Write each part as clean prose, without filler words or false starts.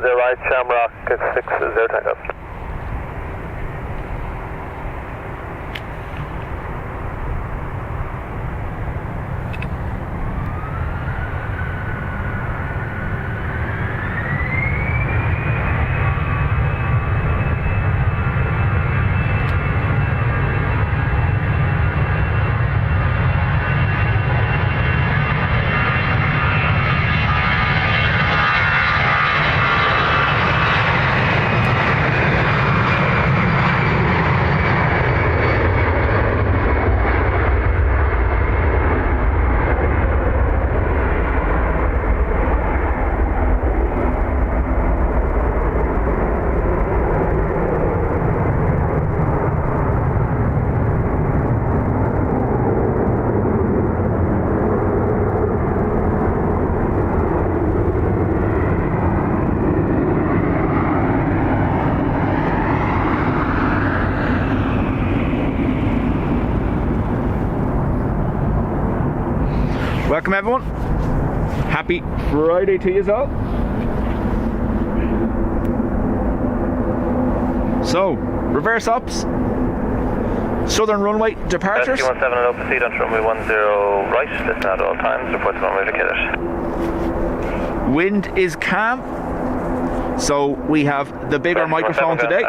10 right, Shamrock 60 Tango. Welcome everyone. Happy Friday to you all. So, reverse ups. Southern runway departures. 17 and open, proceed on runway 10 right. Listen at all times. Report to runway indicators. Wind is calm. So we have the bigger microphone today.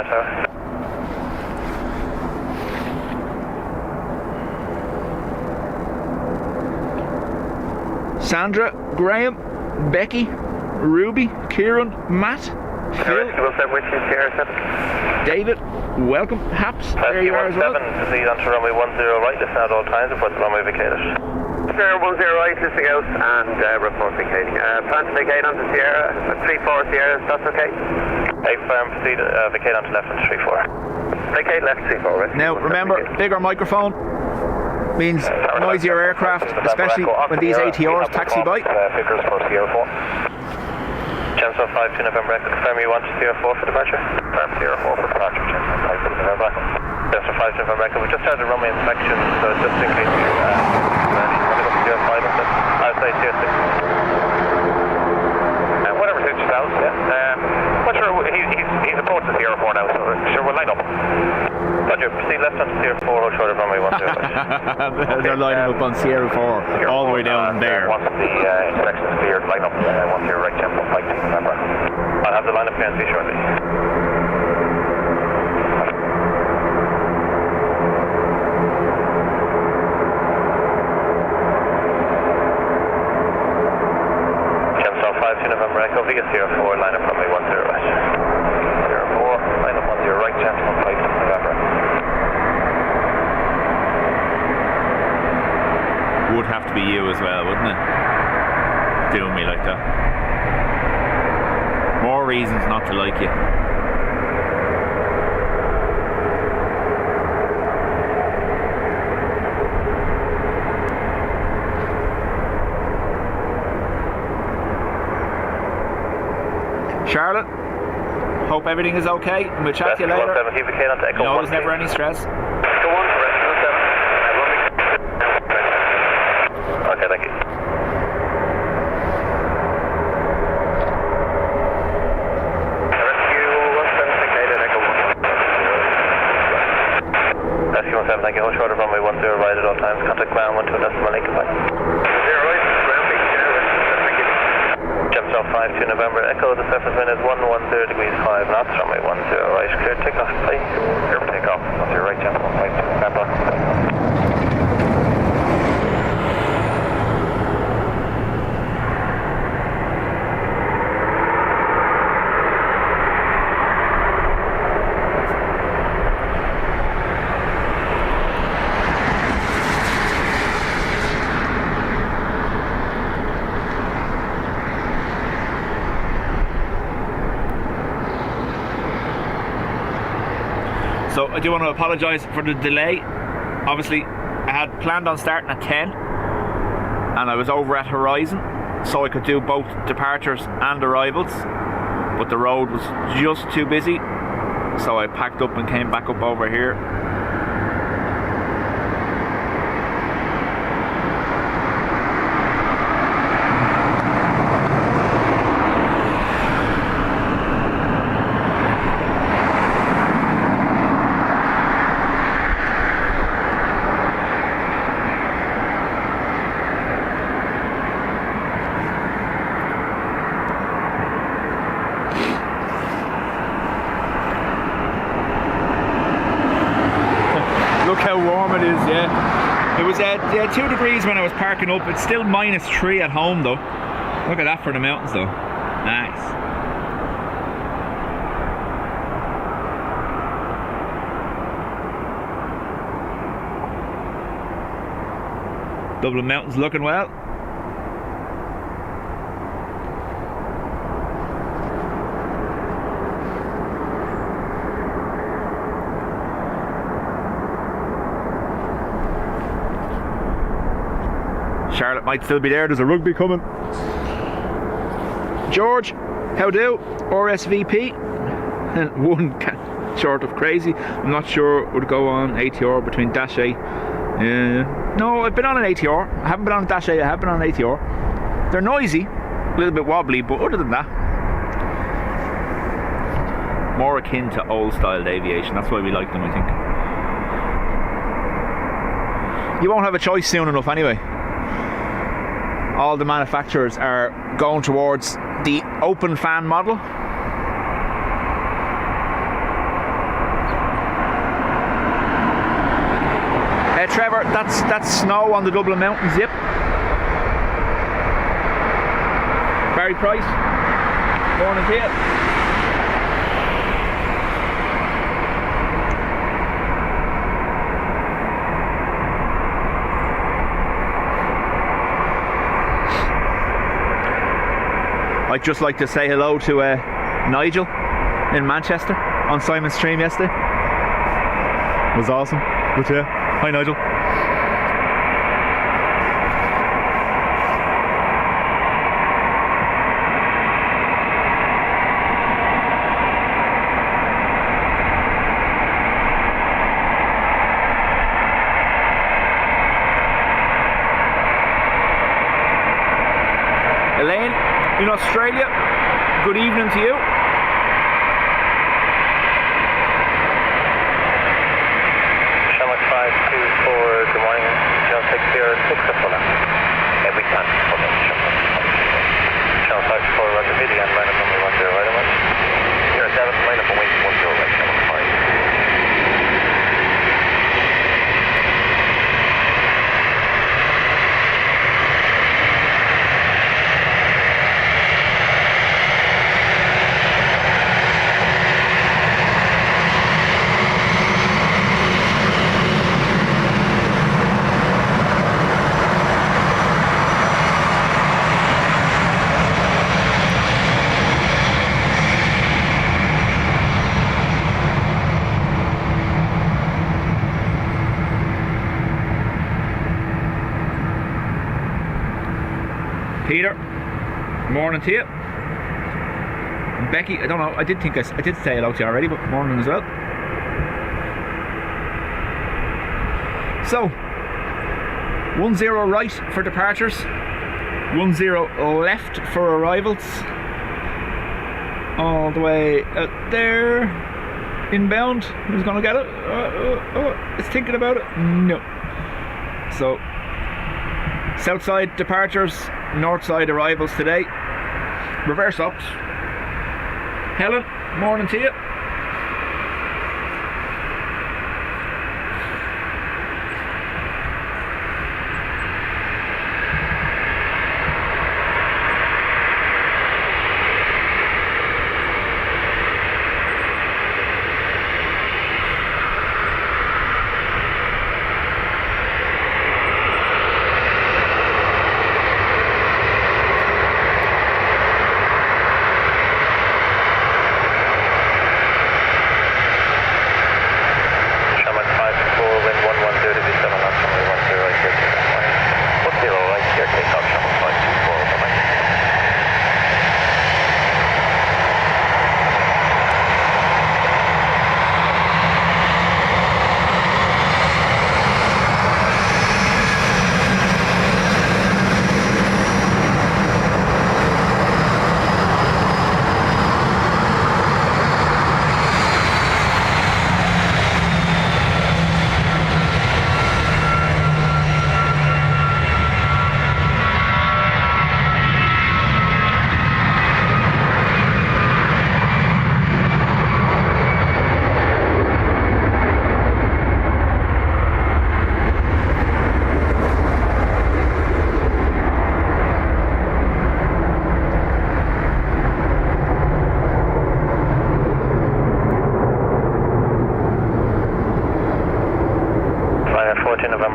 Sandra, Graham, Becky, Ruby, Kieran, Matt, Phil, David, welcome. Haps, there you are as well. Proceed onto runway 10 right, listen at all times, report to runway indicators. Sierra 10 right, listening out and report vacating. Plan to vacate onto Sierra, 34 Sierra, that's okay? Firm, proceed, vacate onto left onto 34. Vacate left 34, right? Now remember, bigger microphone means noisier aircraft, especially when these ATRs taxi by. Figures for Sierra 4. Gemstone 5 to November Echo, confirm you want Sierra 4 for departure? Confirm Sierra 4 for departure, Gemstone 5 to November Echo. Gemstone 5 to November Echo, we just started a runway inspection, so just in case you want to go to Sierra 5 instead, I'll say Sierra 6. Whatever suits yourselves, yeah. What's your, he's approached the Sierra 4 now, so sure we'll line up. Roger, proceed left on Sierra 4, hold short of runway 10 right. They're lining up on Sierra 4, all the way down there. Once the inspection is cleared, line up once you're right, Gemstone 5 to November. I'll have the line up PNC shortly. Gemstone 5 to November Echo via Sierra 4, line up runway 10 right. Sierra 4, line up 10 right, Gemstone 5 to November. Would have to be you as well, wouldn't it? Doing me like that. More reasons not to like you. Charlotte, hope everything is okay. We'll chat to you later. No, there's never any stress. Go on, okay, thank you. Rescue 17, thank you. Hold short of runway 10 right at all times. Contact ground 12 decimal link. Goodbye. 0 right, ground beach, thank you. Gemstone 5 to November Echo. The surface wind is 110 degrees 5 knots. Runway 10 right. Clear takeoff. Bye. Clear for takeoff. Onto your right, Gemstone 5 to November. So I do want to apologise for the delay. Obviously, I had planned on starting at 10 and I was over at Horizon so I could do both departures and arrivals, but the road was just too busy, so I packed up and came back up over here. is, yeah. It was yeah, 2 degrees when I was parking up. It's still -3 at home though. Look at that for the mountains though. Nice. Dublin mountains looking well. Charlotte might still be there. There's a rugby coming. George, how do? RSVP. And 1 short of crazy. I'm not sure it would go on ATR between Dash A. No, I've been on an ATR. I haven't been on a Dash A. I have been on an ATR. They're noisy, a little bit wobbly, but other than that, more akin to old style aviation. That's why we like them, I think. You won't have a choice soon enough anyway. All the manufacturers are going towards the open fan model. Trevor, that's snow on the Dublin mountains, yep. Barry Price, morning to you. I'd just like to say hello to Nigel in Manchester on Simon's stream yesterday. It was awesome. But yeah, hi Nigel. Elaine in Australia, good evening to you. Shamrock 524, good morning. John 606 to Fulham. Every time Fulham, Shamrock 524, Roger Video and line up on 10 right away. You're at 7, line up on wing 10 right, Shamrock 5. Peter, morning to you. And Becky, I don't know, I did say hello to you already, but morning as well. So, 10 right for departures, 10 left for arrivals. All the way out there, inbound. Who's gonna get it? It's thinking about it. No. So, south side departures, north side arrivals today. Reverse ups. Helen, morning to you.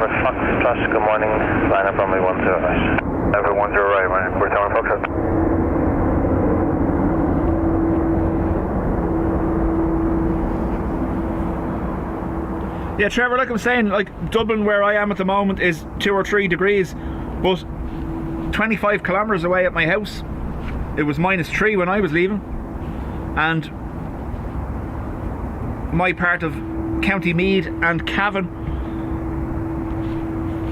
November Foxtrot, good morning. Line up runway 10 right. Everyone's right, man. We're telling Foxtrot. Yeah, Trevor, like I'm saying, like Dublin where I am at the moment is 2 or 3 degrees, but 25 kilometres away at my house it was -3 when I was leaving, and my part of County Meath and Cavan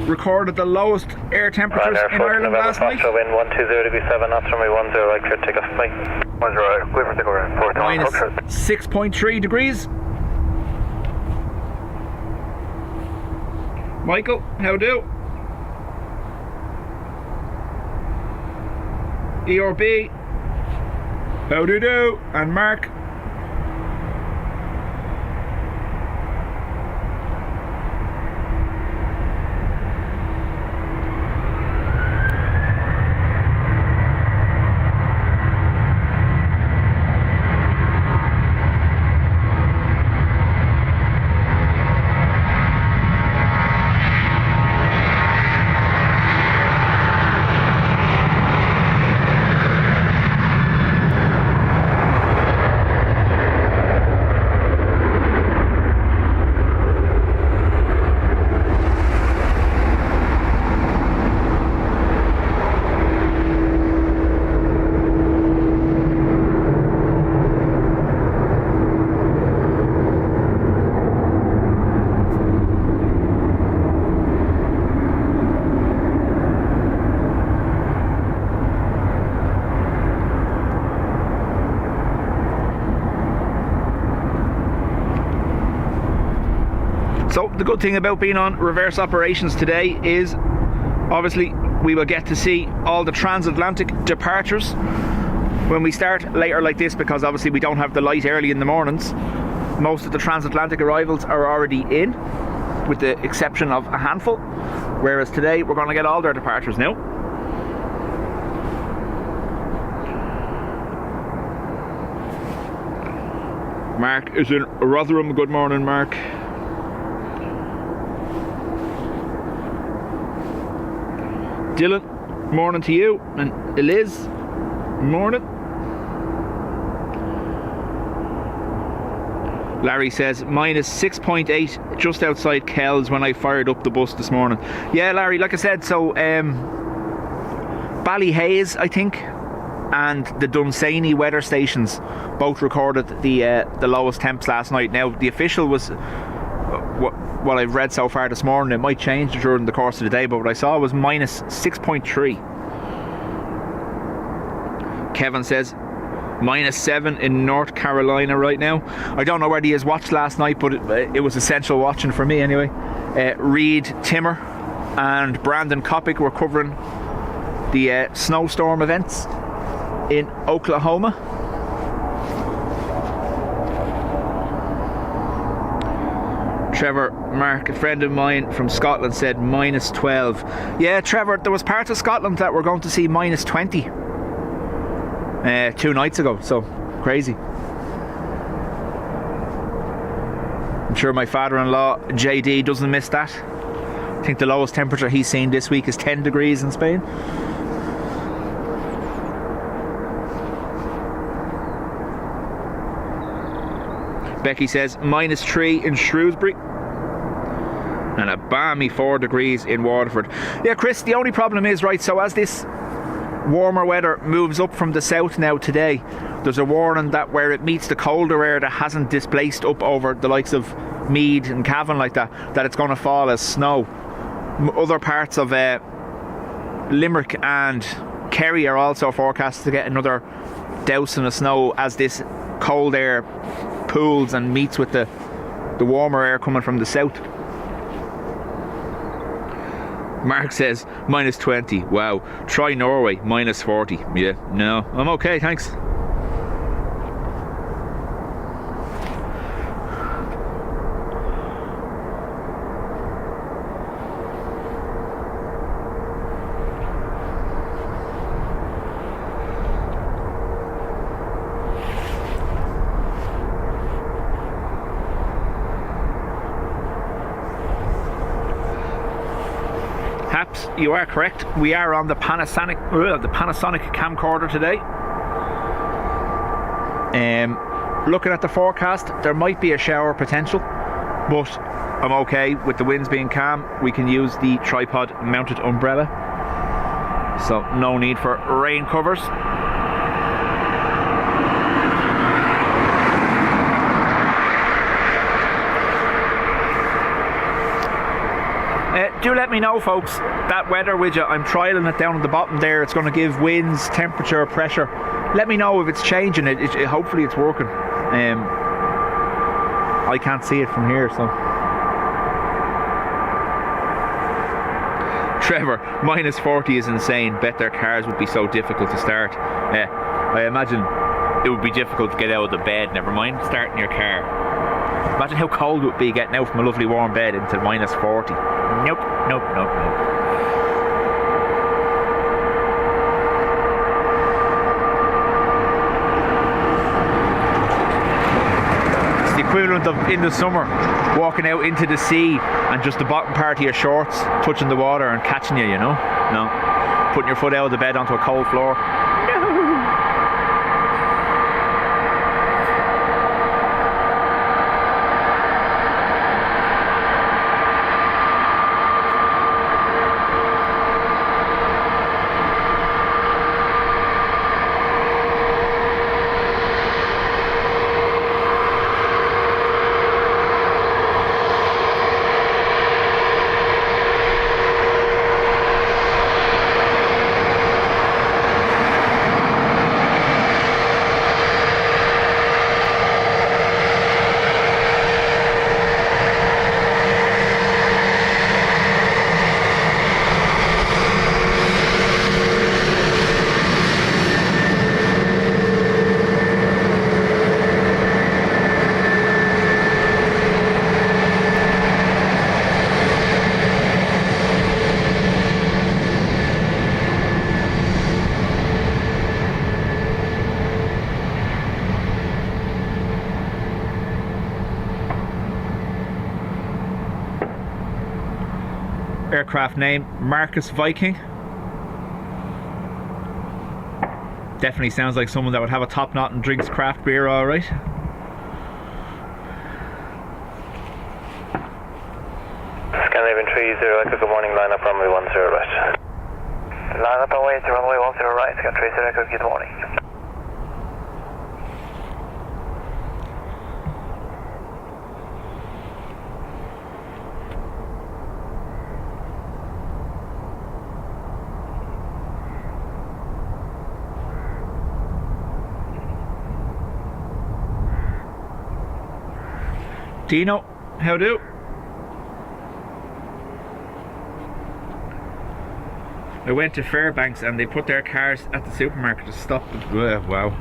recorded the lowest air temperatures in Ireland last night. Wind 120 degrees 7 knots, runway 10 right, clear takeoff, bye. 10 right, clear for takeoff. -6.3 degrees. Michael, how do? ERB, how do? And Mark. So the good thing about being on reverse operations today is obviously we will get to see all the transatlantic departures when we start later like this, because obviously we don't have the light early in the mornings. Most of the transatlantic arrivals are already in, with the exception of a handful, whereas today we're going to get all their departures now. Mark is in Rotherham. Good morning, Mark. Dylan, morning to you. And Eliz, morning. Larry says -6.8 just outside Kells when I fired up the bus this morning. Yeah, Larry, like I said, so Ballyhaise, I think, and the Dunsany weather stations both recorded the lowest temps last night. Now, the official was what I've read so far this morning. It might change during the course of the day, but what I saw was -6.3. Kevin says -7 in North Carolina right now. I don't know where he has watched last night, but it was essential watching for me anyway. Reed Timmer and Brandon Kopic were covering the snowstorm events in Oklahoma. Trevor, Mark, a friend of mine from Scotland, said -12. Yeah, Trevor, there was parts of Scotland that were going to see -20 2 nights ago, so crazy. I'm sure my father-in-law JD doesn't miss that. I think the lowest temperature he's seen this week is 10 degrees in Spain. Becky says -3 in Shrewsbury and a balmy 4 degrees in Waterford. Yeah, Chris, the only problem is, right, so as this warmer weather moves up from the south now today, there's a warning that where it meets the colder air that hasn't displaced up over the likes of Meath and Cavan like that it's going to fall as snow. Other parts of Limerick and Kerry are also forecast to get another dousing of snow as this cold air pools and meets with the warmer air coming from the south. Mark says -20. Wow. Try Norway, -40. Yeah, no, I'm okay, thanks. you are correct. We are on the Panasonic camcorder today. Looking at the forecast, there might be a shower potential, but I'm okay with the winds being calm. We can use the tripod mounted umbrella, so no need for rain covers. Do let me know, folks, that weather widget, I'm trialling it down at the bottom there. It's going to give winds, temperature, pressure. Let me know if it's changing. Hopefully it's working. I can't see it from here, so. Trevor, minus 40 is insane. Bet their cars would be so difficult to start. I imagine it would be difficult to get out of the bed, never mind starting your car. Imagine how cold it would be getting out from a lovely warm bed into minus 40. Nope. It's the equivalent of, in the summer, walking out into the sea and just the bottom part of your shorts touching the water and catching you, you know? No. Putting your foot out of the bed onto a cold floor. Aircraft name Marcus Viking. Definitely sounds like someone that would have a top knot and drinks craft beer, alright. Scandinavian 30 Echo, good morning, line up runway 10 right. Line up runway 10 right, Scan 30 Echo, good morning. Dino, how do? I went to Fairbanks and they put their cars at the supermarket to stop it. Wow,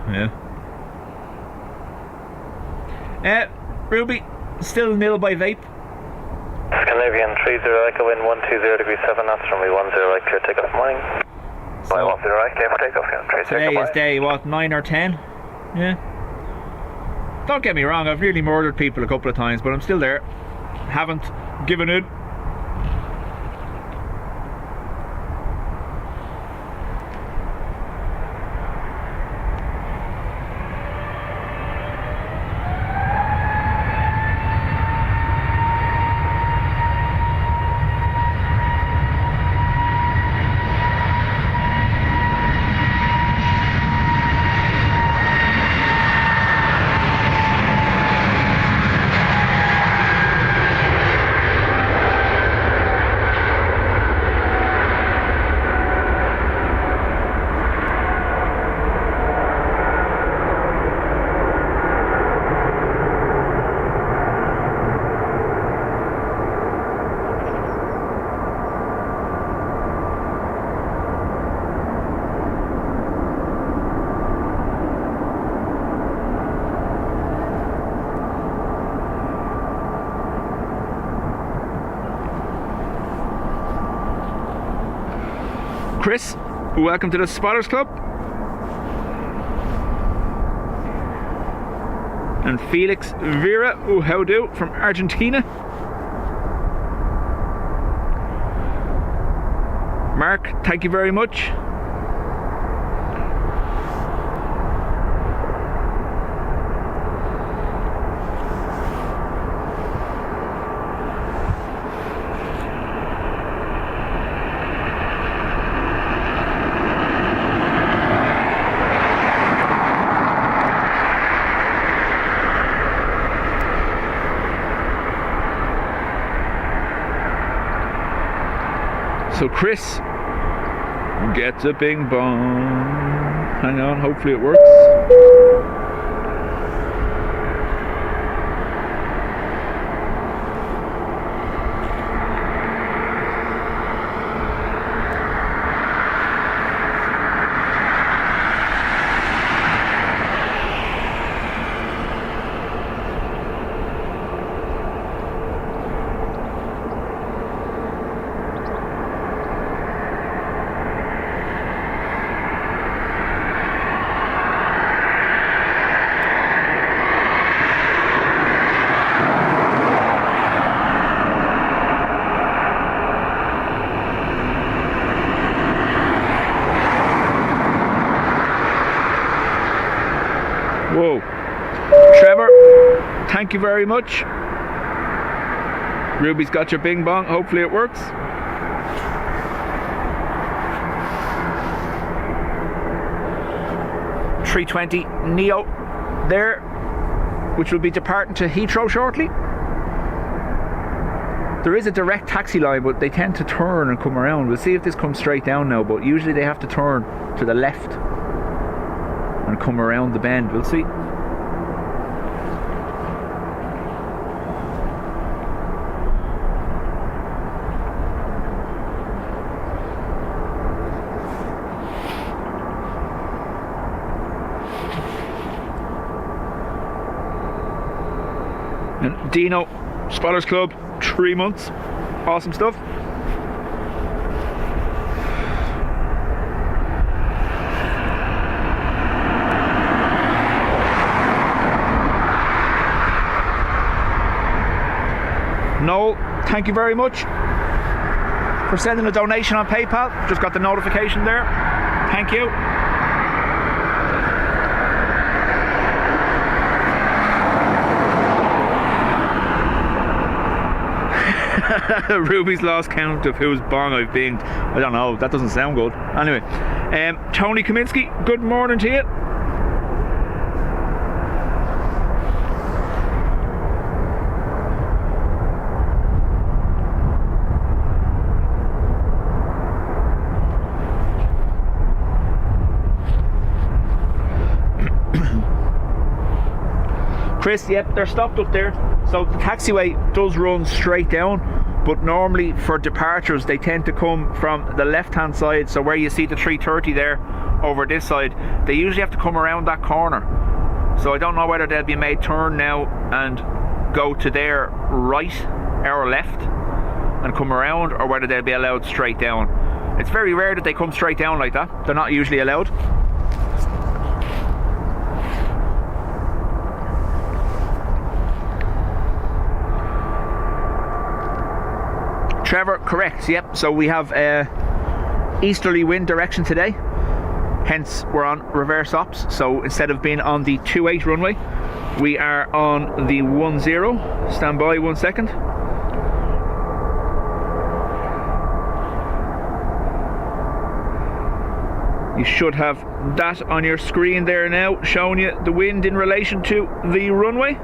yeah. Ruby, still nil by vape. Scandinavian 30 Echo, wind 120 degrees 7 knots, runway 10 right, clear takeoff morning. By 10 right, clear for takeoff, yeah. Today is day, what, 9 or 10? Yeah. Don't get me wrong, I've nearly murdered people a couple of times, but I'm still there. Haven't given in. Chris, welcome to the Spotters Club. And Felix Vera, how do, from Argentina. Mark, thank you very much. So Chris gets a bing bong. Hang on, hopefully it works. Whoa. Trevor, thank you very much. Ruby's got your bing bong. Hopefully it works. A320neo there, which will be departing to Heathrow shortly. There is a direct taxi line, but they tend to turn and come around. We'll see if this comes straight down now, but usually they have to turn to the left and come around the bend. We'll see. And Dino, Spotters Club, 3 months. Awesome stuff. Noel, thank you very much for sending a donation on PayPal. Just got the notification there. Thank you. Ruby's lost count of whose bong I've binged. I don't know, that doesn't sound good. Anyway, Tony Kaminsky, good morning to you. Chris, yep, they're stopped up there. So the taxiway does run straight down, but normally for departures they tend to come from the left hand side. So where you see the 330 there over this side, they usually have to come around that corner. So I don't know whether they'll be made turn now and go to their right or left and come around, or whether they'll be allowed straight down. It's very rare that they come straight down like that. They're not usually allowed. Trevor, correct, yep. So we have easterly wind direction today, hence we're on reverse ops. So instead of being on the 28 runway, we are on the 10. Stand by 1 second. You should have that on your screen there now, showing you the wind in relation to the runway.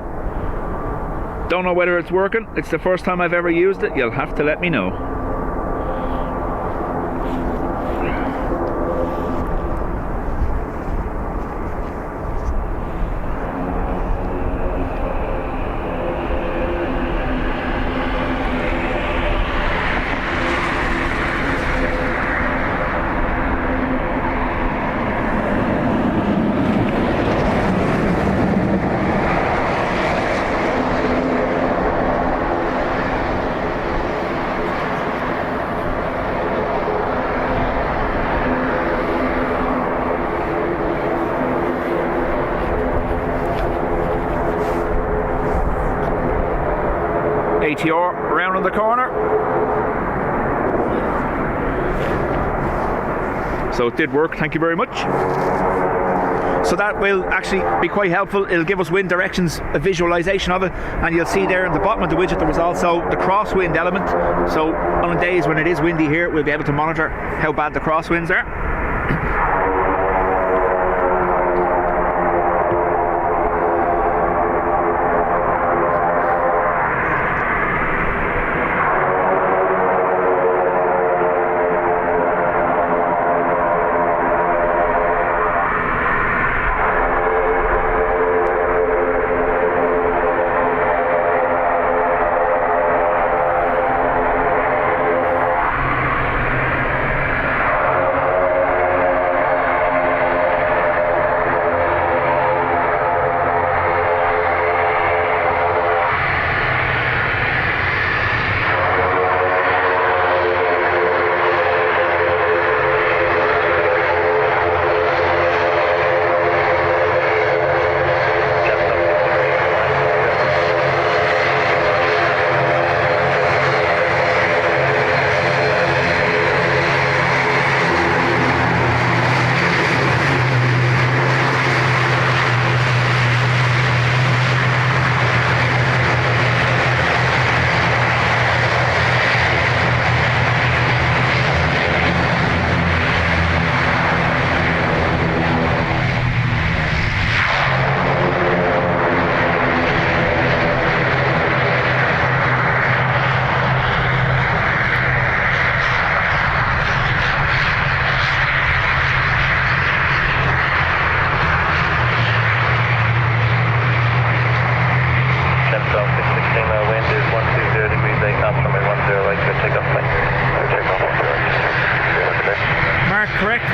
Don't know whether it's working. It's the first time I've ever used it. You'll have to let me know. ATR around on the corner. So it did work, thank you very much. So that will actually be quite helpful. It'll give us wind directions, a visualization of it, and you'll see there in the bottom of the widget there was also the crosswind element. So on the days when it is windy here, we'll be able to monitor how bad the crosswinds are.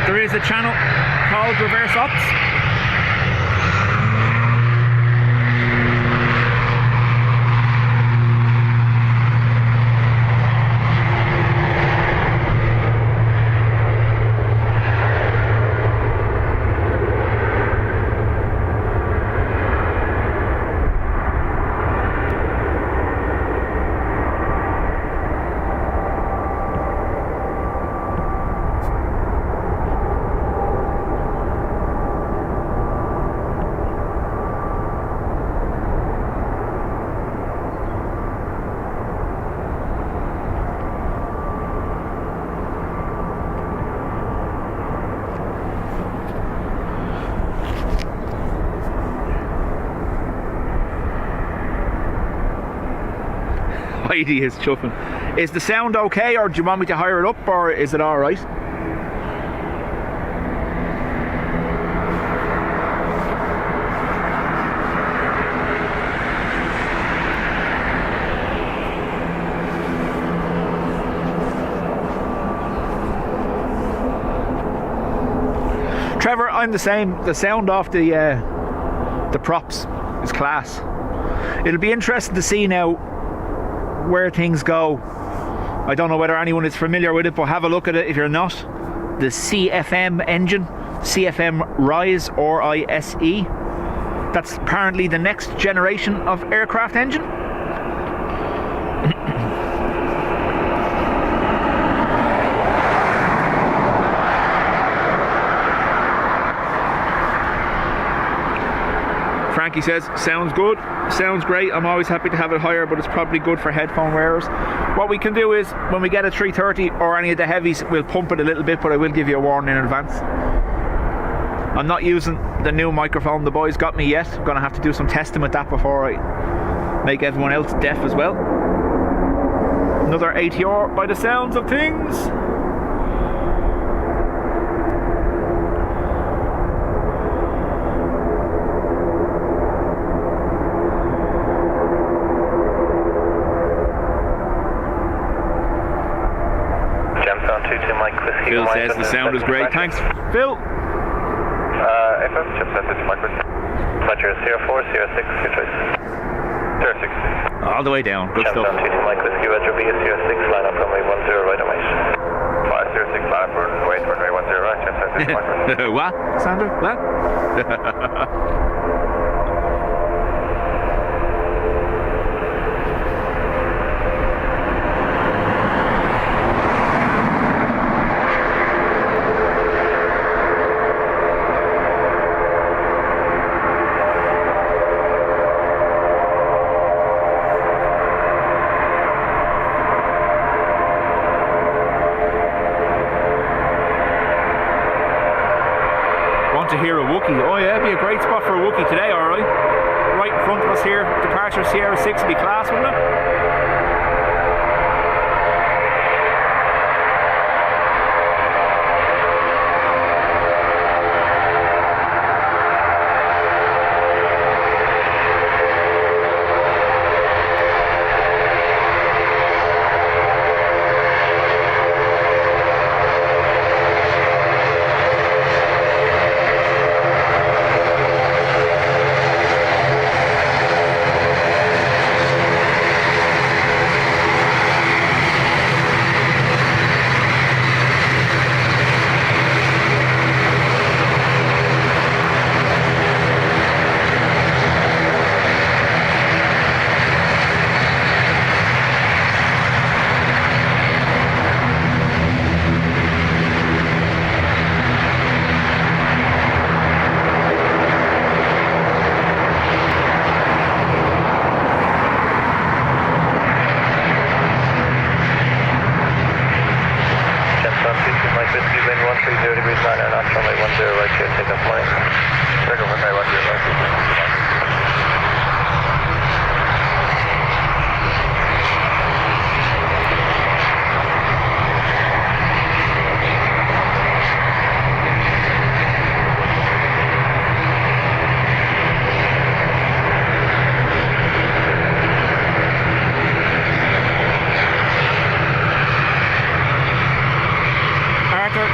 There is a channel called Reverse Ops. Heidi is chuffing. Is the sound okay, or do you want me to higher it up, or is it alright? Trevor, I'm the same. The sound off the props is class. It'll be interesting to see now where things go. I don't know whether anyone is familiar with it, but have a look at it if you're not. The CFM engine, CFM Rise, R-I-S-E. That's apparently the next generation of aircraft engine. Frankie says, sounds good, sounds great. I'm always happy to have it higher, but it's probably good for headphone wearers. What we can do is, when we get a 330 or any of the heavies, we'll pump it a little bit, but I will give you a warning in advance. I'm not using the new microphone the boys got me yet. I'm going to have to do some testing with that before I make everyone else deaf as well. Another ATR by the sounds of things. Phil says the sound is great. Thanks, Phil. FM, chipset, it's micro. Roger, 04, 06, your choice. 06. All the way down. Good stuff. Chapter 2 to Mike Whiskey, Roger, BS06, line up runway 10, right away. 506, line up, wait, runway 10, right, chipset, it's micro. What, Sandra? What? Wookiee. Oh yeah, it'd be a great spot for a Wookiee today, alright. Right in front of us here, departure Sierra 6 would be class, wouldn't it?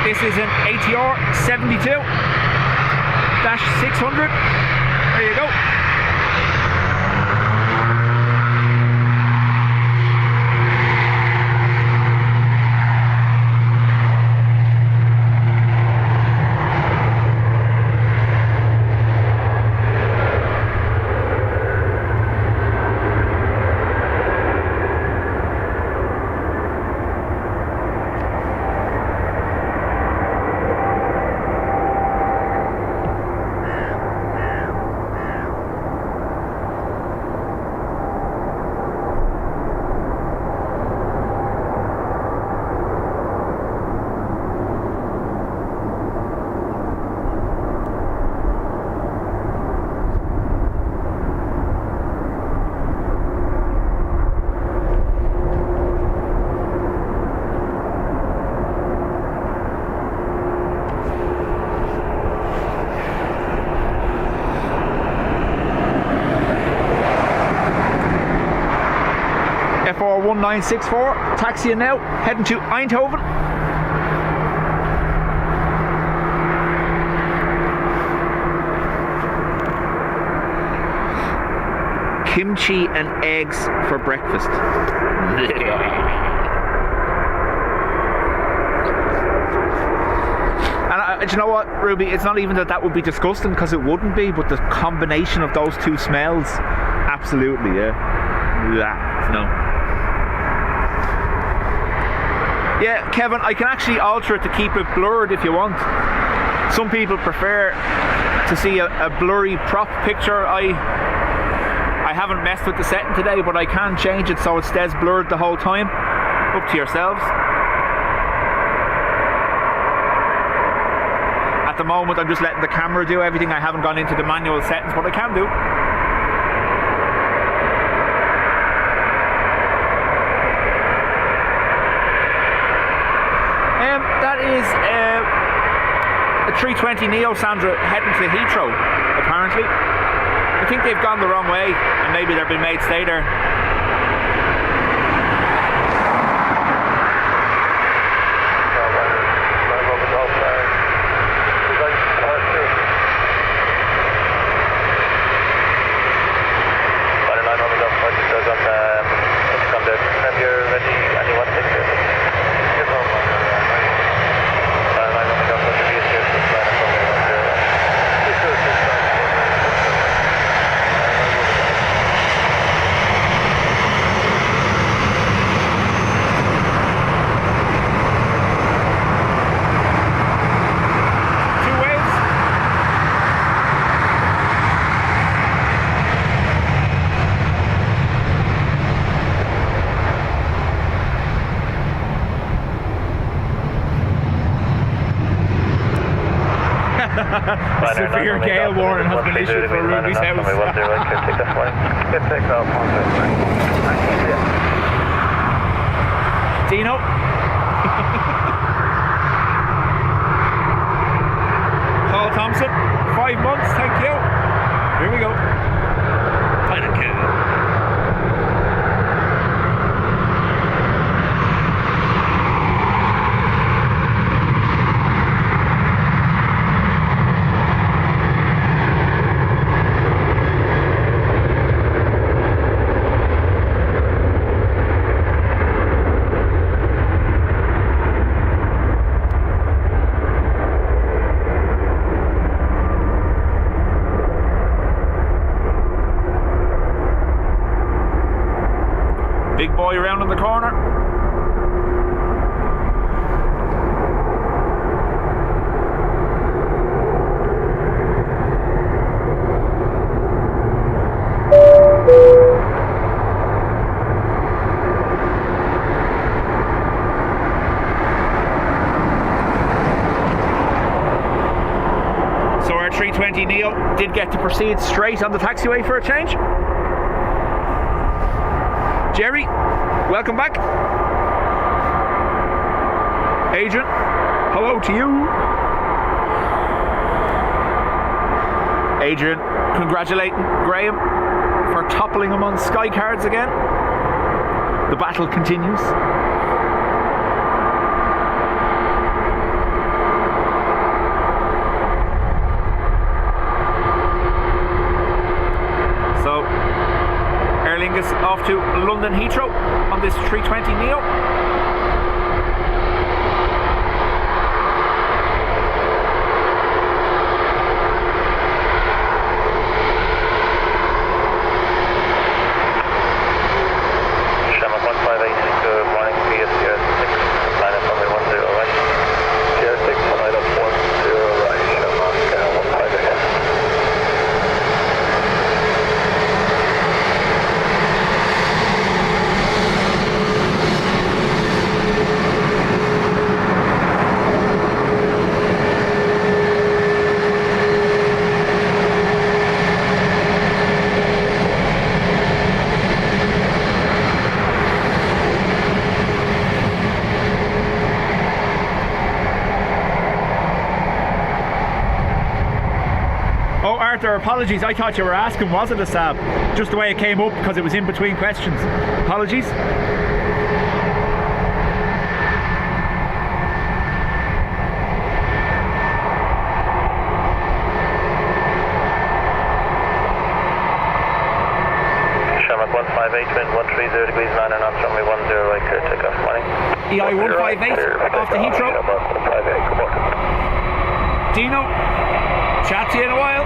This is an ATR 72-600. There you go. FR 1964, taxiing now, heading to Eindhoven. Kimchi and eggs for breakfast. And do you know what, Ruby? It's not even that would be disgusting, because it wouldn't be, but the combination of those two smells, absolutely, yeah. No. Yeah, Kevin, I can actually alter it to keep it blurred if you want. Some people prefer to see a blurry prop picture. I haven't messed with the setting today, but I can change it so it stays blurred the whole time. Up to yourselves. At the moment, I'm just letting the camera do everything. I haven't gone into the manual settings, but I can do. That is a 320 Neo Sandra heading to Heathrow, apparently. I think they've gone the wrong way, and maybe they've been made stay there. severe gale warning has been issued for Ruby's house. Runway 10 right, clear takeoff morning. Get takeoff on this thing. Dino. Paul Thompson, 5 months, thank you. Here we go. I don't care. Big boy around in the corner. So our 320neo did get to proceed straight on the taxiway for a change. Jerry, welcome back. Adrian, hello to you. Adrian, congratulating Graham for toppling him on Sky Cards again. The battle continues. So, Aer Lingus off to London Heathrow on this 320neo. Shamrock 158, good morning, PSCR 6, line up runway 10 right. CR 6, line up 10 right, Shamrock 158. Oh, Arthur, apologies. I thought you were asking, was it a sab? Just the way it came up because it was in between questions. Apologies. Shamrock 158, wind 130 degrees, 9 knots, runway 10 right, clear takeoff morning. EI 158 off to Heathrow. Shamrock 158, come on. Dino, chat to you in a while.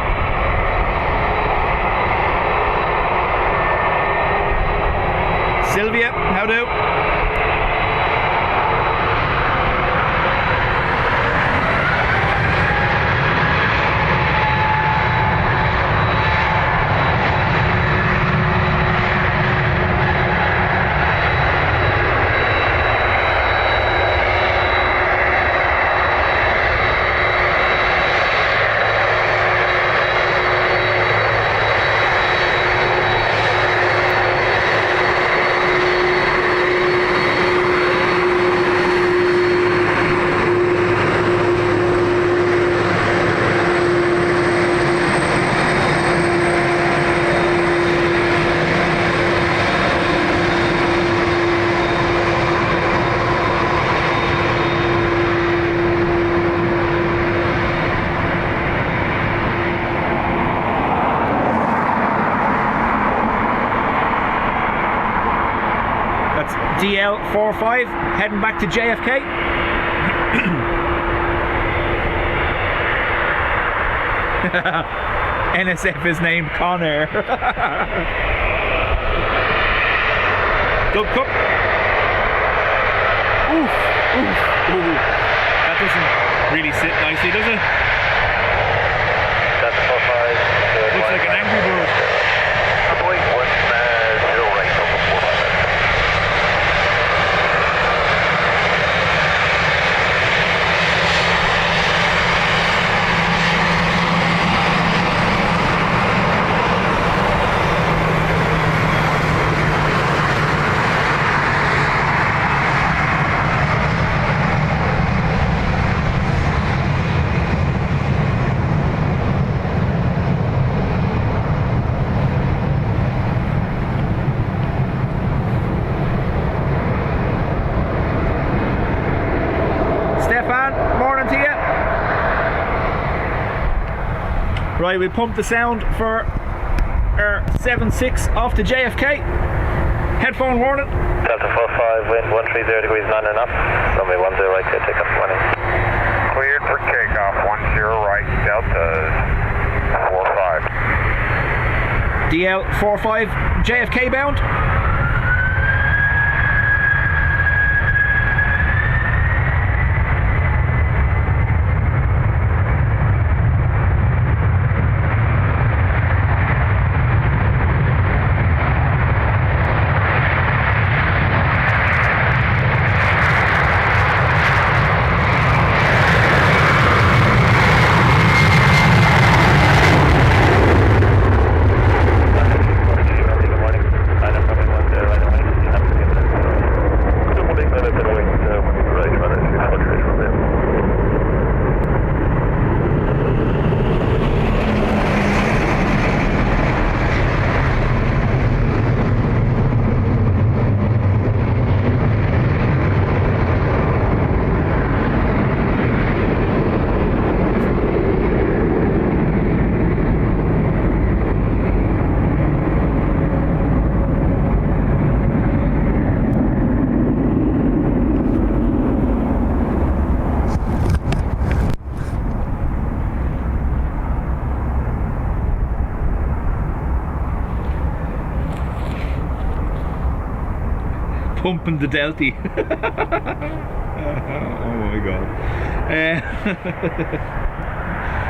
Sylvia, how do? DL45 heading back to JFK. NSF is named Conair. Dub Cup. Oof, oof, ooh. That doesn't really sit nicely, does it? That's 45. Looks like an angry bird. Boeing 10 right, over 400. Right, we pumped the sound for our 7.6 off to JFK. Headphone warning. Delta 45, wind 130 degrees 9 and up. Runway 10 right, clear takeoff, morning. Cleared for takeoff, 10 right, Delta 45. DL 45, JFK bound. Pumping the Delty. Oh my god.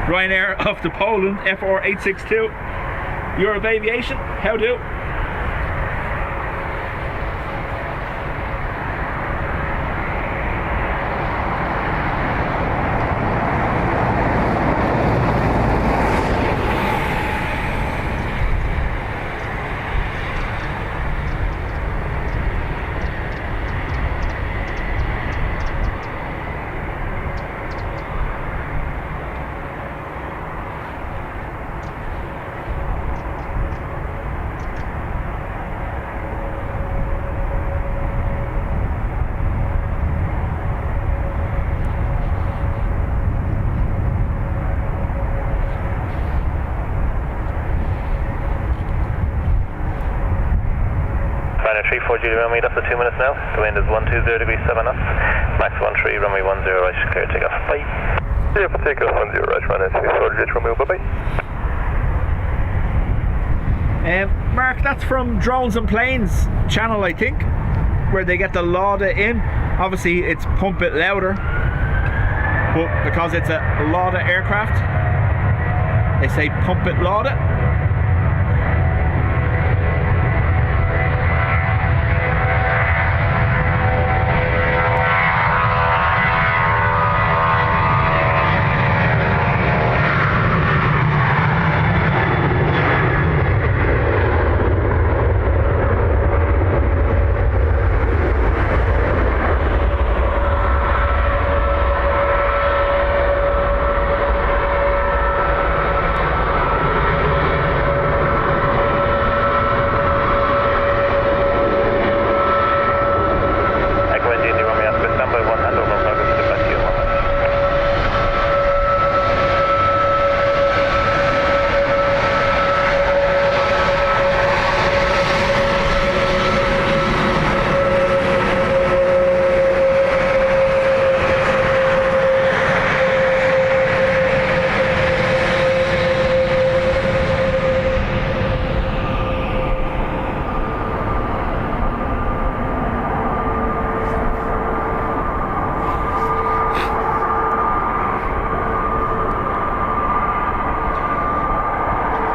Ryanair off to Poland, FR862. Europe Aviation, how do? Runway 34 Julie runway up to 2 minutes now. The wind is 120 degrees 7 knots. Max 13, runway 10 right, clear takeoff. Bye. Yeah, for takeoff 10 right, runway 34 Julie runway, bye bye. Mark, that's from Drones and Planes channel, I think, where they get the Lauda in. Obviously, it's pump it louder, but because it's a Lauda aircraft, they say pump it Lauda.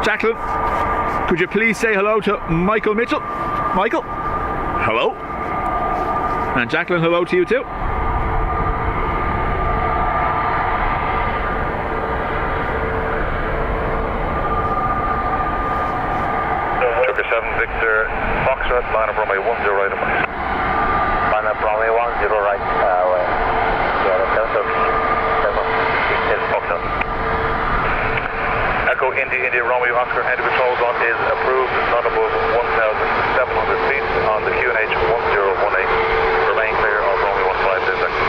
Jacqueline, could you please say hello to Michael Mitchell? Michael, hello. And Jacqueline, hello to you too. Sugar 7 Victor, Foxtrot, line up runway 10 right. Line up runway 10 right. Echo India runway Oscar head controls on is approved, not above 1,700 feet on the QNH 1018. Remain clear of runway 15 this second.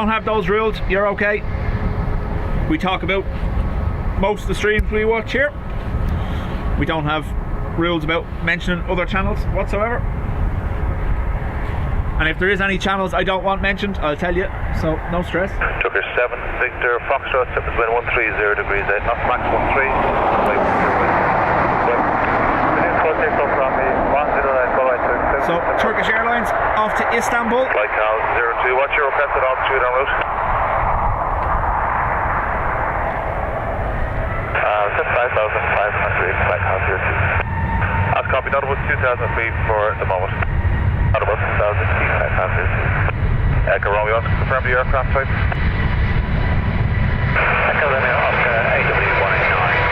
don't have those rules, you're okay. We talk about most of the streams we watch here. We don't have rules about mentioning other channels whatsoever. And if there is any channels I don't want mentioned, I'll tell you, so no stress. Tucker 7, Victor Foxtrot, Surface wind 130 degrees 8 knots, max 13. So Turkish Airlines off to Istanbul. Flight Cal 02, what's your requested altitude en route? 5,500, Flight Cal 02. As copy, not about 2,000 feet for the moment. Not about 2,000 feet, Flight Cal 02. Echo Romeo, confirm the aircraft type. Echo Romeo, Oscar AW189,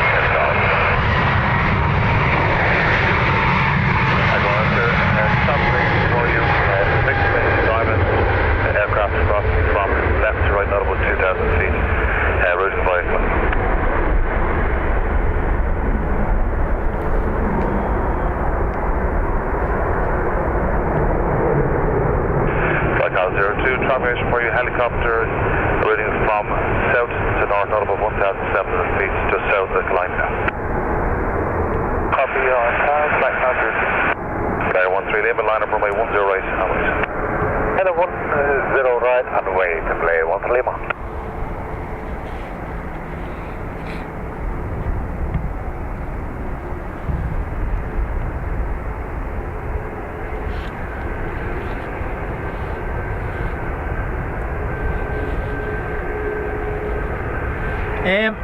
aircraft crossing from left to right, not about 2,000 feet, routing via Flight Cal 02, transformation for you, helicopter routing from south to north, not about 1,700 feet, just south of the line now. Copy on Flight Cal 02. Flyer 13, Lima, line up runway 10 right, Hamilton. Header 10 right, underway to play 1 Lima.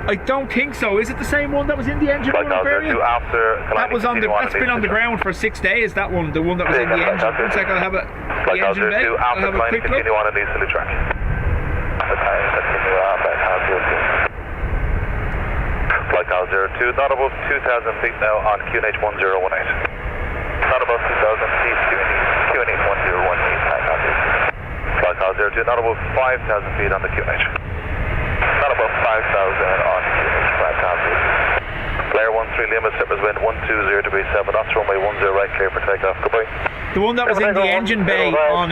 I don't think so. Is it the same one that was in the engine room variant? That was on the. That's been on the ground for 6 days. That one, the one that was in the engine. One sec, I'll have a. The engine bay. I'll have a quick look. Continue on an easterly track. Flight Cal 02, not above 2,000 feet now on QNH 1018. Not above 2,000 feet, QNH 1018. Flight Cal 02, not above 5,000 feet on the QNH. Not above 5,000 on QNH 5,000. Flyer 13 Lima, Surface wind 120 degrees 7 knots, runway 10 right, clear for takeoff. Goodbye. The one that was in the engine bay on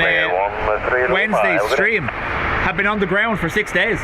Wednesday's stream had been on the ground for 6 days.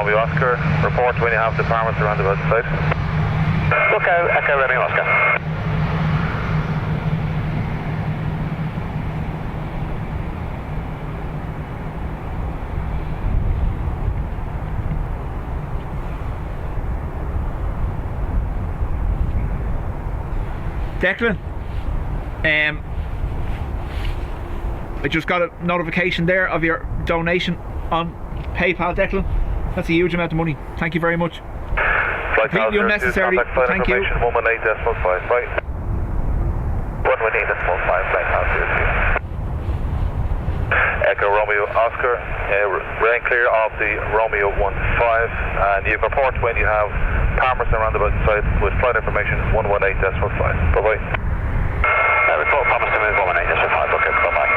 Oscar, report when you have the Parmas around about the site. Okay, Echo Romeo Oscar. Declan, I just got a notification there of your donation on PayPal, Declan. That's a huge amount of money. Thank you very much. Completely unnecessary. Thank you. 118.5, right? 118.5, flight house 02. Echo Romeo Oscar, rain clear of the Romeo 15, and you report when you have Palmerston roundabout site with flight information 118.5. Bye-bye. Report Palmerston with 118.5, okay, bye-bye.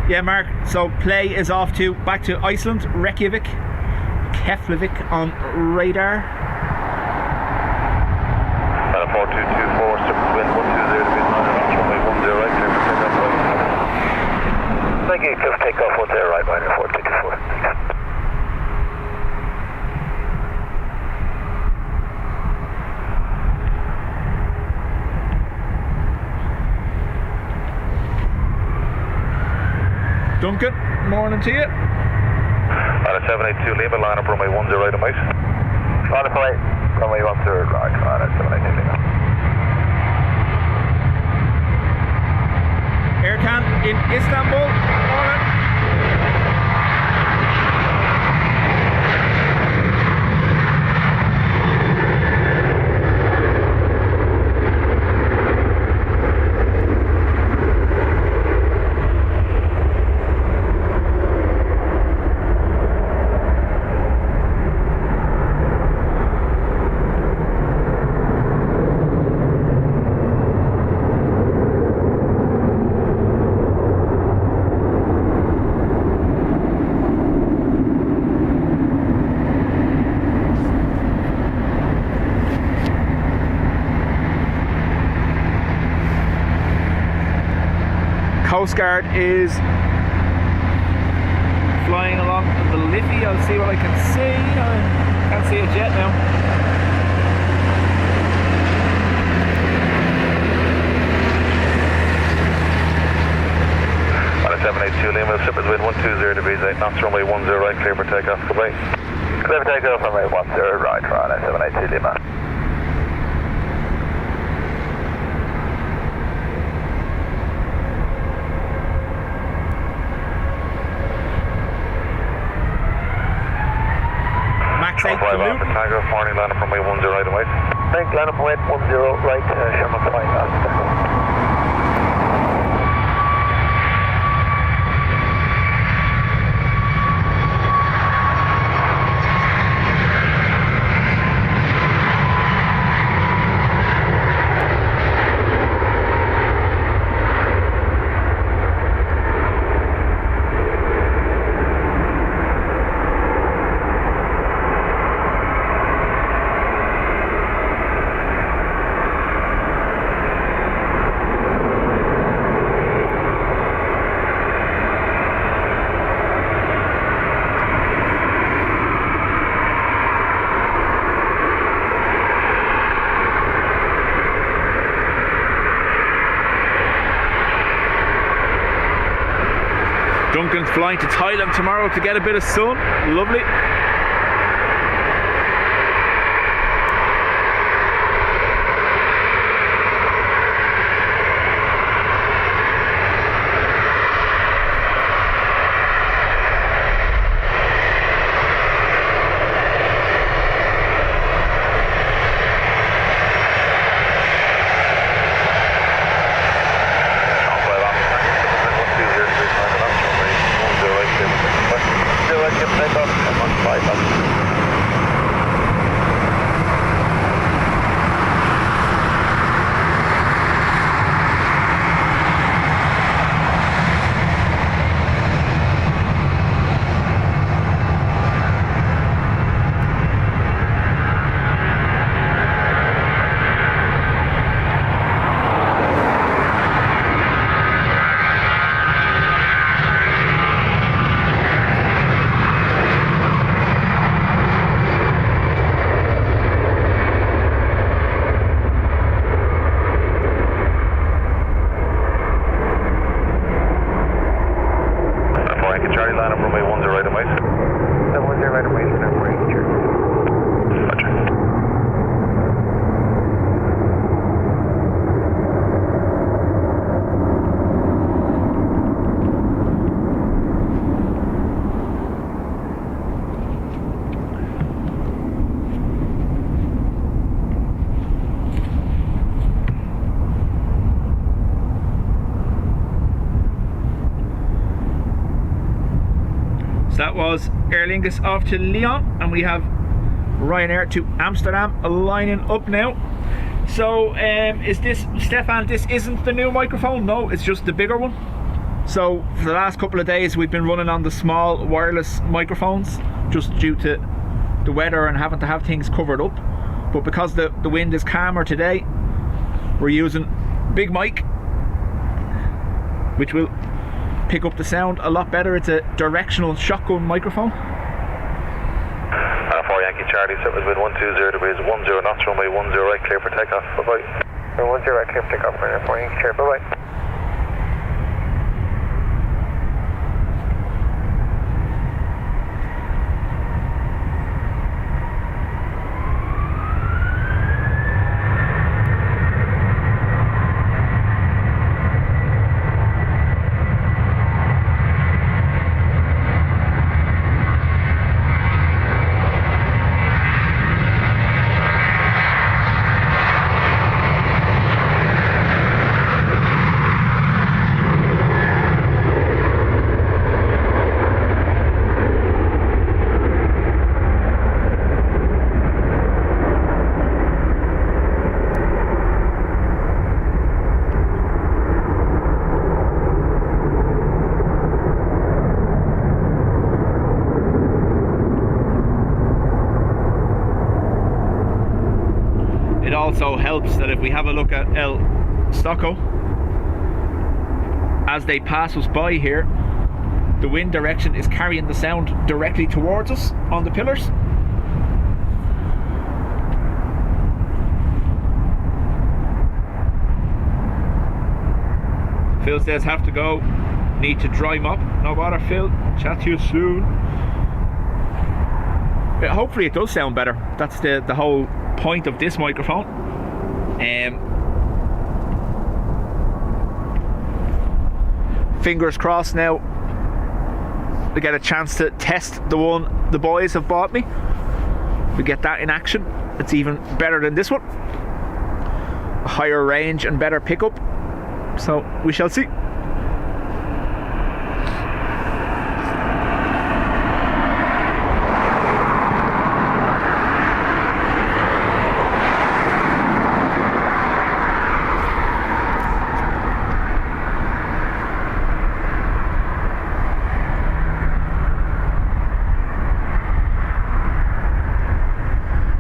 Yeah, Mark, so play is off to back to Iceland, Reykjavik, Keflavik on radar. 4224, surface wind 120 degrees 9 knots, runway 10 right, clear for takeoff. Thank you, just take off 10 right, minor 4224. Duncan, morning to you. 782 Lima, line up runway 10 right and right. Line up right, runway 10 right, 782 Lima. Erkan in Istanbul, morning. Coast Guard is flying along the Liffey. I'll see what I can see. I can't see it yet now. On a 782 Lima, surface wind 120 degrees 8 knots, runway 10 right, clear for takeoff. Goodbye. Clear for takeoff, runway 10 right, on a 782 Lima. Salute. Tiger, morning, line up runway 10 right and right. Thank line up runway 10 right, Sherman 5 knots. Duncan's flying to Thailand tomorrow to get a bit of sun. Lovely. That was Aer Lingus off to Lyon, and we have Ryanair to Amsterdam lining up now. So is this, Stefan, this isn't the new microphone? No, it's just the bigger one. So for the last couple of days we've been running on the small wireless microphones just due to the weather and having to have things covered up. But because the wind is calmer today, we're using big mic, which will pick up the sound a lot better. It's a directional shotgun microphone. 4 Yankee Charlie, service wind 120 degrees, 10 knots, runway 10 right, clear for takeoff. Bye bye. 10 right, clear for takeoff. 4 Yankee Charlie, bye bye. Also helps that if we have a look at El Stocco, as they pass us by here, the wind direction is carrying the sound directly towards us on the pillars. Phil says have to go, need to dry mop. No bother Phil, chat to you soon. Yeah, hopefully it does sound better. That's the whole point of this microphone. Fingers crossed now to get a chance to test the one the boys have bought me. We get that in action. It's even better than this one. A higher range and better pickup. So we shall see.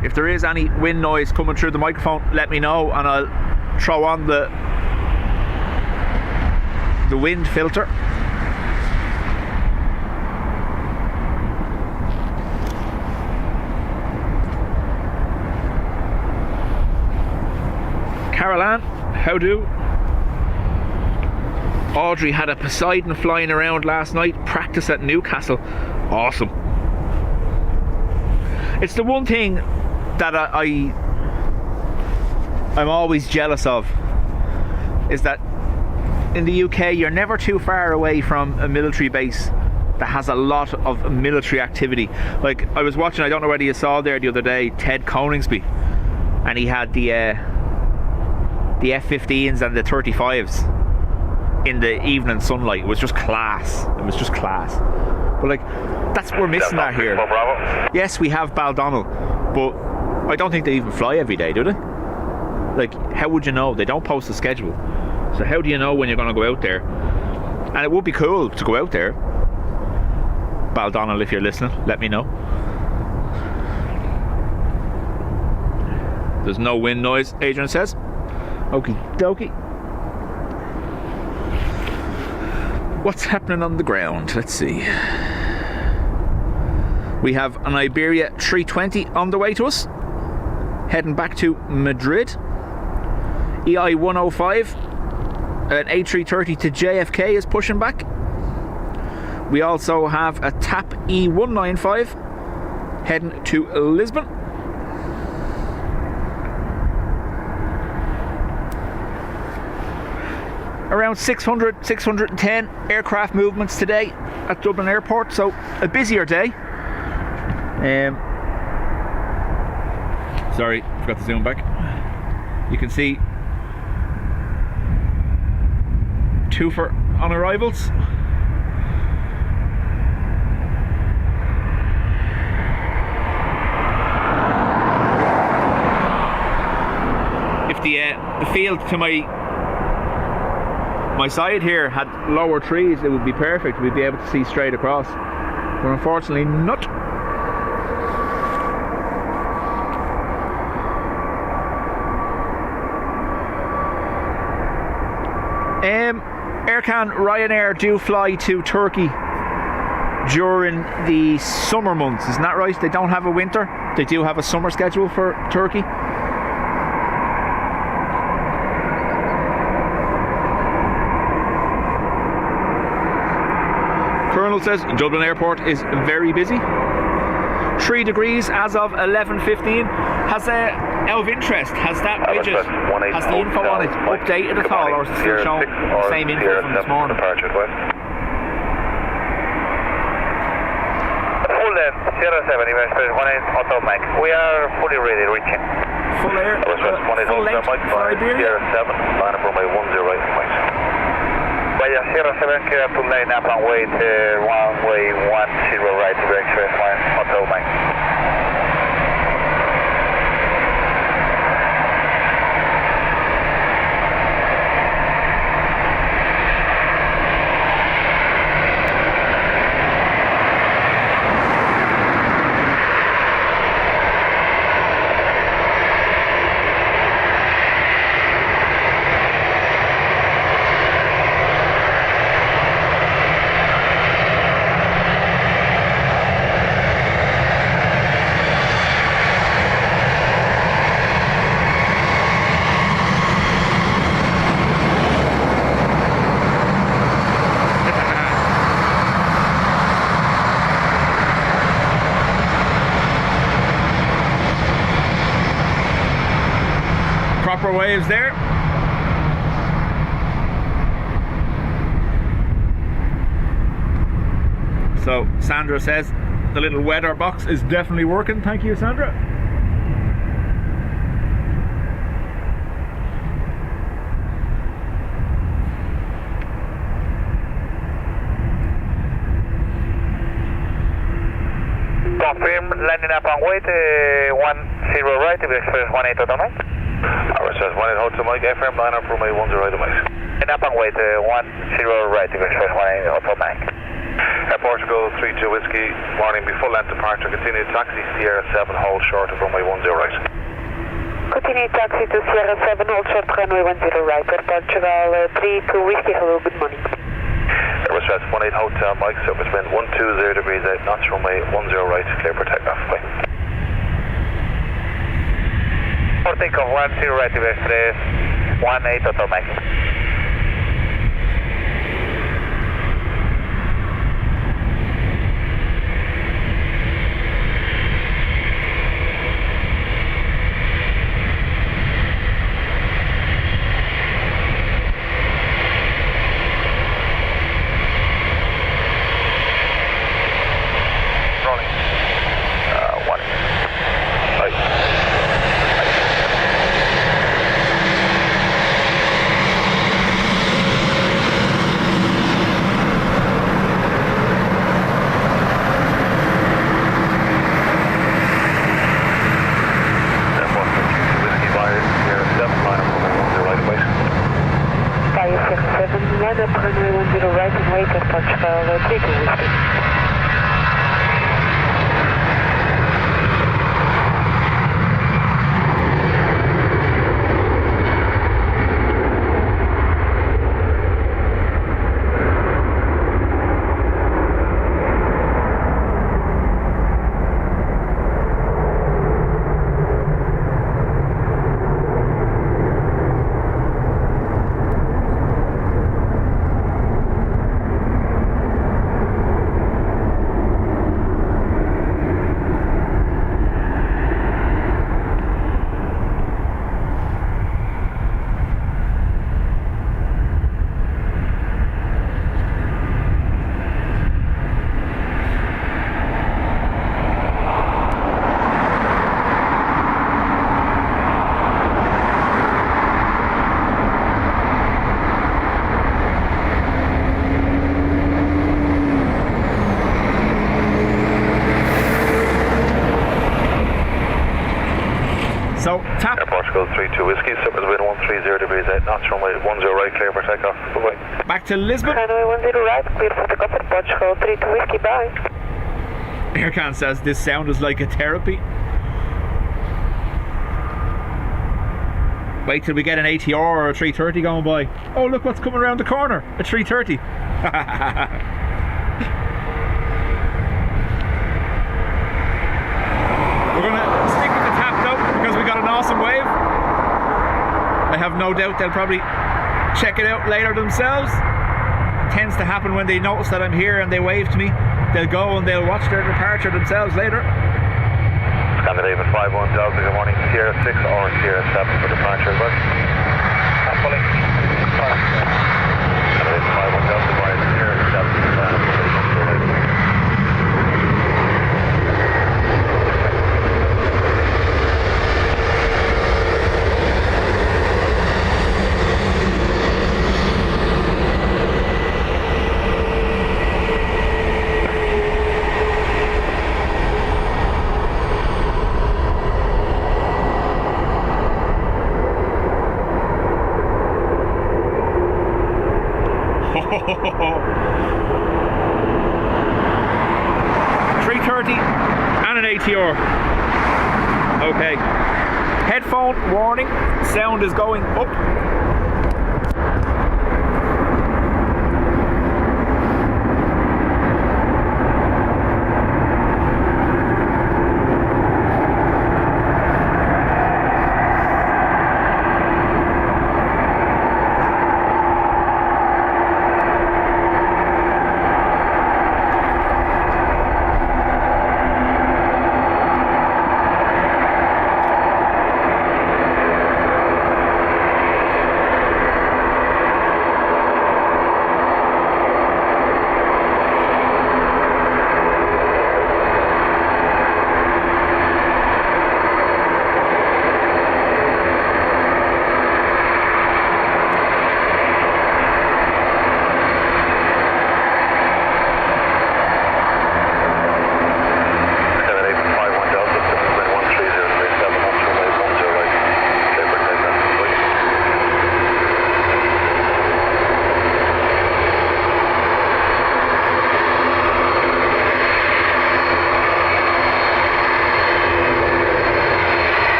If there is any wind noise coming through the microphone, let me know and I'll throw on the wind filter. Caroline, how do? Audrey had a Poseidon flying around last night, practice at Newcastle. Awesome. It's the one thing that I'm always jealous of, is that in the UK you're never too far away from a military base that has a lot of military activity. Like I was watching, I don't know whether you saw there the other day, Ted Coningsby, and he had the F-15s and the 35s in the evening sunlight. It was just class. It was just class. But like, we're missing that here. Yes, we have Baldonnel, but I don't think they even fly every day, do they? Like, how would you know? They don't post a schedule. So how do you know when you're going to go out there? And it would be cool to go out there. Baldonnel, if you're listening, let me know. There's no wind noise, Adrian says. Okie dokie. What's happening on the ground? Let's see. We have an Iberia 320 on the way to us, heading back to Madrid. EI 105, an A330 to JFK is pushing back. We also have a TAP E195 heading to Lisbon. Around 600, 610 aircraft movements today at Dublin Airport, so a busier day. Sorry, forgot to zoom back. You can see two on arrivals. If the field to my my side here had lower trees, it would be perfect. We'd be able to see straight across. But unfortunately, not. Aircan Ryanair do fly to Turkey during the summer months, isn't that right? They don't have a winter, they do have a summer schedule for Turkey. Colonel says Dublin Airport is very busy. 3 degrees as of 11:15. Has out of interest, has that widget, has the info on it updated at all, or is it still showing the same info from this morning? Full left, 07, Express 18 Auto Mike. We are fully ready, reaching. Full air, full length for Iberia? 07, line up runway 10 right, right. Vaya 07, clear to line up and wait, runway 10 right, Express 1 Auto Mike. Proper waves there. So Sandra says the little weather box is definitely working. Thank you, Sandra. Confirm landing up and wait, 10 right, Express 18 Auto Mike. Says 18 Hotel Mike, FM, line up runway 10 right, right. Line up and wait, 10 right, Express 18 Auto Mike. Air Portugal 32 Whiskey, warning before land departure, continue taxi Sierra 7, hold short of runway 10 right. Continue taxi to Sierra 7, hold short runway 10 right, Air Portugal 32 Whiskey, hello, good morning. Airbus 18 Hotel Mike, surface wind 120 degrees 8 knots, runway 10 right, clear for takeoff, bye. For takeoff 10 right, Express 18 Auto Mike. So tap. Air Portugal 32 Whiskey, surface wind 130 degrees 8 knots, runway 10 right, clear for takeoff. Bye-bye. Back to Lisbon. Runway 10 right, clear for the cutter, Portugal 32 whiskey, bye. Aircan says this sound is like a therapy. Wait till we get an ATR or a 330 going by. Oh, look what's coming around the corner. A 330. We're going to stick with the tap though because we got an awesome wave. I have no doubt they'll probably check it out later themselves. It tends to happen when they notice that I'm here and they wave to me. They'll go and they'll watch their departure themselves later. Scandinavian 51 Delta, good morning. Sierra 6 or Sierra 7 for departure, but pulling. Scandinavian 51 Delta, good morning. Sierra 7 for departure. And an ATR. Okay. Headphone warning. Sound is going up.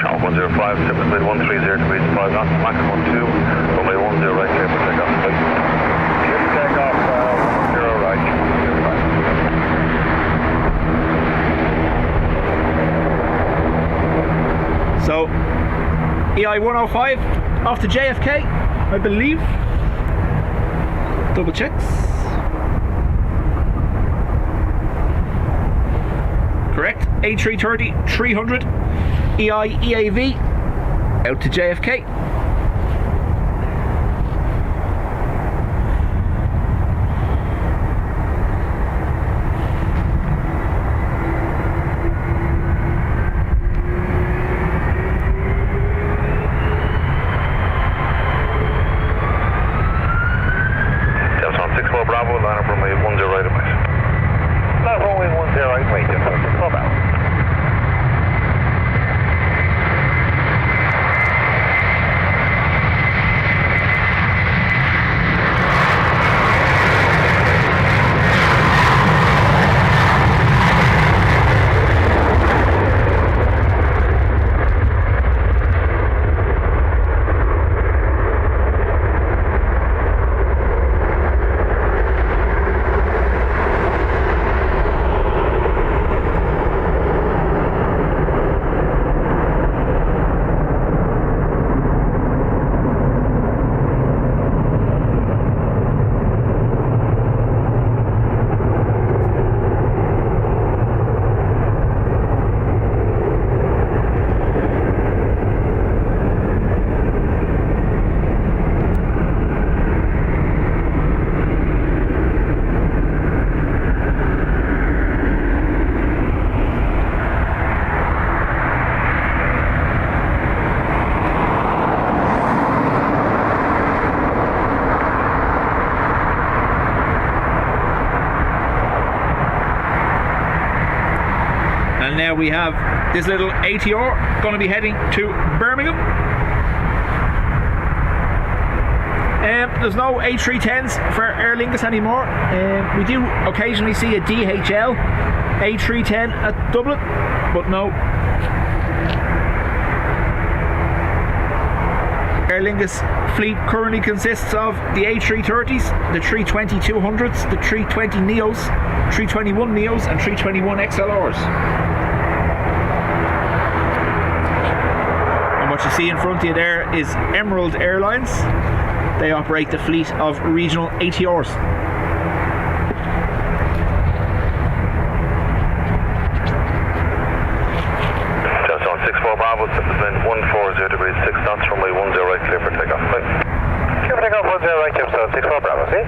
Charles 105, 7 speed 130 degrees, 5 knots, Max 12, runway 10 right, clear for takeoff, please. Clear for takeoff, 10 right, So, EI 105 off to JFK, I believe. Double checks. Correct. A330 300 EI EAV out to JFK. Delta 64 Bravo, line up runway 10 right of west. Line up runway 10 right, wait, Delta 64 Bravo. we have this little ATR going to be heading to Birmingham. There's no A310s for Aer Lingus anymore. We do occasionally see a DHL A310 at Dublin, but no. Aer Lingus fleet currently consists of the A330s, the 320-200s, the 320 Neos, 321 Neos and 321 XLRs. And what you see in front of you there is Emerald Airlines. They operate the fleet of regional ATRs. Just on 64 Bravo, wind 140 degrees 6 knots, runway 10 right, clear for takeoff. Bye. Clear for takeoff 10 right, Jim, so 64 Bravo, see?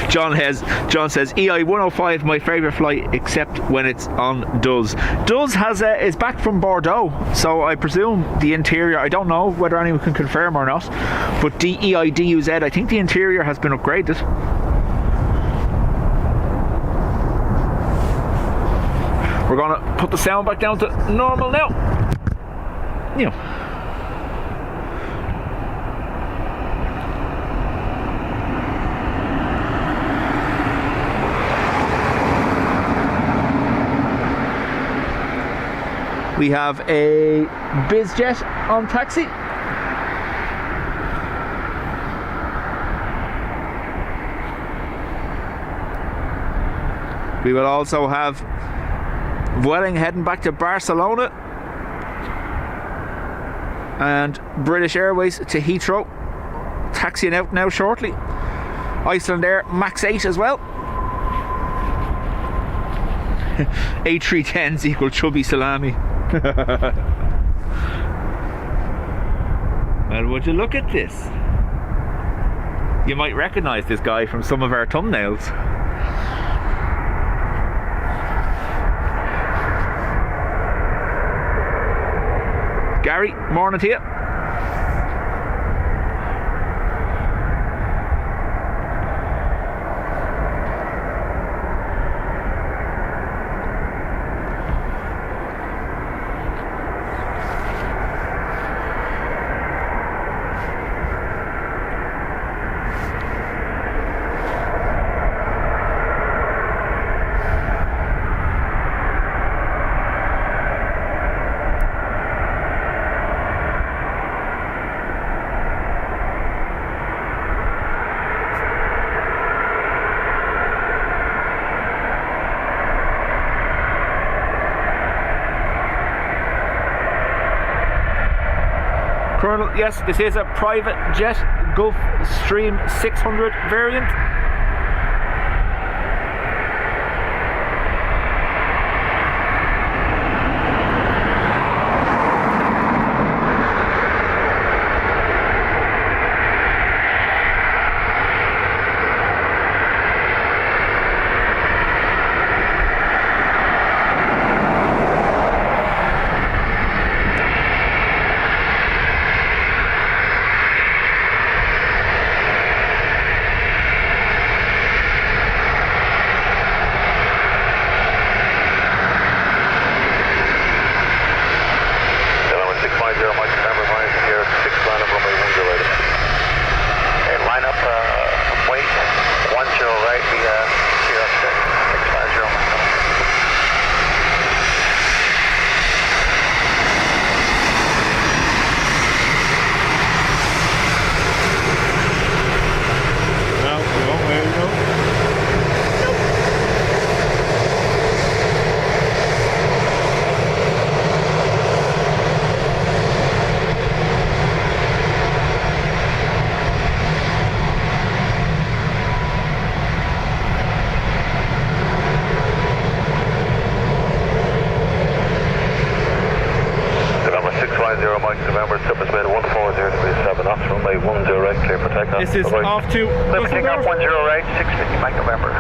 John says EI 105 my favourite flight except when it's on Duz. Duz is back from Bordeaux, so I presume the interior, I don't know whether anyone can confirm or not, but EIDWZ, I think the interior has been upgraded. We're gonna put the sound back down to normal now. Yeah. We have a Bizjet on taxi. We will also have Vueling heading back to Barcelona and British Airways to Heathrow, taxiing out now shortly. Iceland Air Max 8 as well. A310s equal chubby salami. Well, would you look at this? You might recognise this guy from some of our thumbnails. Gary, morning to you. Colonel, yes, this is a private jet Gulfstream 600 variant. runway 10 right, clear for takeoff. This is off to Clear for takeoff, Dusseldorf. 10 right, 650 Mike November.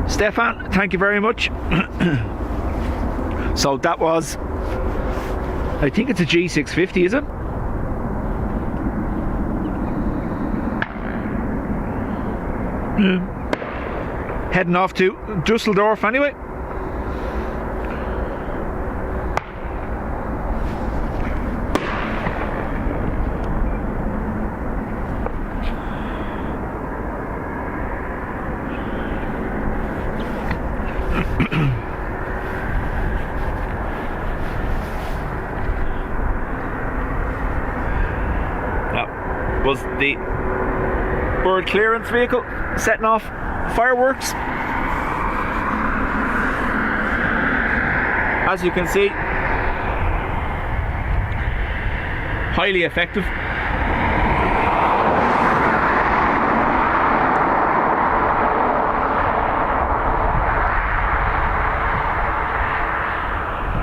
Stefan, thank you very much. So that was, I think it's a G650, is it? Heading off to Dusseldorf anyway. Was the bird clearance vehicle setting off fireworks. As you can see, highly effective.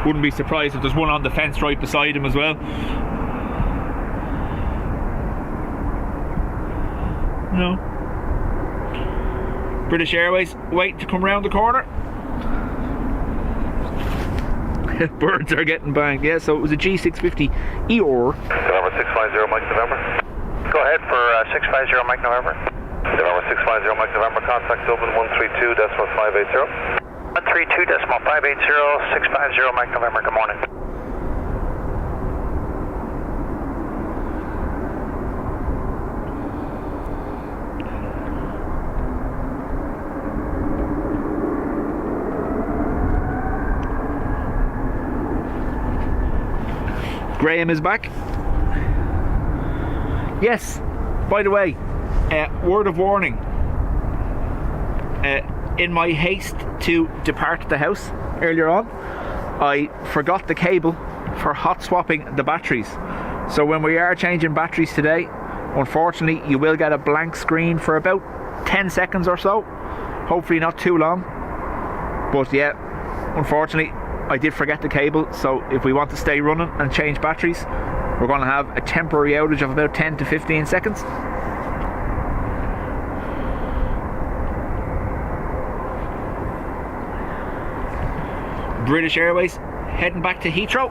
Wouldn't be surprised if there's one on the fence right beside him as well. No. British Airways waiting to come round the corner. Birds are getting banged. Yeah, so it was a G650 EOR. November 650 Mike November. Go ahead for 650 Mike November. November 650 Mike November, contact Dublin 132.580. 132.580, 650 Mike November, good morning. Graham is back. Yes, by the way, word of warning. In my haste to depart the house earlier on, I forgot the cable for hot swapping the batteries. So when we are changing batteries today, unfortunately you will get a blank screen for about 10 seconds or so. Hopefully not too long. But yeah, unfortunately I did forget the cable, so if we want to stay running and change batteries, we're going to have a temporary outage of about 10 to 15 seconds. British Airways heading back to Heathrow.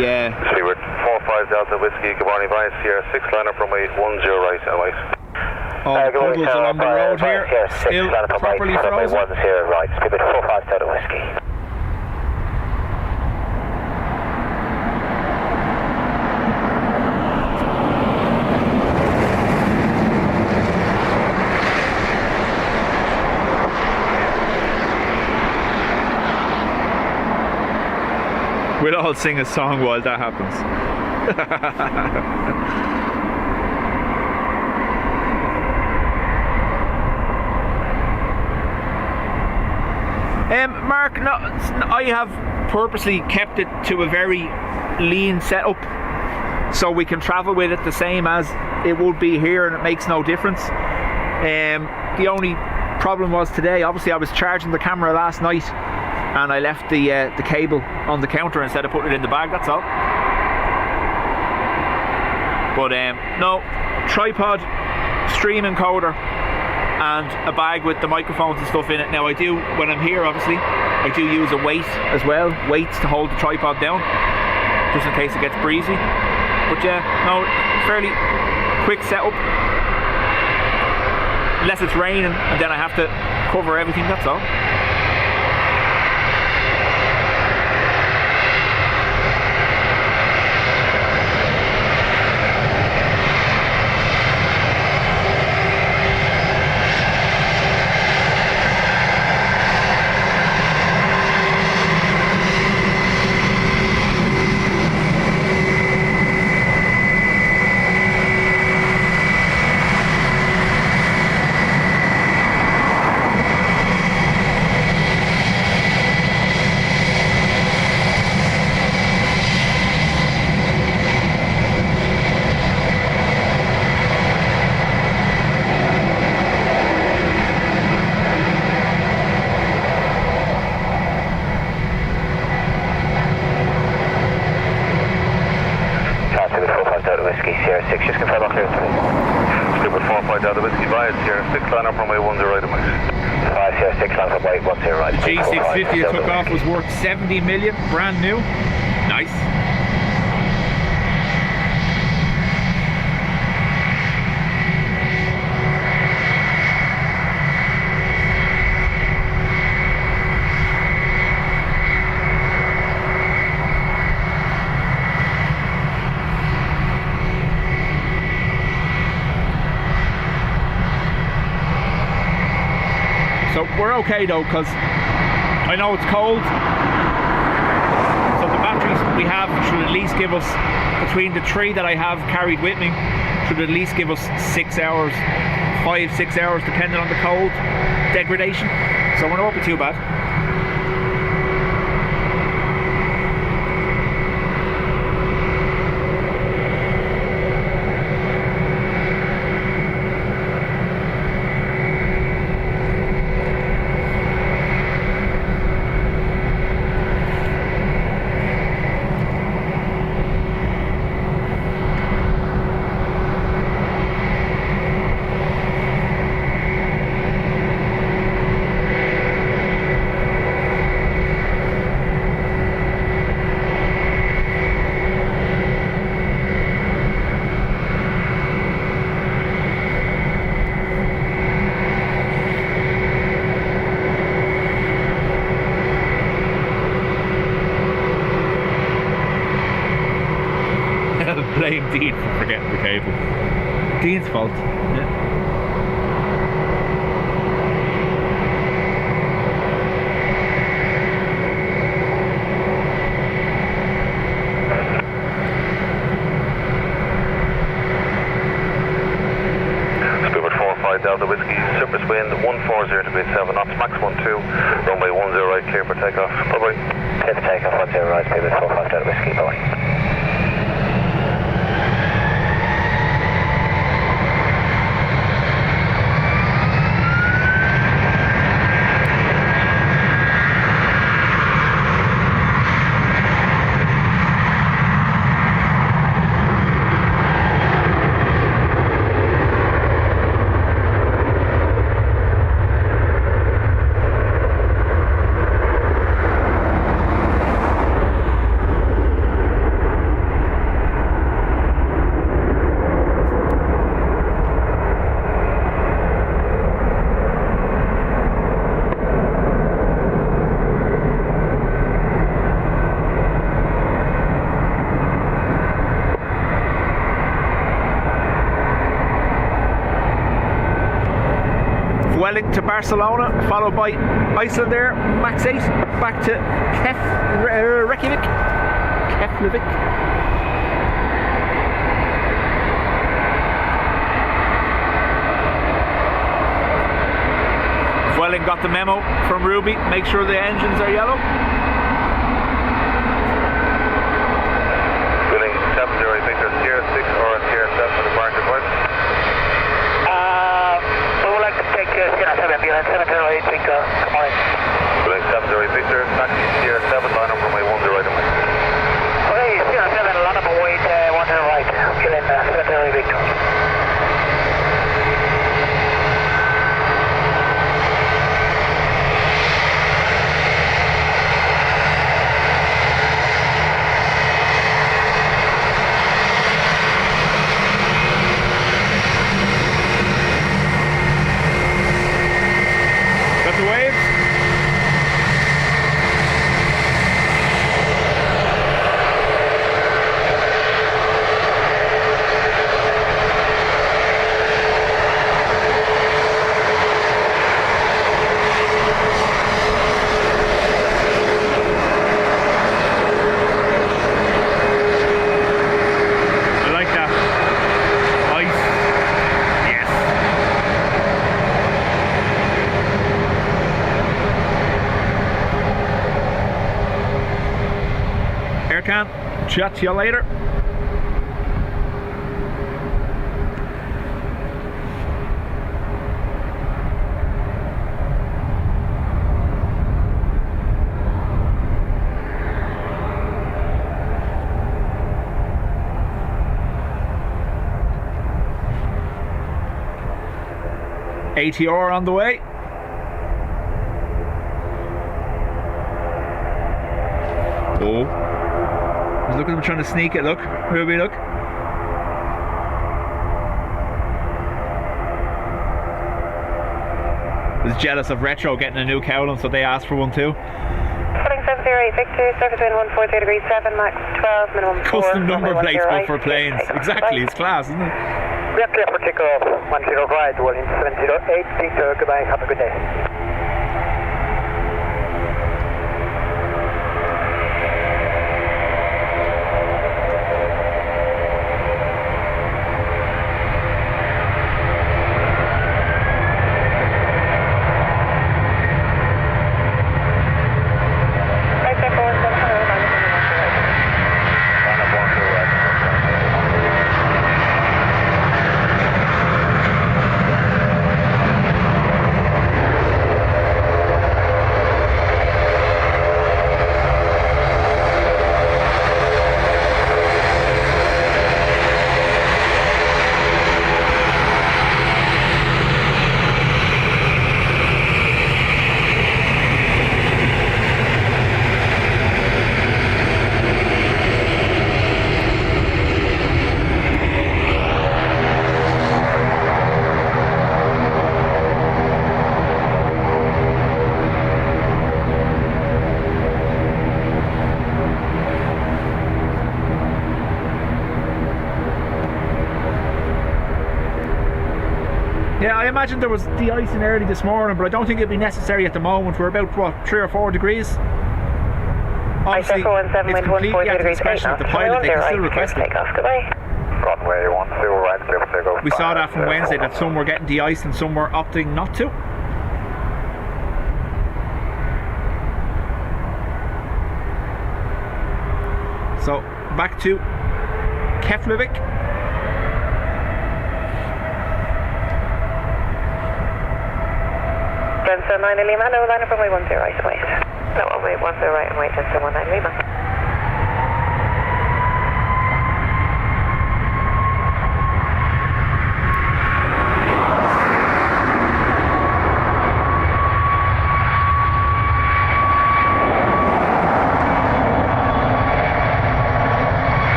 Yeah. Seaward 45 Delta Whiskey, good morning, via Sierra 6 line up runway 10 right and wait. All the puddles along the road here, still properly frozen. 10 right, speed 45 Delta Whiskey. We'll all sing a song while that happens. Mark, no, I have purposely kept it to a very lean setup so we can travel with it the same as it would be here, and it makes no difference. The only problem was today, obviously I was charging the camera last night and I left the cable on the counter instead of putting it in the bag, that's all. But no, tripod, stream encoder and a bag with the microphones and stuff in it. Now I do, when I'm here obviously, I do use a weight as well, weights to hold the tripod down, just in case it gets breezy. But yeah, no, fairly quick setup, unless it's raining and then I have to cover everything, that's all. G650 that took off was worth 70 million, brand new. Nice. So we're okay though, because I know it's cold, so the batteries we have should at least give us, between the 3 that I have carried with me, should at least give us 6 hours, 5-6 hours, depending on the cold degradation. So we're not too bad. Blame Dean for forgetting the cable. Dean's fault. Yeah. Speedbird 45 Delta Whiskey, surface wind 140 degrees 7 knots, max 12, runway 10 right, clear for takeoff. Bye bye. Clear for takeoff 10 right, Speedbird 45 Delta Whiskey, bye bye. To Barcelona, followed by Iceland Air, max 8, back to Reykjavik. Vueling got the memo from Ruby, make sure the engines are yellow. Vueling 70 Victor, Sierra 6 or Sierra 7 for the departure point. Sierra 7, Bueller 708 Victor, come on in. Bueller 708 Victor, taxi Sierra 7, line up runway 10 right away. Okay, Sierra 7, line up runway 10 right, Bueller 708 Victor. Serkan. Chat to you later. ATR on the way. Oh. He's looking at him trying to sneak it, look. Ruby, look. Was jealous of Retro getting a new cowling, so they asked for one too. Flight 708 Victor, surface wind 140 degrees 7, max 12, minimum 4. Custom number plates, but for planes. Exactly, it's class, isn't it? We are clear for takeoff, 10 right, Dublin 708, Victor, goodbye, have a good day. Yeah, I imagine there was de-icing early this morning, but I don't think it'd be necessary at the moment. We're about, what, 3 or 4 degrees? Obviously, it's completely at the discretion of the pilot. They can still request it. Runway 10 right, clear for takeoff. We saw that from Wednesday, that some were getting de-iced and some were opting not to. So, back to Keflavik. Denso 9 Lima, no, line up runway 10 right and wait. No, runway 10 right and wait, Denso 19 Lima.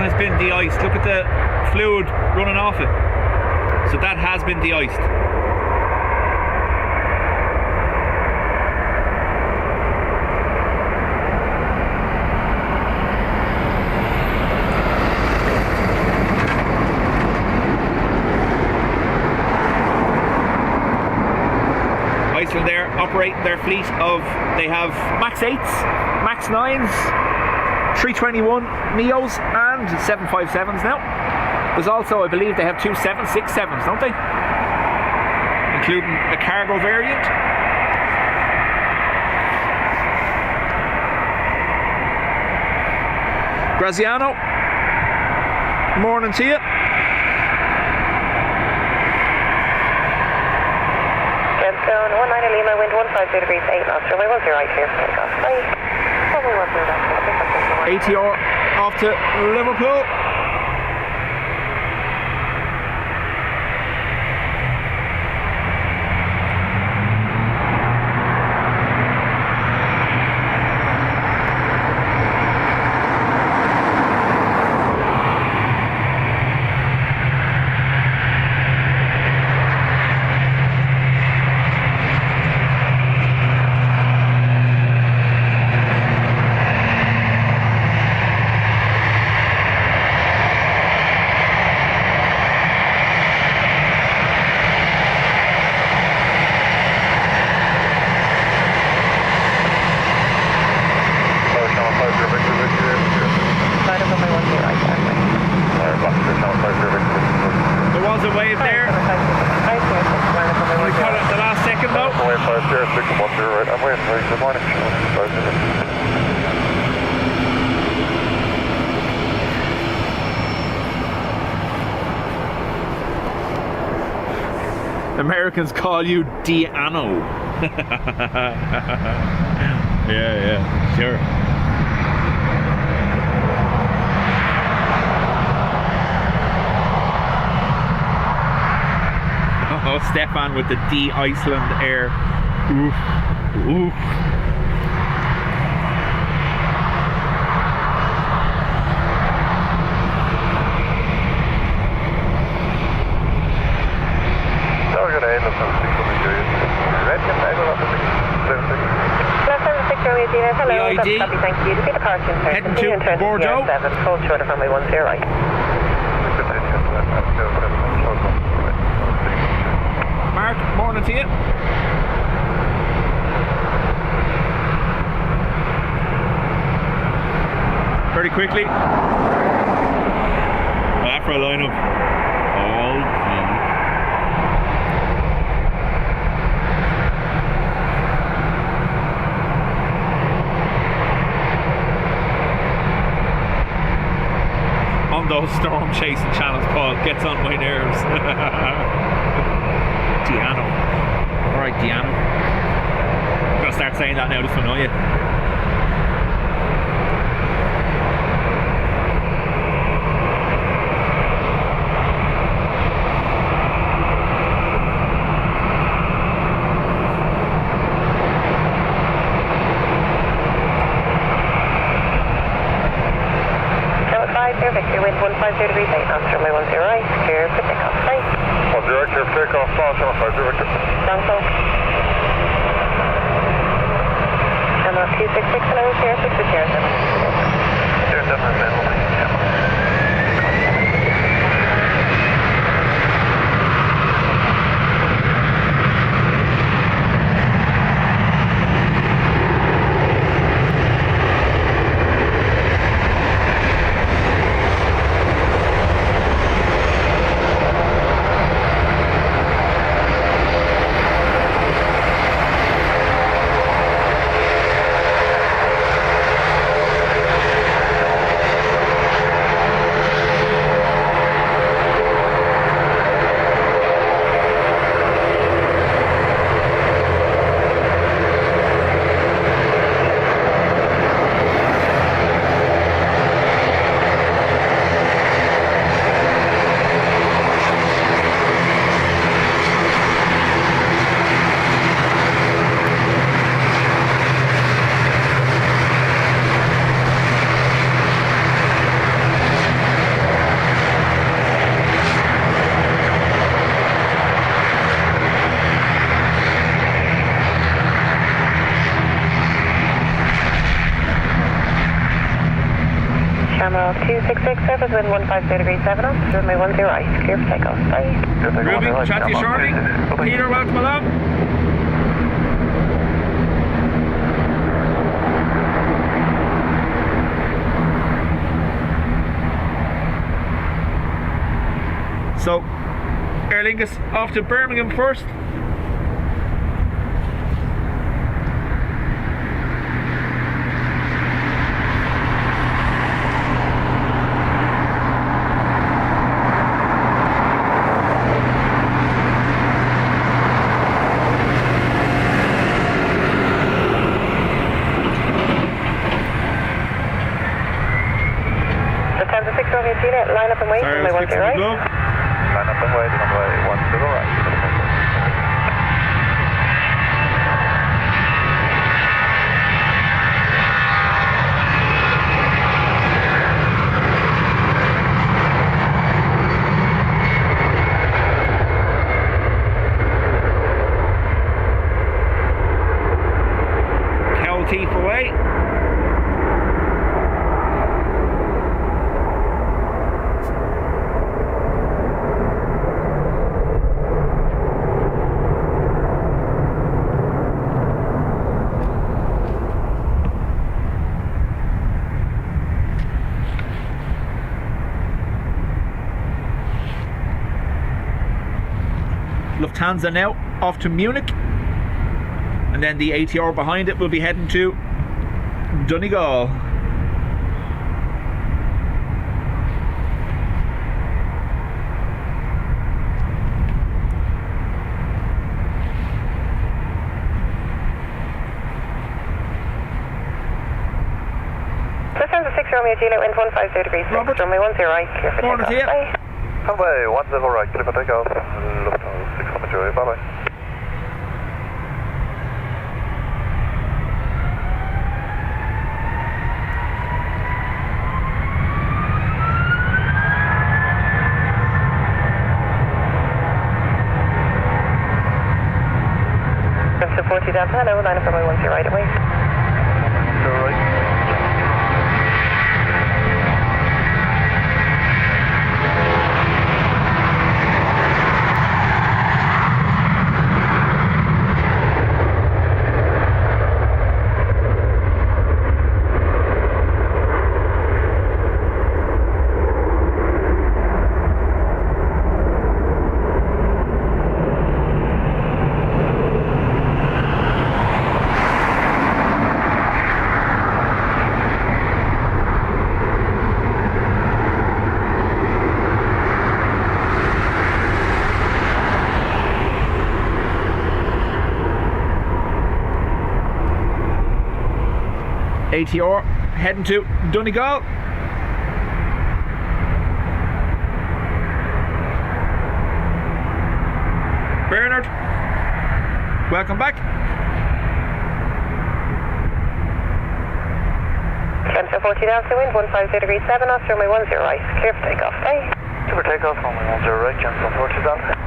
Has been de-iced. Look at the fluid running off it. So that has been de-iced. Iceland Air operating their fleet of, they have Max 8s, Max 9s, 321 Neos and 757s now. There's also, I believe, they have 2 767s, don't they? Including a cargo variant. Graziano, morning to you. Gemstone 19 Lima, wind 150 degrees 8 knots, runway 10 right, clear for takeoff. Bye. ATR off to Liverpool. Americans call you Diano. yeah, sure. Oh, Stefan with the D Iceland Air. Oof, oof. EID. Thank you. To be departure heading to Bordeaux. 7, hold short of runway 10 right. Mark, morning to you. Very quickly. That for a lineup. All key. On those storm chasing channels, Paul, gets on my nerves. Diano. Alright, Diano. I'm gonna start saying that now just to annoy you. Victor, wind 150 degrees 8 knots, runway 10 right, clear for takeoff, right. 10 clear for takeoff, 750 Victor. Down slow. Channel 266, hello, clear 6 to 07. 07 is Channel 266, surface wind 150 degrees 7 knots, runway 10 right, clear for takeoff, bye. Ruby, chat to you shortly. Peter, welcome along. So, Aer Lingus off to Birmingham first. Line up and wait, Sorry, runway 10 right. line up and wait, runway 10 right. Teeth away. Lufthansa now off to Munich, and then the ATR behind it will be heading to Donegal. Romeo Juliet, wind 150 degrees. Robert. Runway 10 right, clear for Morning to you. takeoff. Bye. Runway 10 right, clear for takeoff. Lufthansa 600 Joey, bye bye. Crimson 40 Delta, hello, line up runway 10 right away. 10 right. ATR heading to Donegal. Bernard, welcome back. Clemson 40 Delta, wind 150 degrees 7 knots, runway 10 right, clear for takeoff. Bye. Clear for takeoff, runway 10 right, Clemson 40 Delta.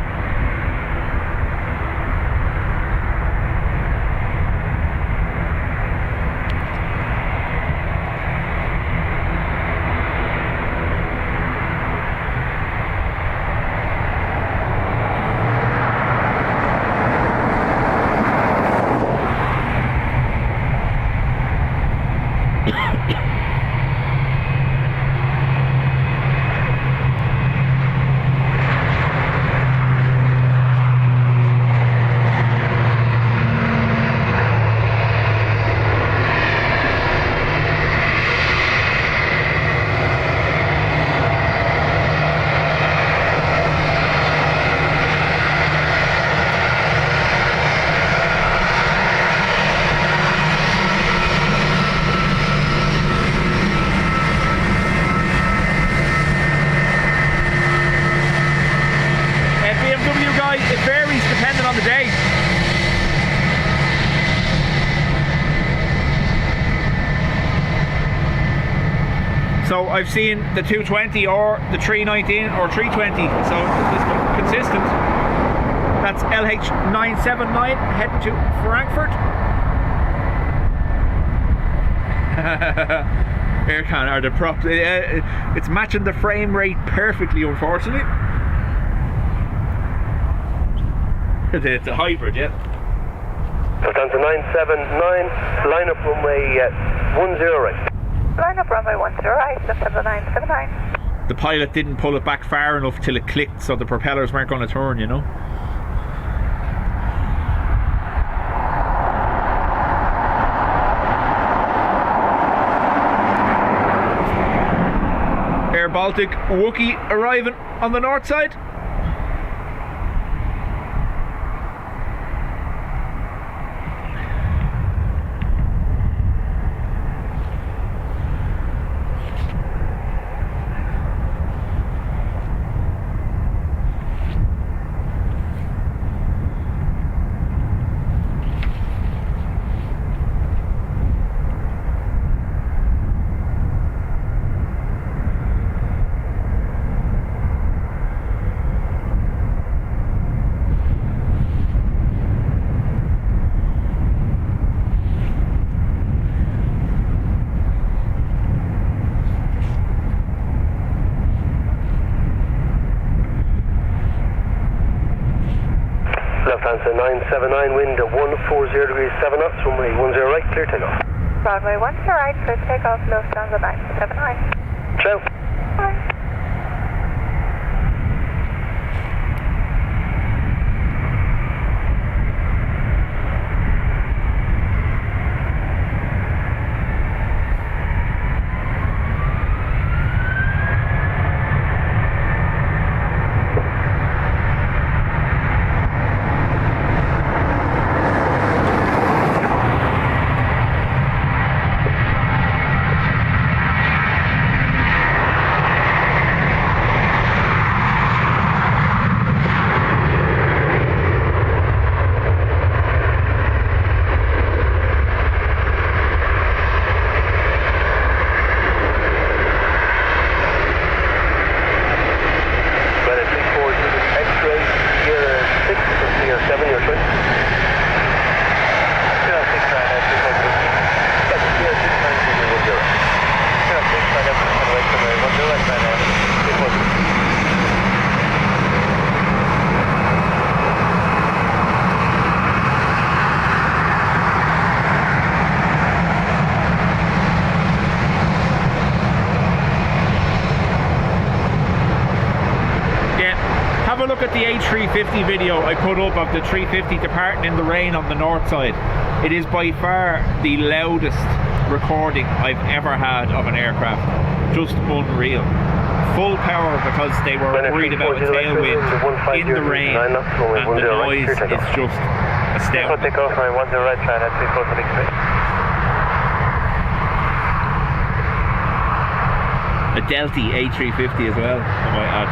BMW guy, it varies depending on the day. So I've seen the 220 or the 319 or 320, so it's consistent. That's LH979 heading to Frankfurt. Aircon are the prop. It's matching the frame rate perfectly, unfortunately. It's a hybrid, yeah. Lufthansa 979, line up runway 10 right. Line up runway 10 right, Lufthansa 979. The pilot didn't pull it back far enough till it clicked, so the propellers weren't going to turn, you know. Air Baltic Wookie arriving on the north side. Lufthansa 979, wind 140 degrees 7 knots, runway 10 right, clear takeoff. Runway 10 right, clear takeoff, Lufthansa 979. Ciao. Bye. a look at the A350 video I put up of the 350 departing in the rain on the north side. It is by far the loudest recording I've ever had of an aircraft. Just unreal. Full power because they were worried about a tailwind in the rain, and the noise is just astounding. Take off, 10 right, try that, 34 to A Delty A350 as well, I might add.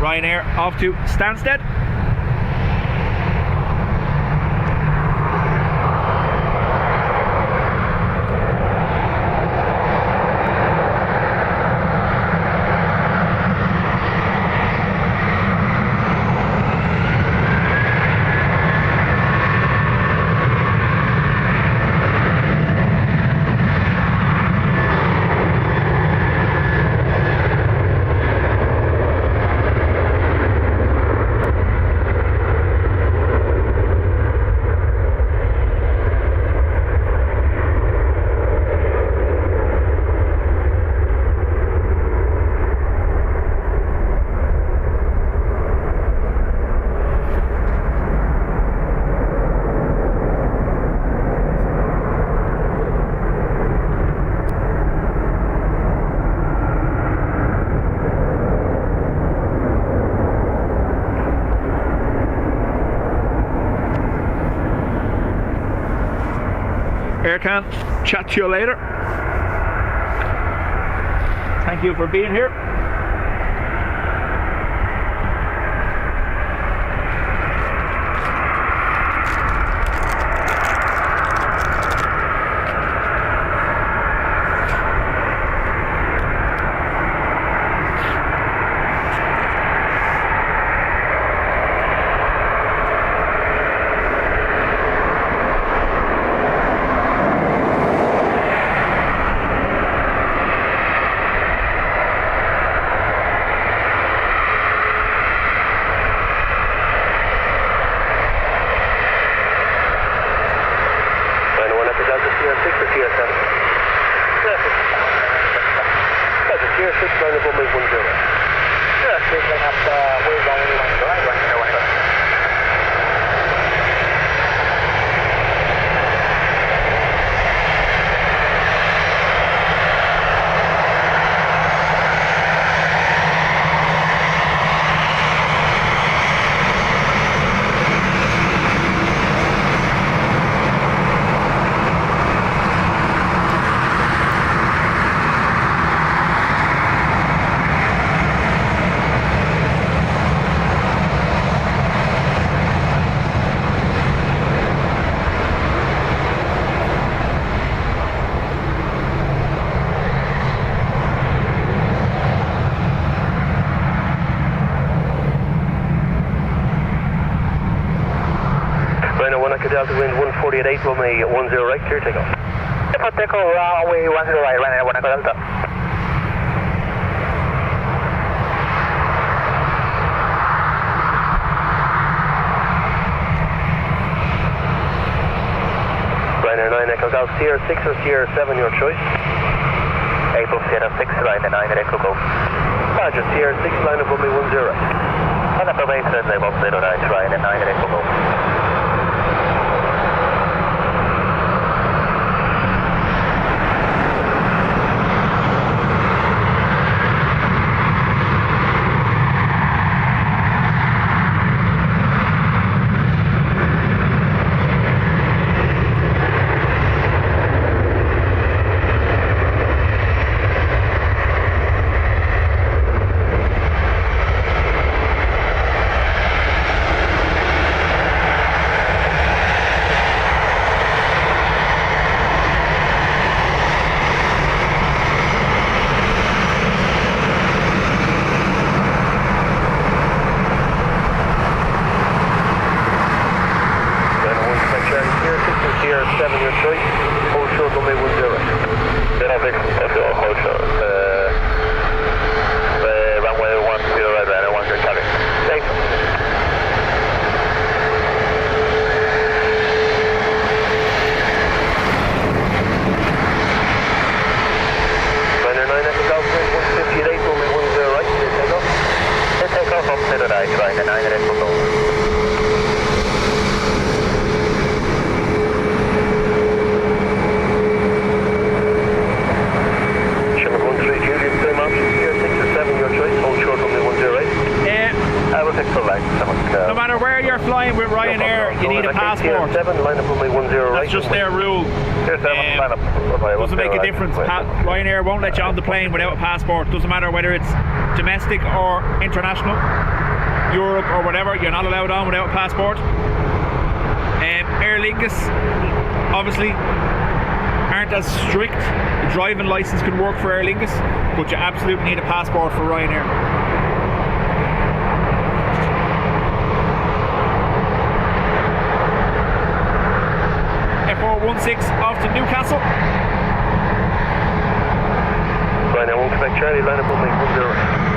Ryanair off to Stansted. Aircan, chat to you later. Thank you for being here. Delta wind 140 at 8, runway 10 right, clear takeoff. Take off, runway 10 right, Ryanair 1 Delta. Ryanair 9 Echo Golf, Sierra 6 or Sierra 7, your choice. April Sierra 6, Ryanair 9 Echo Golf. Roger, Sierra 6, line up runway 10 right. On the base, runway 10 right, Ryanair 9 Echo Golf. passport. Sierra 7, line up runway 10 right. That's just their rule. Sierra 7, line up. Doesn't make a difference. Ryanair won't let you on the plane without a passport. Doesn't matter whether it's domestic or international, Europe or whatever. You're not allowed on without a passport. Aer Lingus obviously aren't as strict. The driving license can work for Aer Lingus, but you absolutely need a passport for Ryanair. F416 off to Newcastle. Ryanair 1 Quebec Charlie, line up runway 10 right.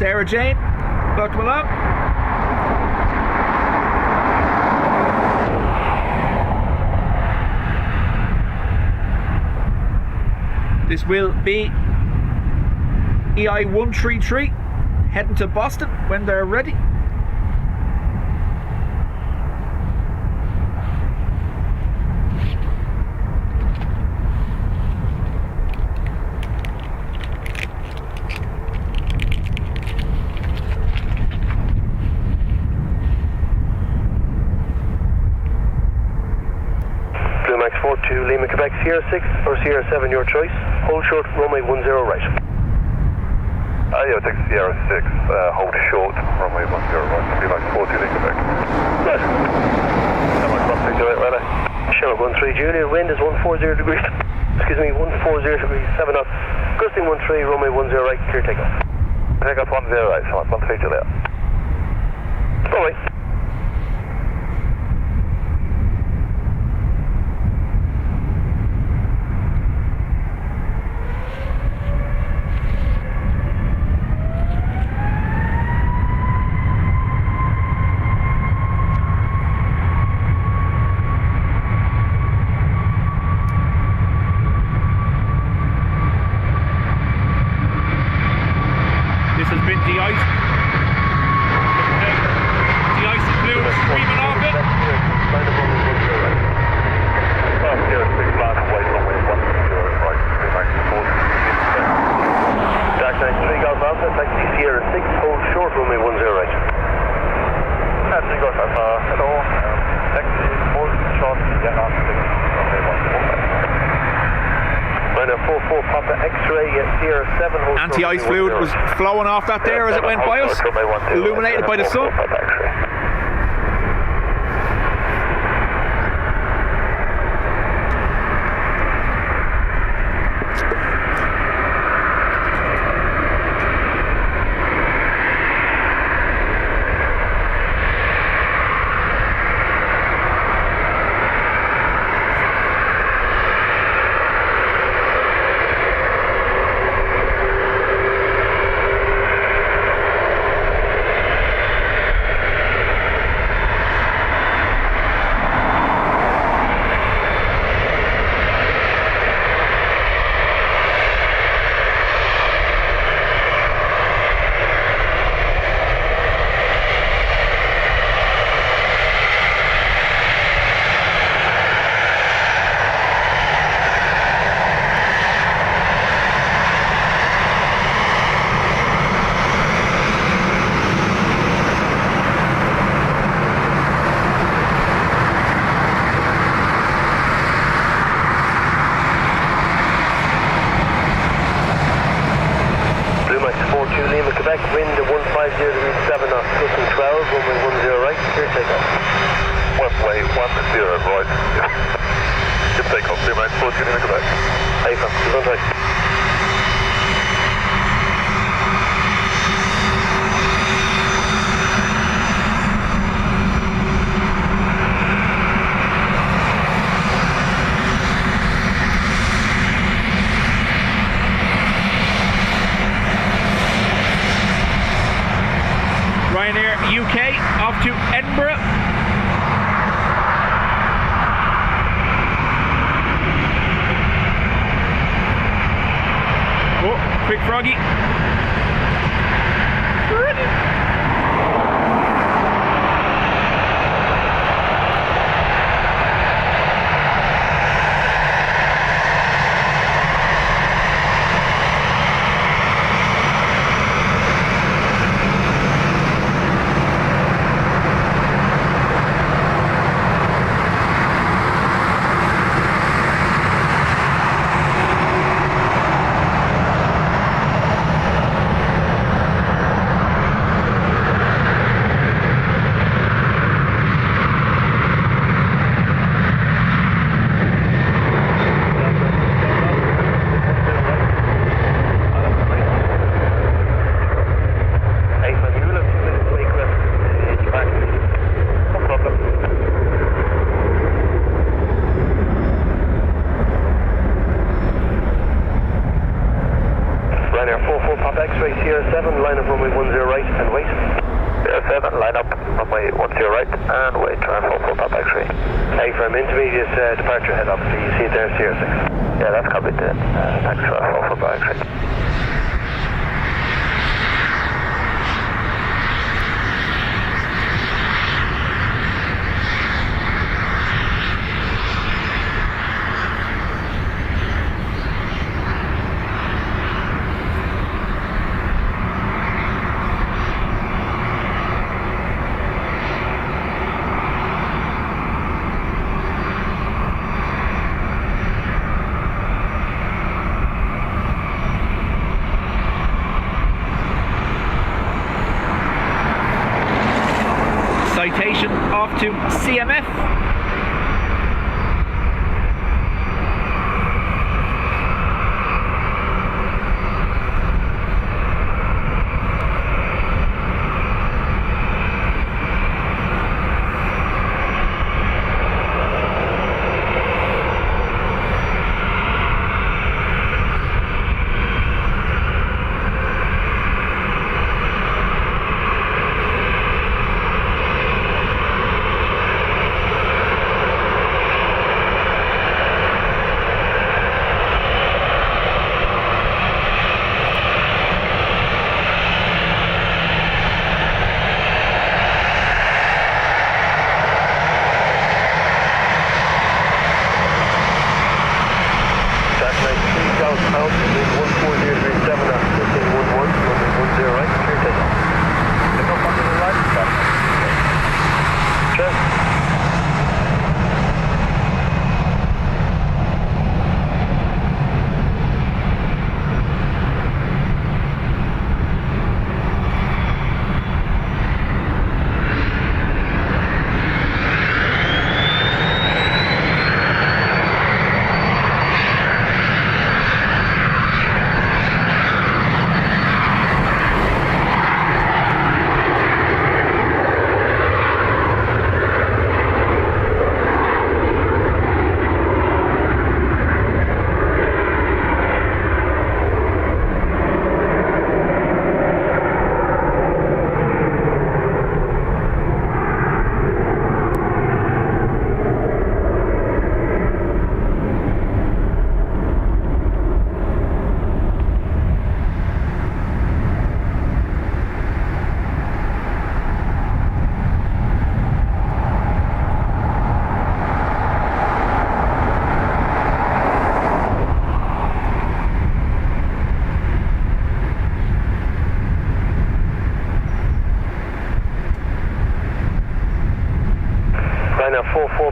Sarah Jane, welcome along. This will be EI133 heading to Boston when they're ready. Lima Quebec, Sierra 6 or Sierra 7, your choice. Hold short, runway 10 right. Yeah, take Sierra 6, hold short, runway 10 right. Be like 40 Lima Quebec. Good. Am I crossing to it, ready? Sherlock 13 Junior, wind is 140 degrees. Excuse me, 140 degrees, 7 knots. Gusting 13, runway 10 right, clear takeoff. Takeoff 10 right, so 13 Juliet. Alright. Papa X-ray Sierra 7. Anti-ice fluid was flowing off that there as it went by us, illuminated by the sun. Wind 150 degrees 7 knots, custom 12, runway 10 right, clear takeoff. Runway 10 right. Good takeoff, clear man, 14 in Quebec. AFAM, good on track. Ryanair UK off to Edinburgh. Oh, quick froggy. X-ray Sierra 7, line up runway 10 right and wait. Sierra 7, line up runway 10 right and wait, try and full top X-ray. AFAM, intermediate departure head obviously, you see it there, Sierra 6. Yeah, that's copied then. Thanks for full top X-ray. Citation off to CMF.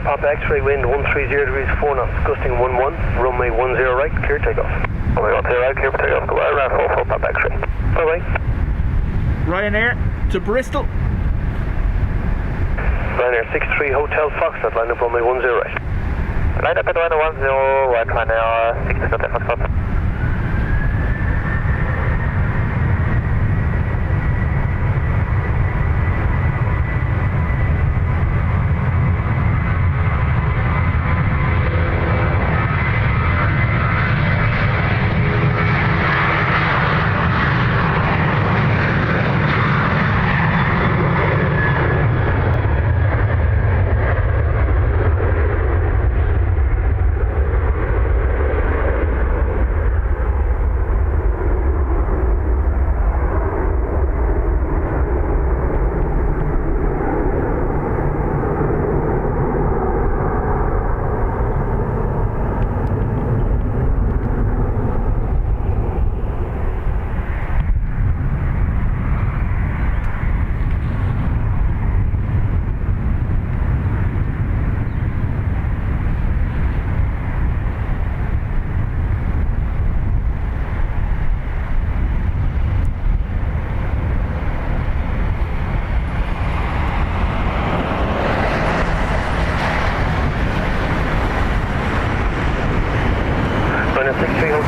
4 Papa X-ray, wind 130 degrees 4 knots, gusting 11, runway 10 right, clear takeoff. Runway 10 right, clear for takeoff. Go around 4 Papa X-ray. Bye bye. Ryanair to Bristol. Ryanair 63 Hotel Foxtrot, line up runway 10 right. Line up at runway 10 right, Ryanair 63 Hotel Foxtrot.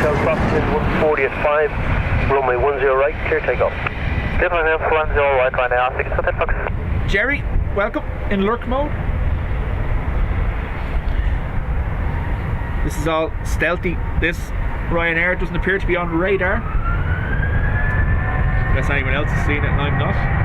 Hotel Foxtrot, 140 at 5, runway 10 right, clear takeoff. Different 10 right, Ryanair 6 Hotel Fox. Jerry, welcome in lurk mode. This is all stealthy. This Ryanair doesn't appear to be on radar. Unless anyone else has seen it and I'm not.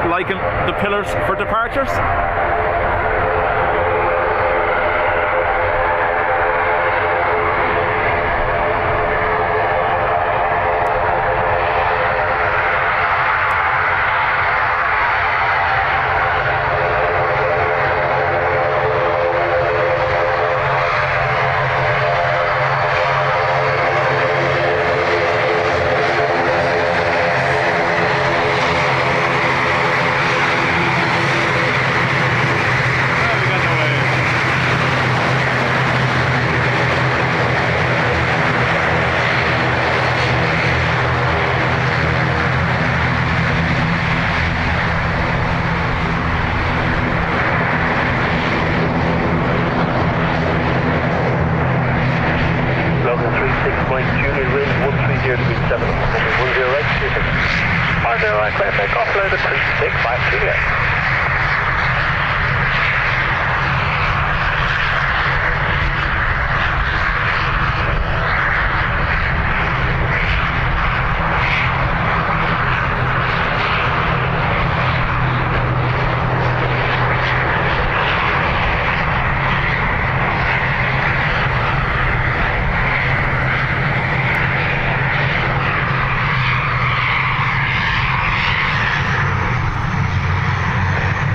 Liking the pillars for departures.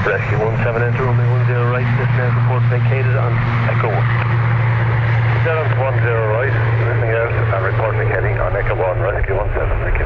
Rescue 17 enter runway 10 right, destination report vacated on Echo 1. Seven 10 right, anything else? I'm reporting heading on Echo 1, Rescue 17, thank you.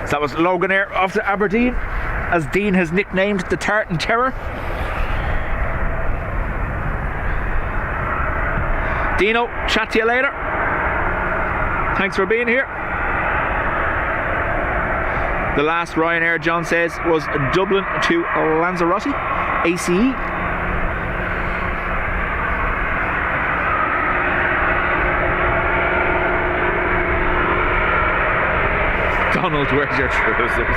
So that was Logan Air off to Aberdeen. as Dean has nicknamed the Tartan Terror. Dino, chat to you later. Thanks for being here. The last Ryanair, John says, was Dublin to Lanzarote, ACE. Donald, where's your trousers?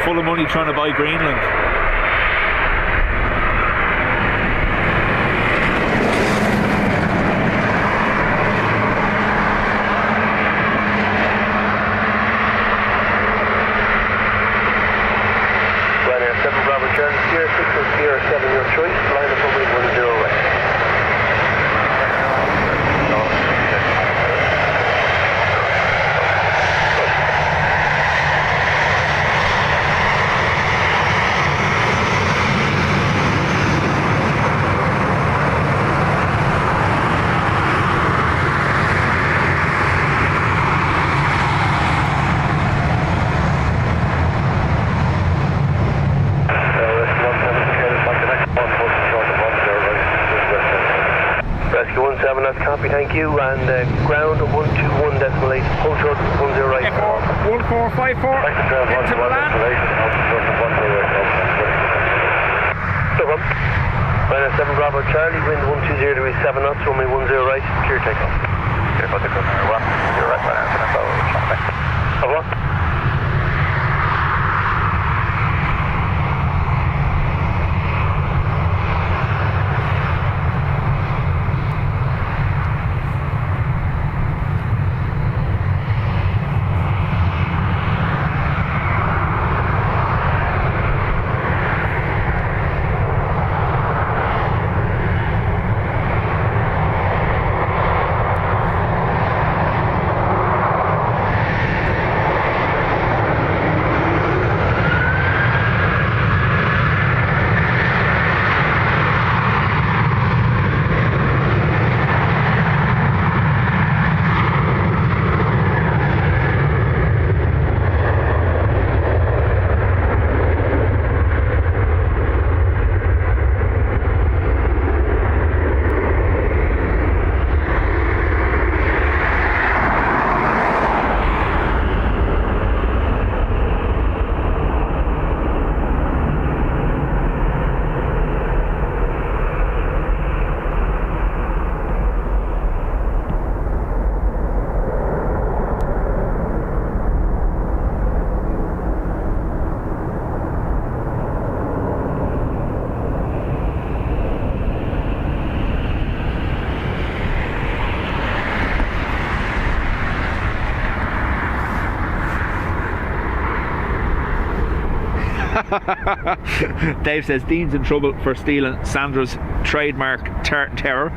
Full of money trying to buy Greenland. Ryanair 7 Bravo Charlie, Sierra 6 or Sierra 7, your choice. Line up runway 10 right. Copy, thank you. And ground 121.8, hold short 10 right. 1454. Back to ground 1 to 1 destination, hold short of 10 right. No problem. Ryanair 7 Bravo Charlie, wind 120 degrees 7 knots, runway 10 right, clear takeoff. Clear for the Runway 1, 0 right, Ryanair 7 Bravo, traffic. Au revoir. Dave says Dean's in trouble for stealing Sandra's trademark Tartan Terror,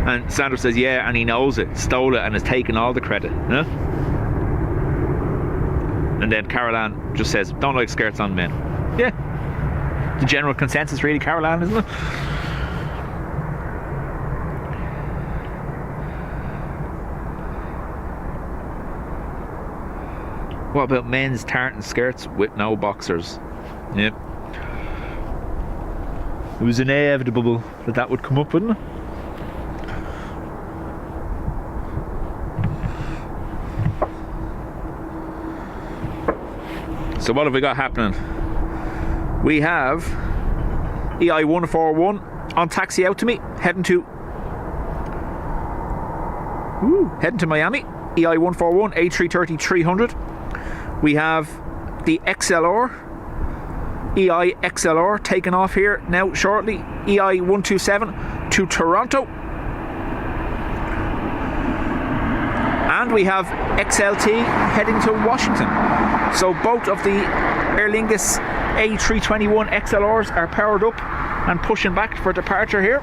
and Sandra says yeah, and he knows it, stole it and has taken all the credit. Yeah? And then Caroline just says don't like skirts on men. Yeah, the general consensus really, Caroline, isn't it? What about men's tartan skirts with no boxers? Yep. It was inevitable that would come up, wouldn't it? So what have we got happening? We have EI141 on taxi out to me, heading to Miami. EI141 A330-300. We have the XLR, EI XLR, taking off here now shortly. EI127 to Toronto. And we have XLT heading to Washington. So both of the Aer Lingus A321 XLRs are powered up and pushing back for departure here.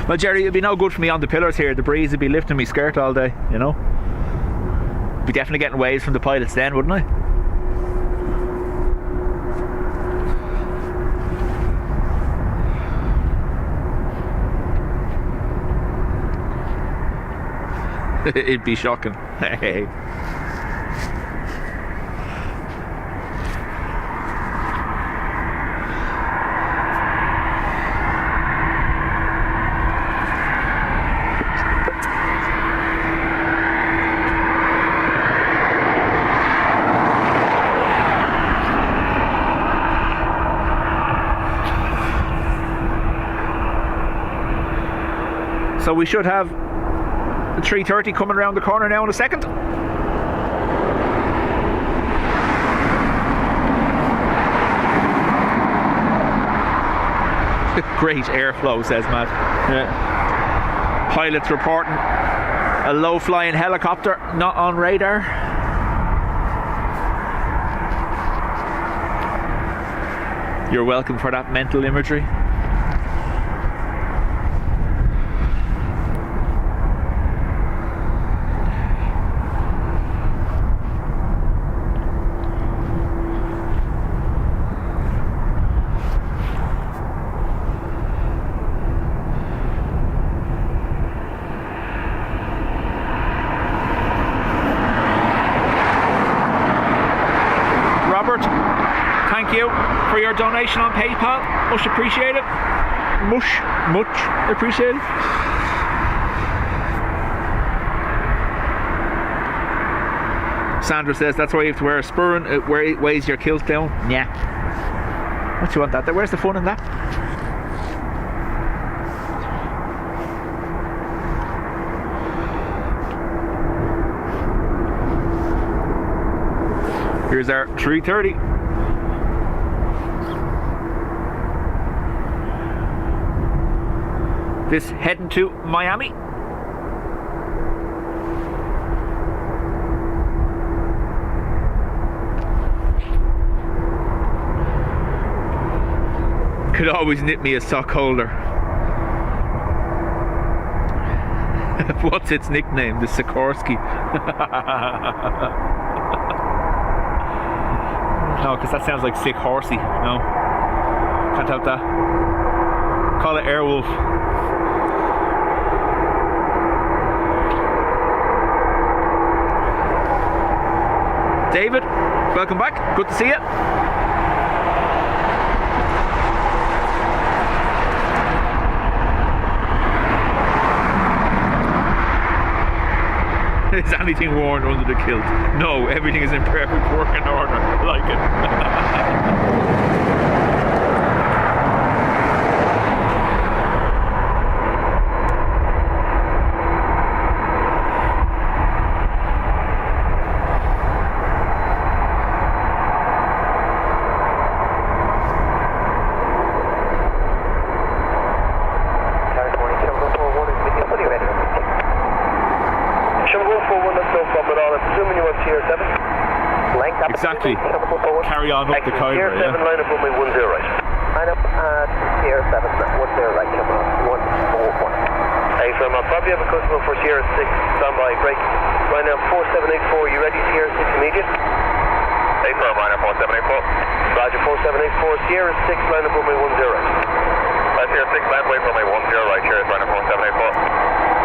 Well, Jerry, it'd be no good for me on the pillars here. The breeze would be lifting me skirt all day, you know. Be definitely getting waves from the pilots then, wouldn't I? It'd be shocking. Hey. So we should have the 330 coming around the corner now in a second. Great airflow, says Matt. Yeah. Pilots reporting a low-flying helicopter not on radar. You're welcome for that mental imagery. Thank you for your donation on PayPal. Much appreciated. Much appreciated. Sandra says that's why you have to wear a spurring. It weighs your kilt down. Yeah. What do you want that? Where's the fun in that? Here's our 330. This heading to Miami. Could always knit me a sock holder. What's its nickname? The Sikorsky. No, because that sounds like sick horsey. No, can't have that. Call it Airwolf. David, welcome back. Good to see you. Is anything worn under the kilt? No, everything is in perfect working order. I like it. Exactly. Carry on up the Kyber, Air 7, line up runway 10 right. Line up at Air 7, 10 right, coming on 141. Hey, from I'll probably have a customer for Sierra 6, standby, break. Line up 4784, you ready, Sierra 6 immediate? Hey, firm, line up 4784. Roger, 4784, Sierra 6, line up runway 10 right. Sierra 6, land wait for me 10 right, Sierra, line up 4784.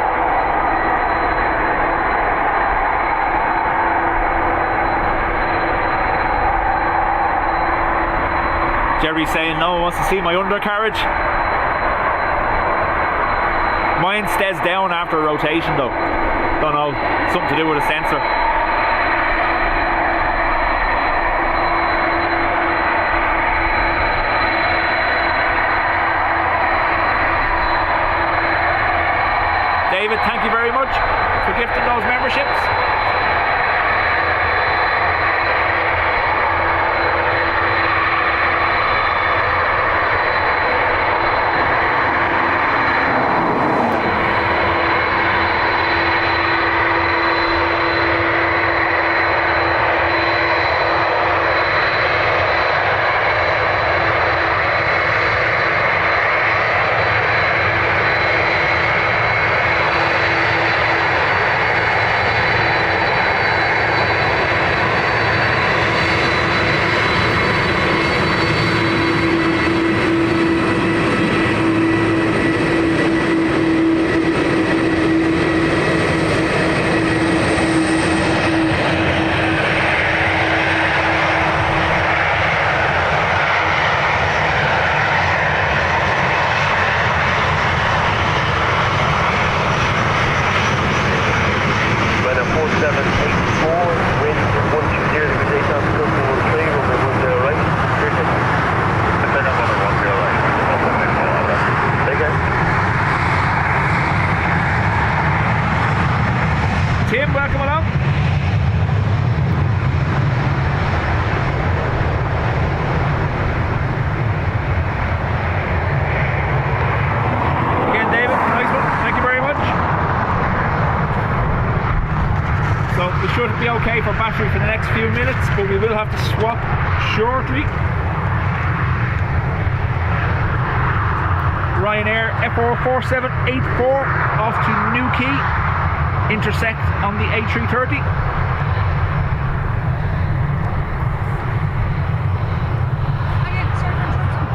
Jerry's saying no one wants to see my undercarriage. Mine stays down after a rotation though. Don't know, something to do with a sensor. David, thank you very much for gifting those memberships. welcome along. Again, David, nice one. Thank you very much. So we should be okay for battery for the next few minutes, but we will have to swap shortly. Ryanair FR4784 off to Newquay, intersect on the A330.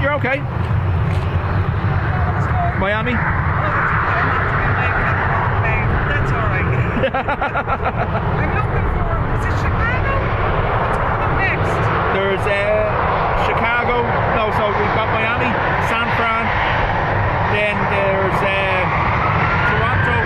You're okay. Miami. That's alright. I'm looking for, is it Chicago? What's coming up next? There's Chicago, no, so we've got Miami, San Fran, then there's Toronto,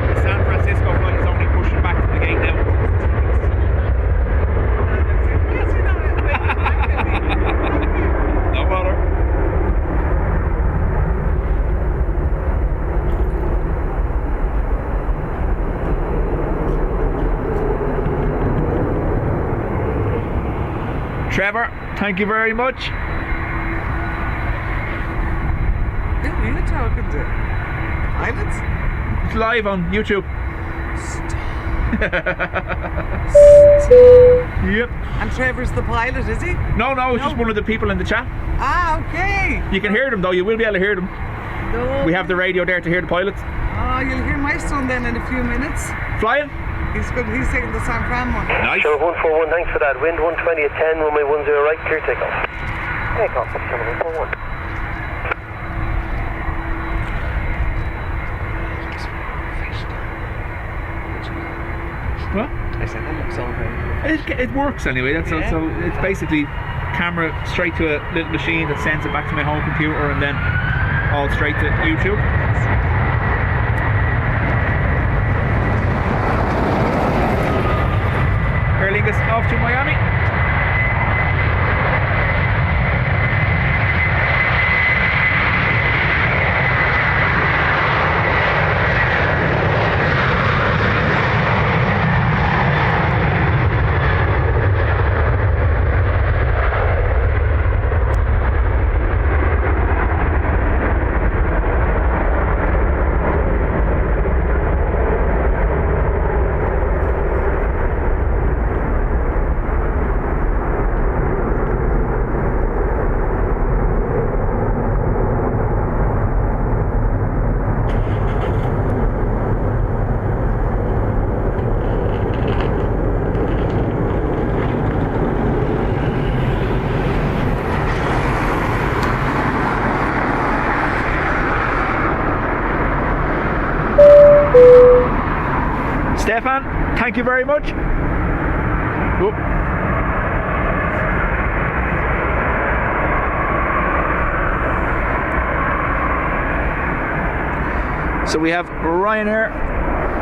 the San Francisco flight is only pushing back to the gate now. No bother. Trevor, thank you very much. Who are you talking to? Pilots? It's live on YouTube. Yep. And Trevor's the pilot, is he? No, it's just one of the people in the chat. Ah, okay. You can hear them though, you will be able to hear them. No. We have the radio there to hear the pilots. Oh, you'll hear my son then in a few minutes. Flying? He's good. He's taking the San Fran one. Nice. Sure, 141, thanks for that. Wind 120 at 10, runway 10 right, clear takeoff. Takeoff, 141. What? I said that looks all right. It works anyway. That's Yeah. so it's basically camera straight to a little machine that sends it back to my home computer and then all straight to YouTube. Aer Lingus off to Miami. Stefan, thank you very much. Whoop. So we have Ryanair.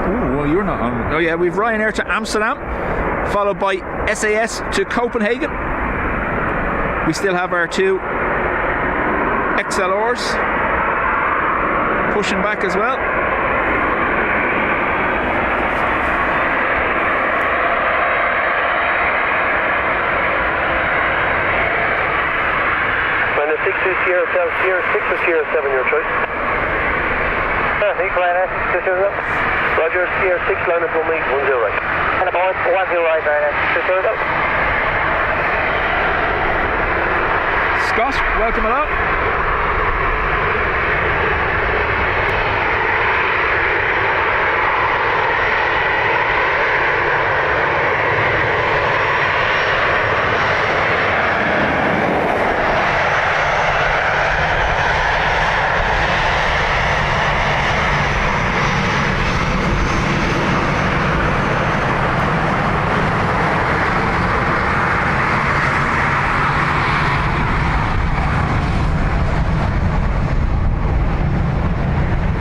Oh, well, you're not on. Oh yeah, we've Ryanair to Amsterdam, followed by SAS to Copenhagen. We still have our two XLRs pushing back as well. Minus 62 Sierra 6 or Sierra 7, your choice. Thanks, Ryanair, 607. Roger, Sierra 6, line up runway 10 right. And about 10 right, Ryanair, 607. Scott, welcome along.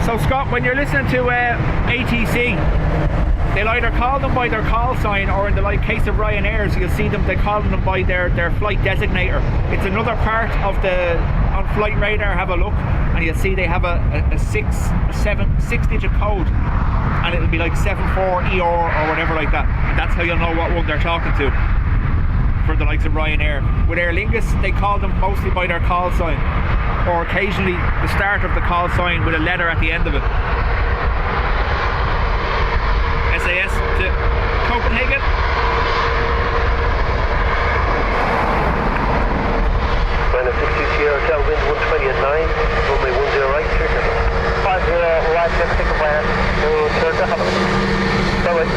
So Scott, when you're listening to ATC, they'll either call them by their call sign, or in the case of Ryanair's, you'll see them, they call them by their flight designator. It's another part of the, on Flight Radar, have a look, and you'll see they have a 6-digit code, and it'll be like 74ER or whatever like that. And that's how you'll know what one they're talking to, for the likes of Ryanair. With Aer Lingus, they call them mostly by their call sign, or occasionally the start of the call sign with a letter at the end of it. SAS to Copenhagen. Minus 60 Sierra Hotel, wind 120 at 9, runway 10 right, clear to 50 right, just take a plan to turn to Dublin. Bye-bye.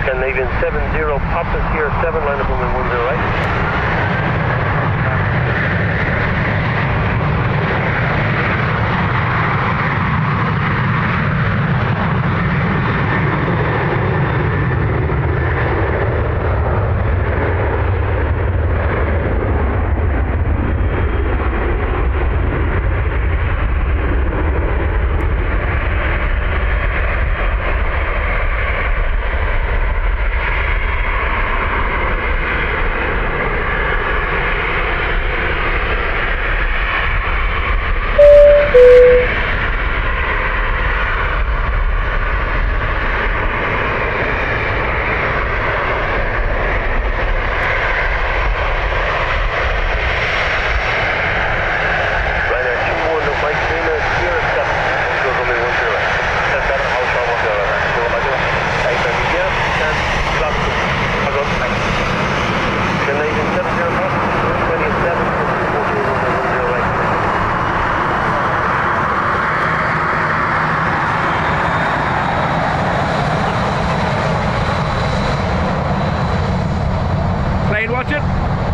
Scandinavian 70 Papa Sierra 7, line up runway 10 right.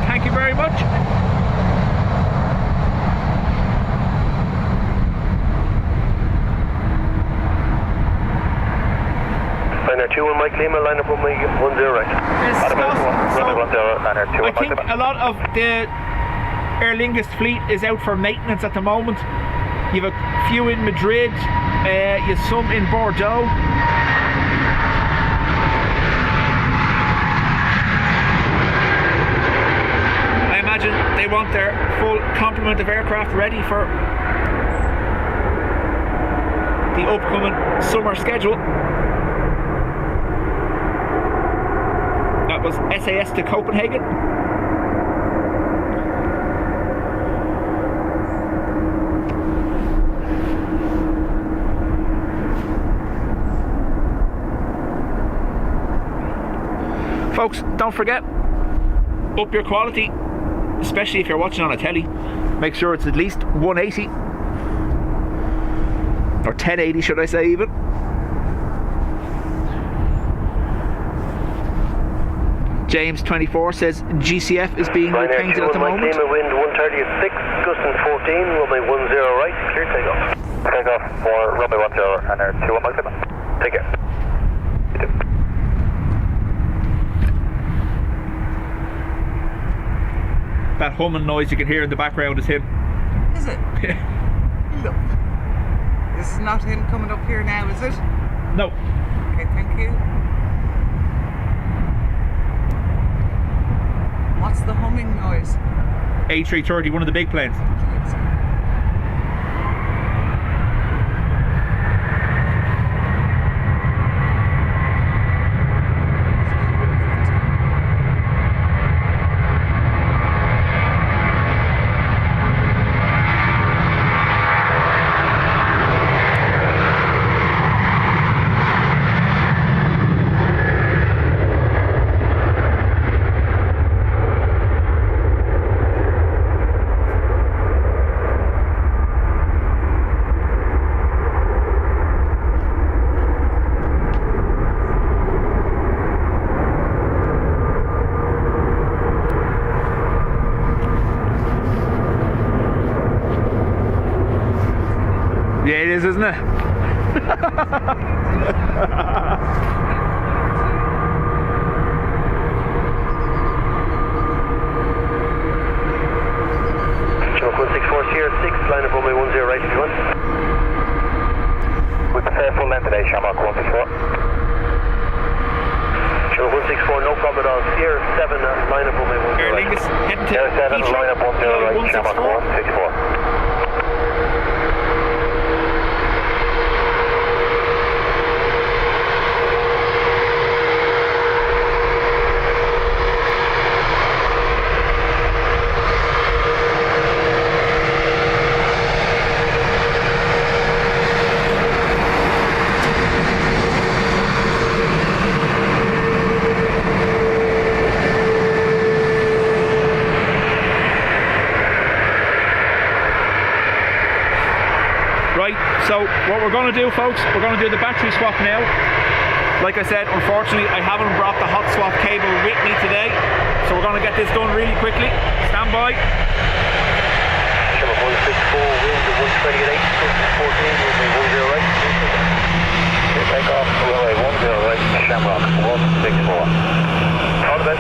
Thank you very much. Liner 21 Mike Lima, line up runway 10 right. I think a lot of the Aer Lingus fleet is out for maintenance at the moment. You have a few in Madrid, you have some in Bordeaux. I imagine they want their full complement of aircraft ready for the upcoming summer schedule. That was SAS to Copenhagen. Folks, don't forget, up your quality, especially if you're watching on a telly. Make sure it's at least 180 or 1080, should I say, even. James 24 says GCF is being repainted at the moment. Lima, wind 130 at 6, gusting 14, runway 10 right, clear takeoff. Takeoff for runway 10 and Air 21 Mike Lima. Take care. That humming noise you can hear in the background is him. Is it? Look. This is not him coming up here now, is it? No. Okay, thank you. What's the humming noise? A330, one of the big planes. Yeah, it is, isn't it? Okay, Shamrock 164. Sure, 164, no problem at all. Sierra 7, line up runway 10 Air right. Lingus heading to Sierra 7, Heathrow, line up 10 right, Shamrock 164. 164. Right, so what we're going to do, folks, we're going to do the battery swap now. Like I said, unfortunately, I haven't brought the hot swap cable with me today, so we're going to get this done really quickly. Stand by. Shamrock 164, wind to 120 at 8, 14, runway 10 right. Okay, take off, runway 10 right, Shamrock 164. All the best.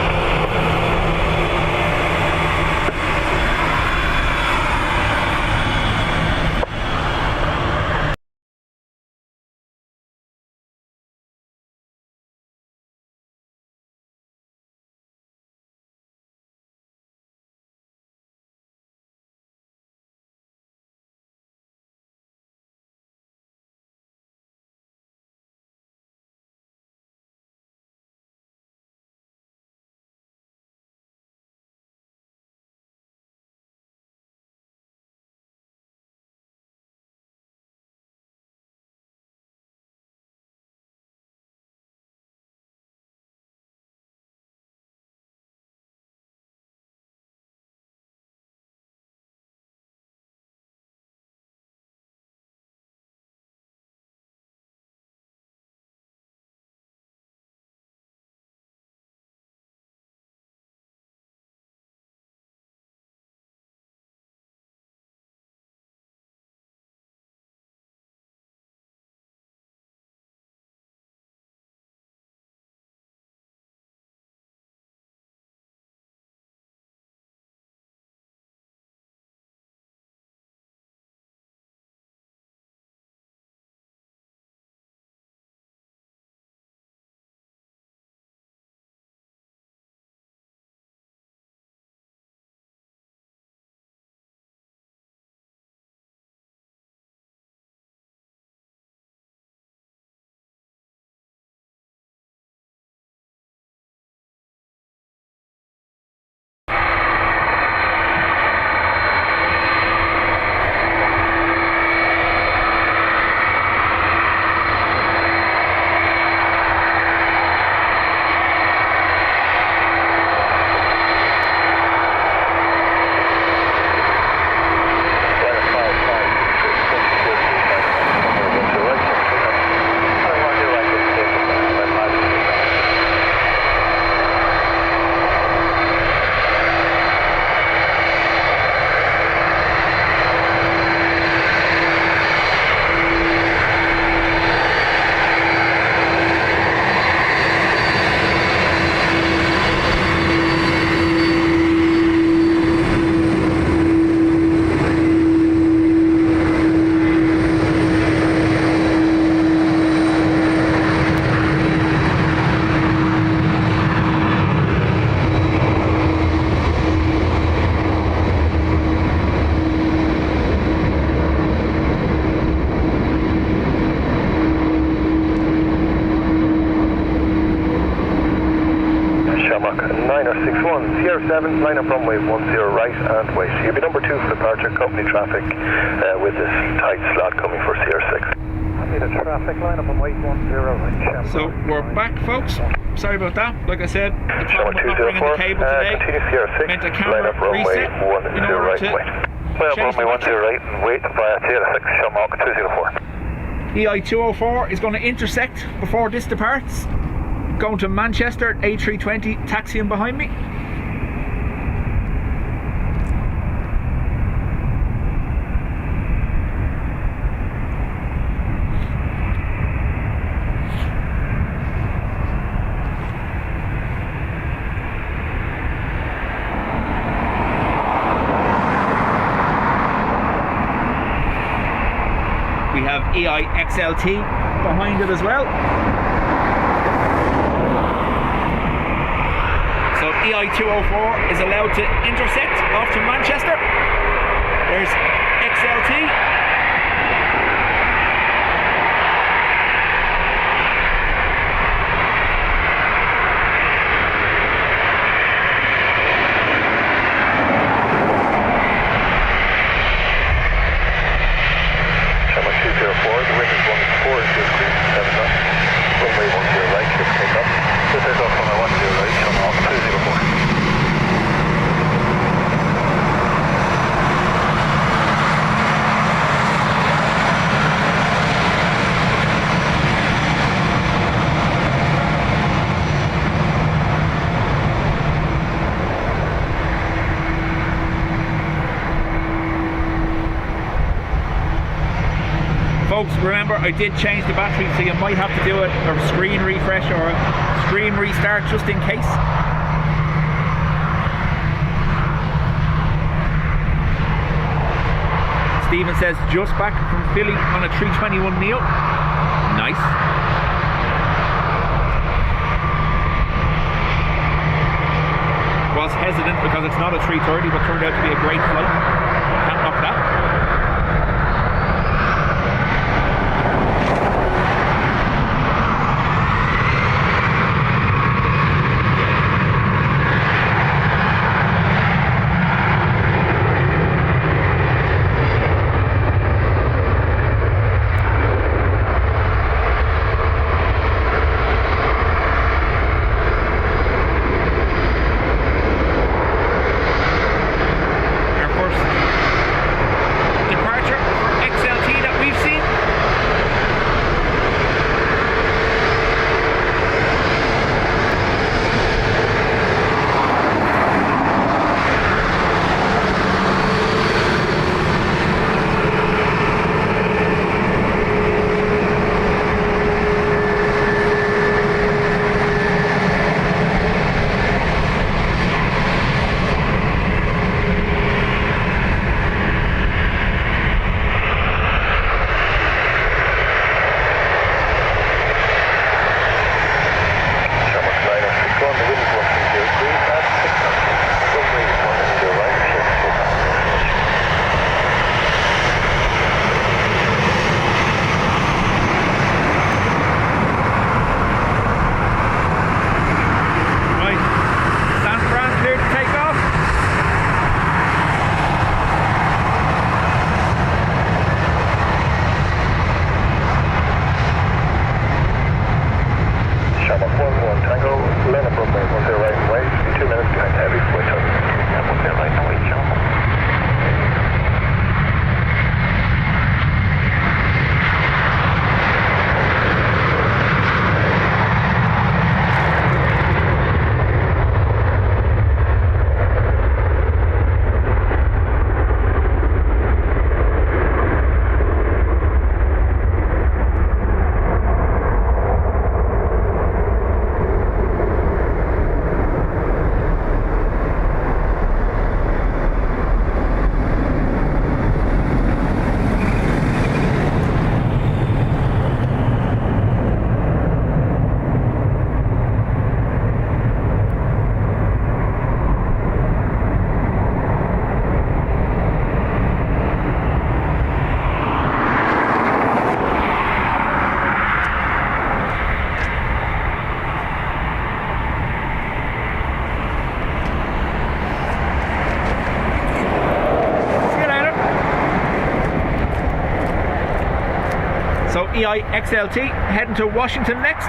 Sierra 7, line up runway 10 right and wait. You'll be number 2 for departure, company traffic with this tight slot coming for Sierra 6. Copy the traffic, line up on wait 10 right. So we're back, folks. Sorry about that. Like I said, the problem with not bringing the cable today continue Sierra 6, meant a line camera up runway 10 reset in order right to and wait. Line up change runway the 10 right and wait via Sierra 6, Shamrock 204. EI204 is going to intersect before this departs. Going to Manchester, A320, taxiing behind me. We have EI XLT behind it as well. So EI 204 is allowed to intersect off to Manchester. There's XLT. Folks, remember I did change the battery, so you might have to do a screen refresh or a screen restart just in case. Stephen says just back from Philly on a 321 Neo. Nice. Was hesitant because it's not a 330, but turned out to be a great flight. Can't knock that. EI XLT heading to Washington next.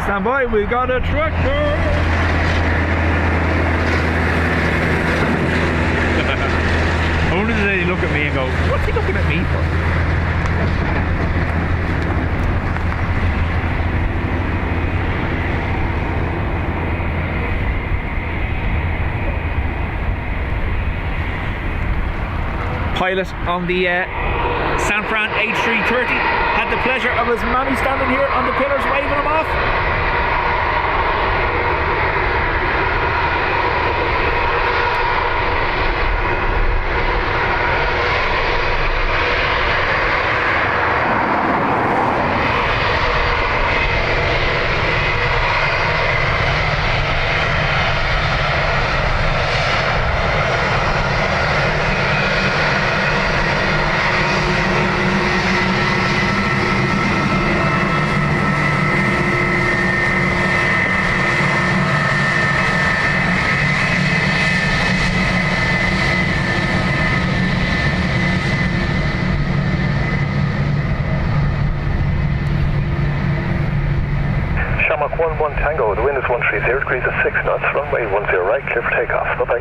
Stand by, we got a tractor. I wonder if they look at me and go, what's he looking at me for? Pilot on the San Fran H330 had the pleasure of his mammy standing here on the pillars waving him off. Tango, the wind is 130 degrees at 6 knots, runway 10 right, clear for takeoff. Bye-bye.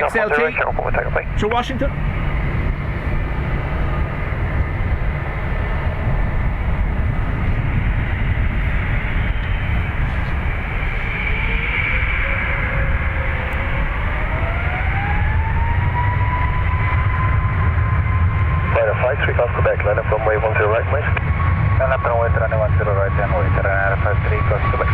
XLT to Washington. Liner 53 off Quebec, line up runway 10 right, mate. Line up runway 10 right, and wait, Ryanair 53 cross Quebec.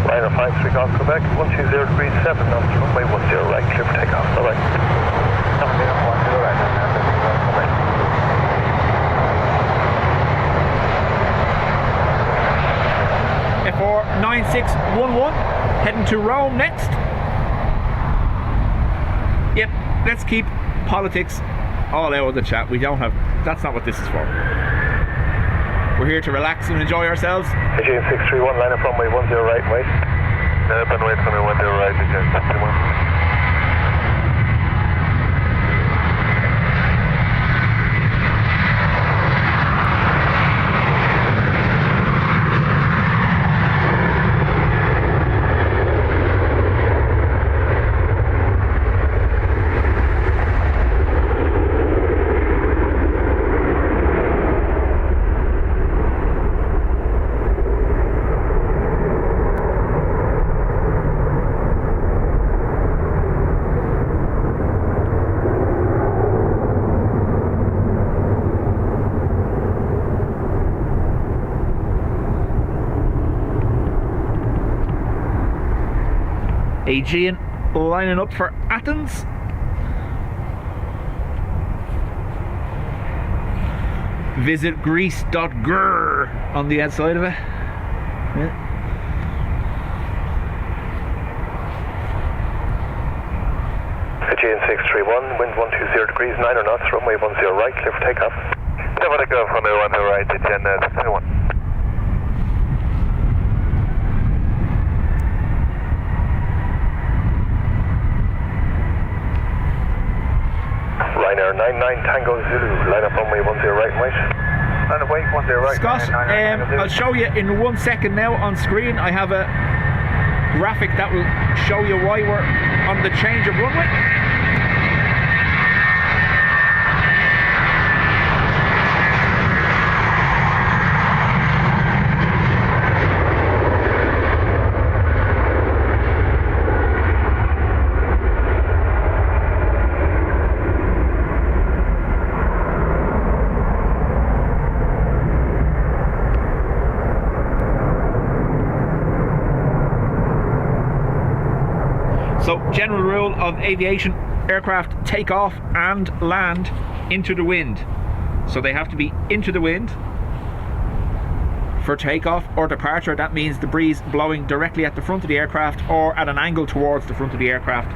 Liner 53 off Quebec, 120 degrees 7 knots, runway 10 right, clear for takeoff. Bye-bye. Runway 10 right, Ryanair 53 cross Quebec. FR 9611, heading to Rome next. Yep, let's keep politics all out of the chat. We don't have, that's not what this is for. We're here to relax and enjoy ourselves. Aviation 631, line up runway 10 right, mate. Line up runway 10 right, Aviation 631. Aegean lining up for Athens. Visit greece.gr on the outside of it. Yeah. Aegean 631, wind 120 degrees, 9 knots, runway 10 right, clear for takeoff. Never to go from runway 10 right, Aegean 631. Ryanair 99 Tango Zulu, line up runway 10 right, mate. Line up 10 right. Scott, I'll show you in 1 second now on screen. I have a graphic that will show you why we're on the change of runway. So, general rule of aviation, aircraft take off and land into the wind. So they have to be into the wind for takeoff or departure. That means the breeze blowing directly at the front of the aircraft or at an angle towards the front of the aircraft.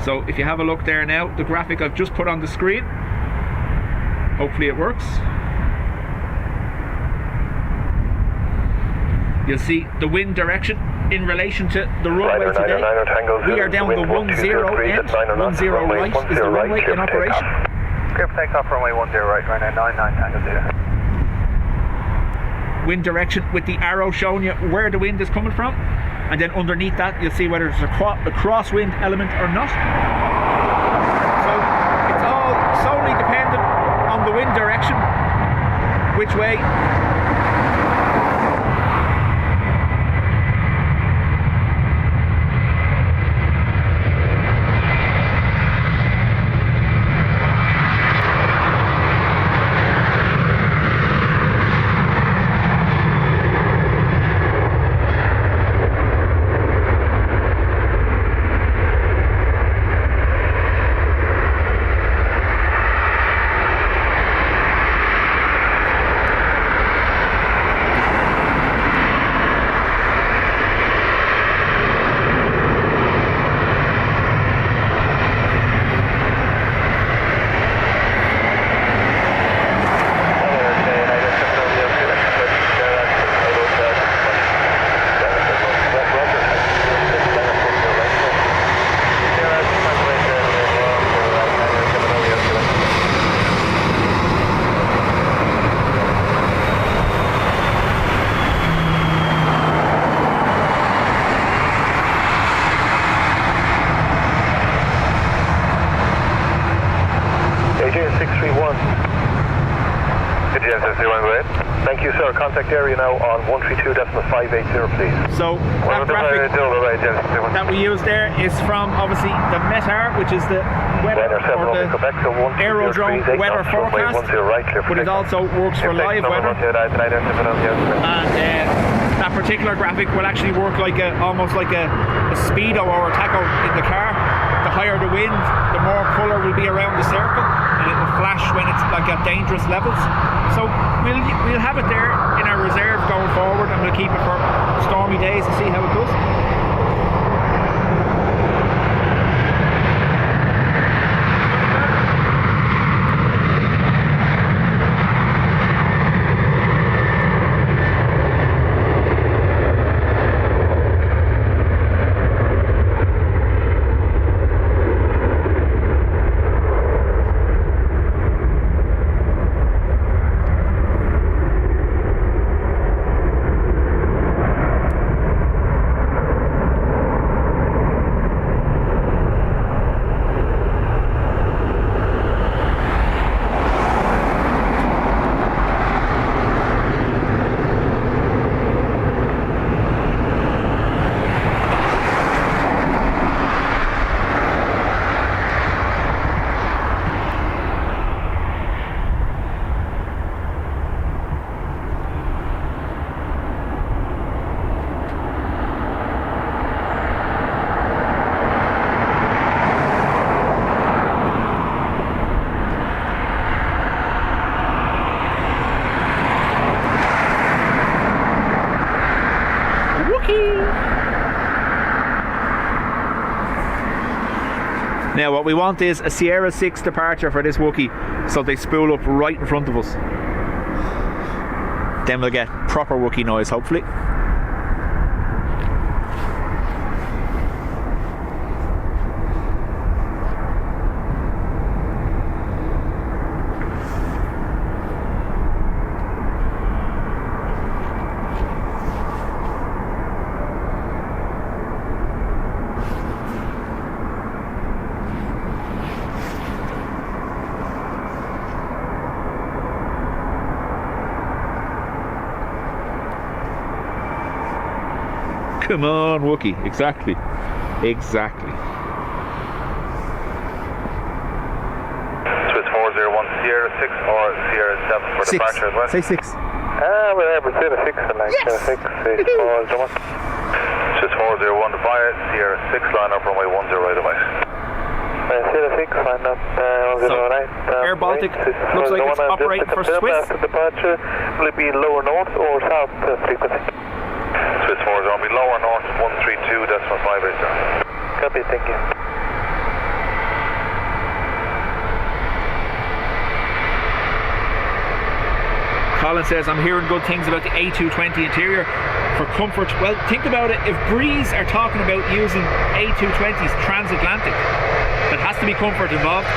So if you have a look there now, the graphic I've just put on the screen, hopefully it works. You'll see the wind direction in relation to the runway today. We are down the 10 end, 10 right is the runway in operation. Clear for takeoff, runway 10 right, Ryanair 99 Tango Zulu. Wind direction with the arrow showing you where the wind is coming from, and then underneath that you'll see whether there's a crosswind element or not. So it's all solely dependent on the wind direction, which way. Nigeria 631. Nigeria 631, go ahead. Thank you, sir. Contact area now on 132.580, please. So that graphic that that we use there is from obviously the METAR, which is the weather or the aerodrome weather forecast, but it also works for live weather. And that particular graphic will actually work like almost like a speedo or a tacho in the car. The higher the wind, the more colour will be around the circle, and it will flash when it's like at dangerous levels. So we'll have it there in our reserve going forward, and we'll keep it for stormy days and see how it goes. Now what we want is a Sierra 6 departure for this Wookiee, so they spool up right in front of us. Then we'll get proper Wookiee noise, hopefully. Come on, Wookiee. Exactly. Exactly. Swiss 401 Sierra 6 or Sierra 7 for departure as well? Say 6. We're able to Sierra 6 and Yes! Sierra 6 for Swiss 401 via Sierra 6 line up runway 10 right away. Sierra 6, line up 10 right. Air Baltic looks like it's operating for Swiss. After departure, will it be lower north or south frequency? Swiss 401 be lower north 132.580. Copy, thank you. Colin says, I'm hearing good things about the A220 interior for comfort. Well, think about it. If Breeze are talking about using A220s transatlantic, there has to be comfort involved.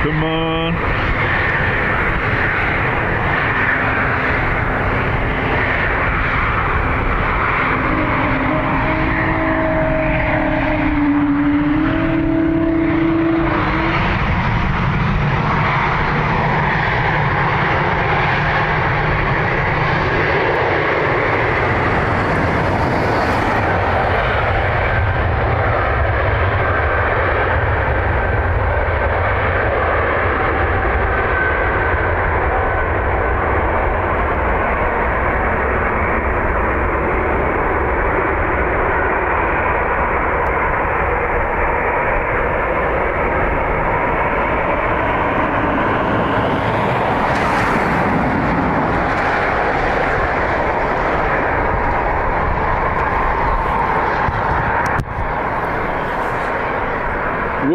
Come on.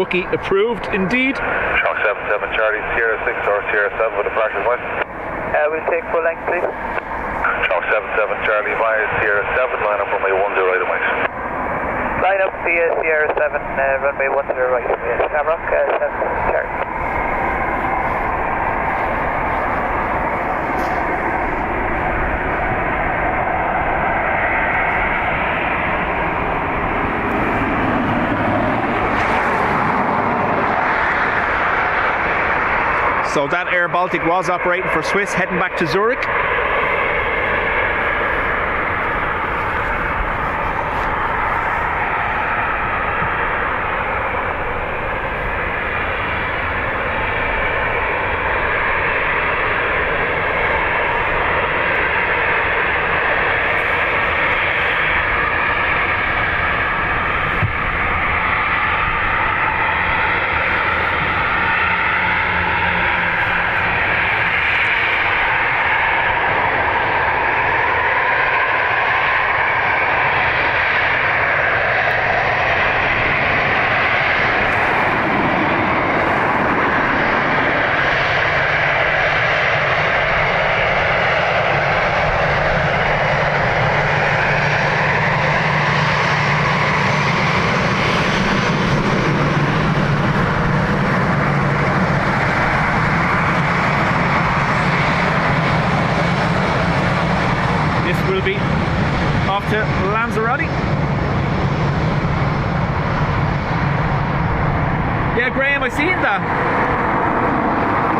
lucky, approved indeed. Shark 77 Charlie, Sierra 6 or Sierra 7 for departure advice. We'll take full length, please. Shark 77 Charlie via Sierra 7, line up runway 10 right away. Line up via Sierra 7, runway 10 right. Shamrock 7 Charlie. So that Air Baltic was operating for Swiss, heading back to Zurich. To Lanzarote. Yeah, Graham, I seen that.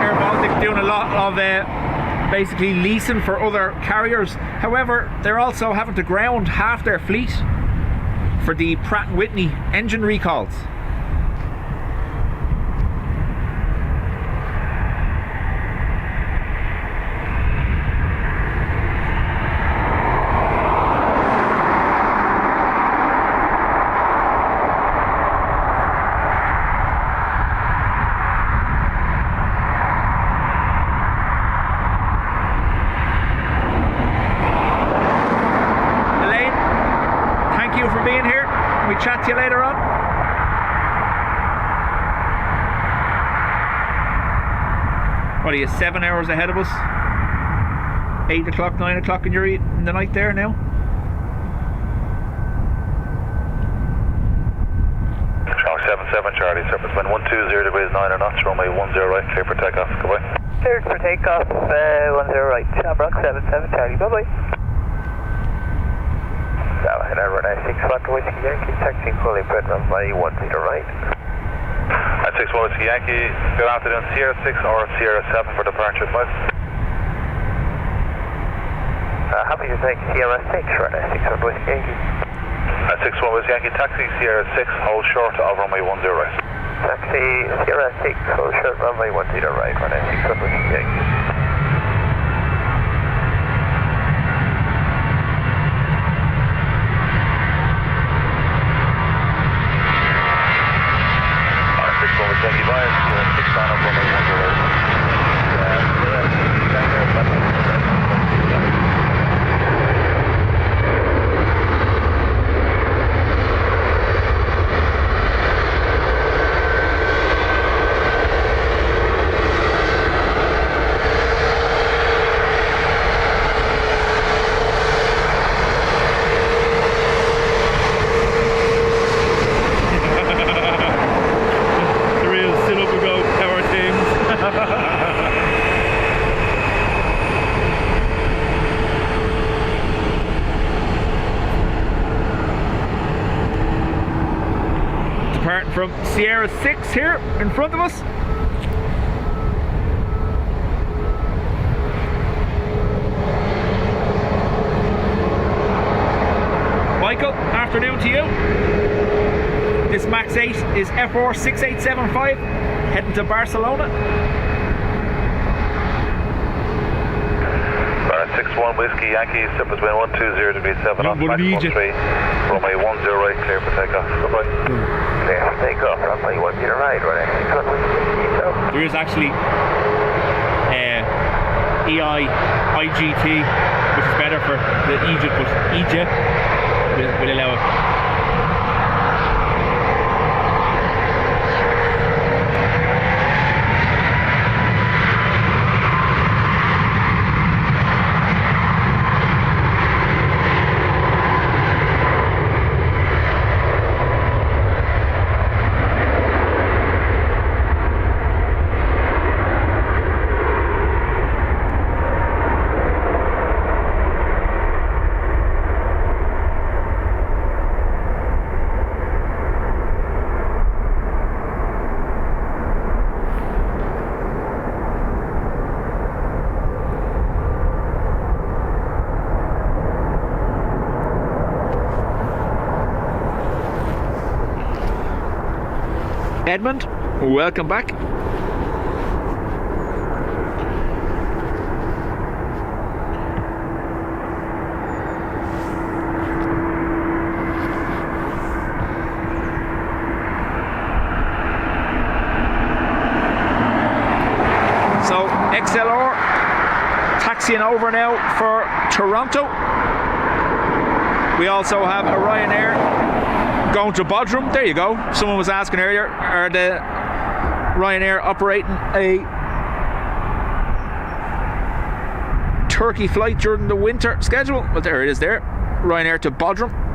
Air Baltic doing a lot of basically leasing for other carriers. However, they're also having to ground half their fleet for the Pratt & Whitney engine recalls. Chat to you later on. What are you, 7 hours ahead of us? 8 o'clock, 9 o'clock in the night there now? Shark 77 Charlie, surface wind 120 degrees 9 knots, runway 10 right, clear for takeoff. Goodbye. Cleared for takeoff, 10 right, Shamrock 77 Charlie, bye-bye. Runway 6 Whiskey Yankee, taxi fully put runway 10 right. At 6 Whiskey Yankee, good afternoon, Sierra 6 or Sierra 7 for departure advice. Happy to take Sierra 6, runway 6 Whiskey Yankee. At 6 Whiskey Yankee, taxi Sierra 6, hold short of runway 10 right. Taxi Sierra 6, hold short runway 10 right, runway 6 Whiskey Yankee. Yankee Bias, 6 line up runway 10 right. From Sierra 6 here in front of us. Michael, afternoon to you. This Max 8 is FR 6875 heading to Barcelona. 61 Whiskey Yankee, surface wind 120 degrees 7 knots, max 13, runway 10 right, clear for takeoff. Goodbye. Clear for takeoff, runway 10 right, runway. There is actually EIDW, which is better for the Egypt, but Egypt will allow it. Edmund, welcome back. So XLR taxiing over now for Toronto. We also have a Ryanair going to Bodrum. There you go. Someone was asking earlier, are the Ryanair operating a Turkey flight during the winter schedule? Well, there it is there. Ryanair to Bodrum.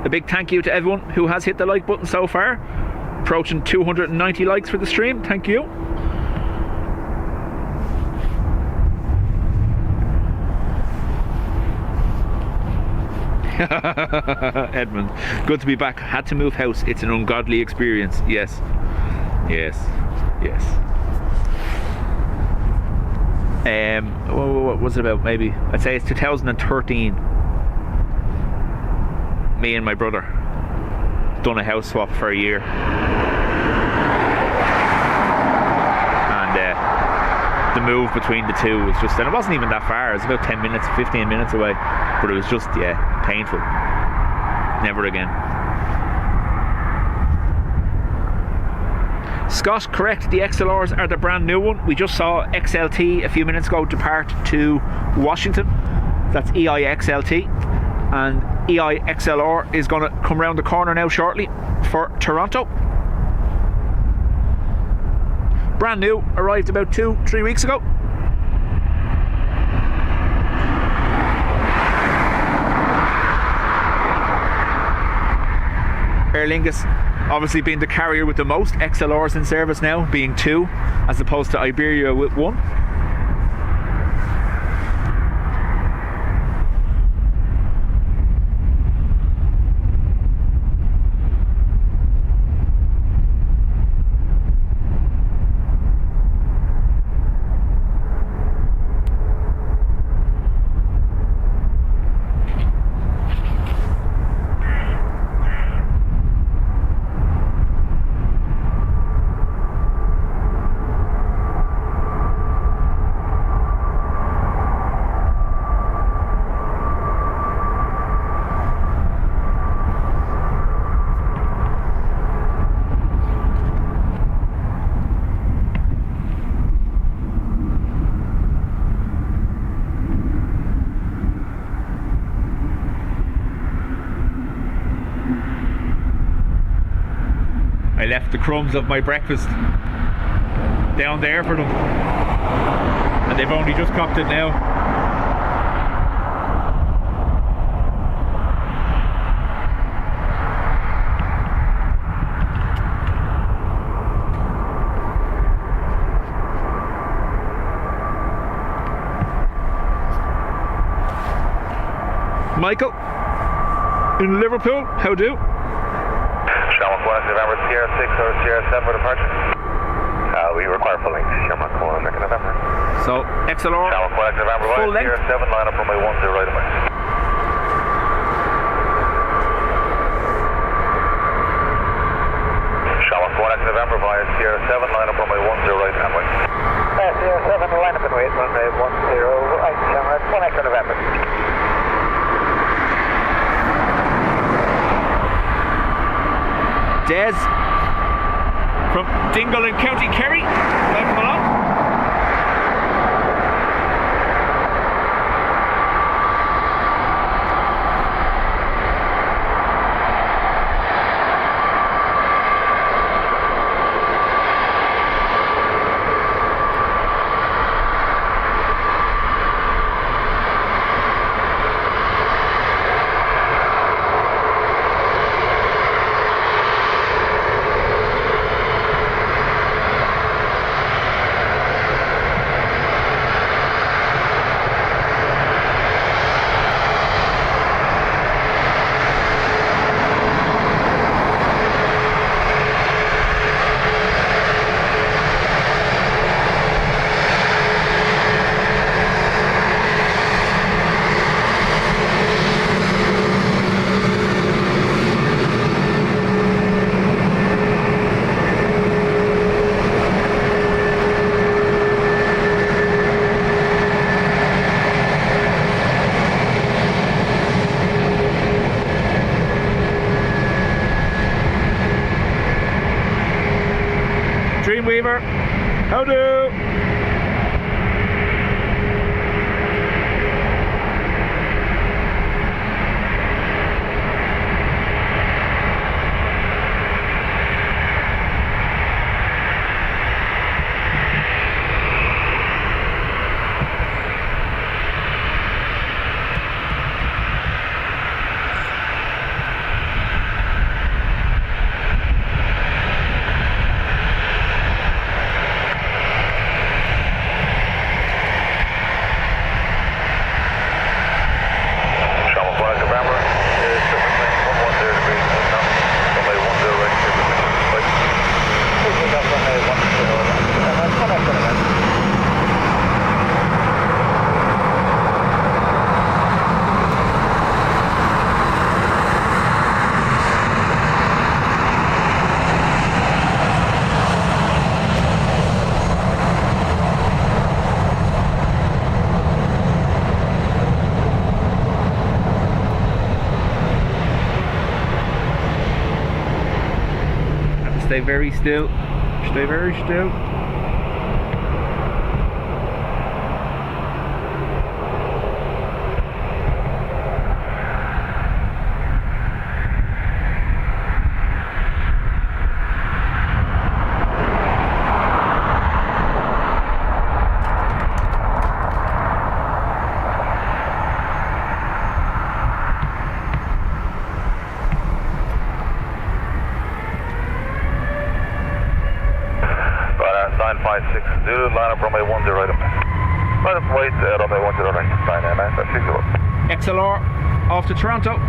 A big thank you to everyone who has hit the like button so far. Approaching 290 likes for the stream. Thank you. Edmund, good to be back. Had to move house. It's an ungodly experience. Yes. Yes. Yes. What was it about? Maybe I'd say it's 2013. Me and my brother done a house swap for a year, and the move between the two was just, and it wasn't even that far, it was about 10 minutes 15 minutes away, but it was just, yeah, painful. Never again. Scott, correct, the XLRs are the brand new one. We just saw XLT a few minutes ago depart to Washington. That's EIXLT, and EIXLR is going to come around the corner now shortly for Toronto. Brand new, arrived about 2-3 weeks ago. Aer Lingus obviously being the carrier with the most XLRs in service now, being 2 as opposed to Iberia with 1. I left the crumbs of my breakfast down there for them, and they've only just copped it now. Michael in Liverpool, how do? Shamrock 1 November, Sierra 6 or Sierra 7 for departure. We require full length. Shamrock 1 November. So, XLR, Shamrock 1 November, full length. Sierra 7, line up from my 10 right away. Shamrock 1 November via Sierra 7, line up from my 10 right and wait. Sierra 7, line up and wait, runway 10 right, Shamrock 1 November. Des from Dingle in County Kerry, welcome along. Dreamweaver, how do? Stay very still. Stay very still. Line up runway 10 right up. Line up right, runway 10 right. 999, XLR off to Toronto.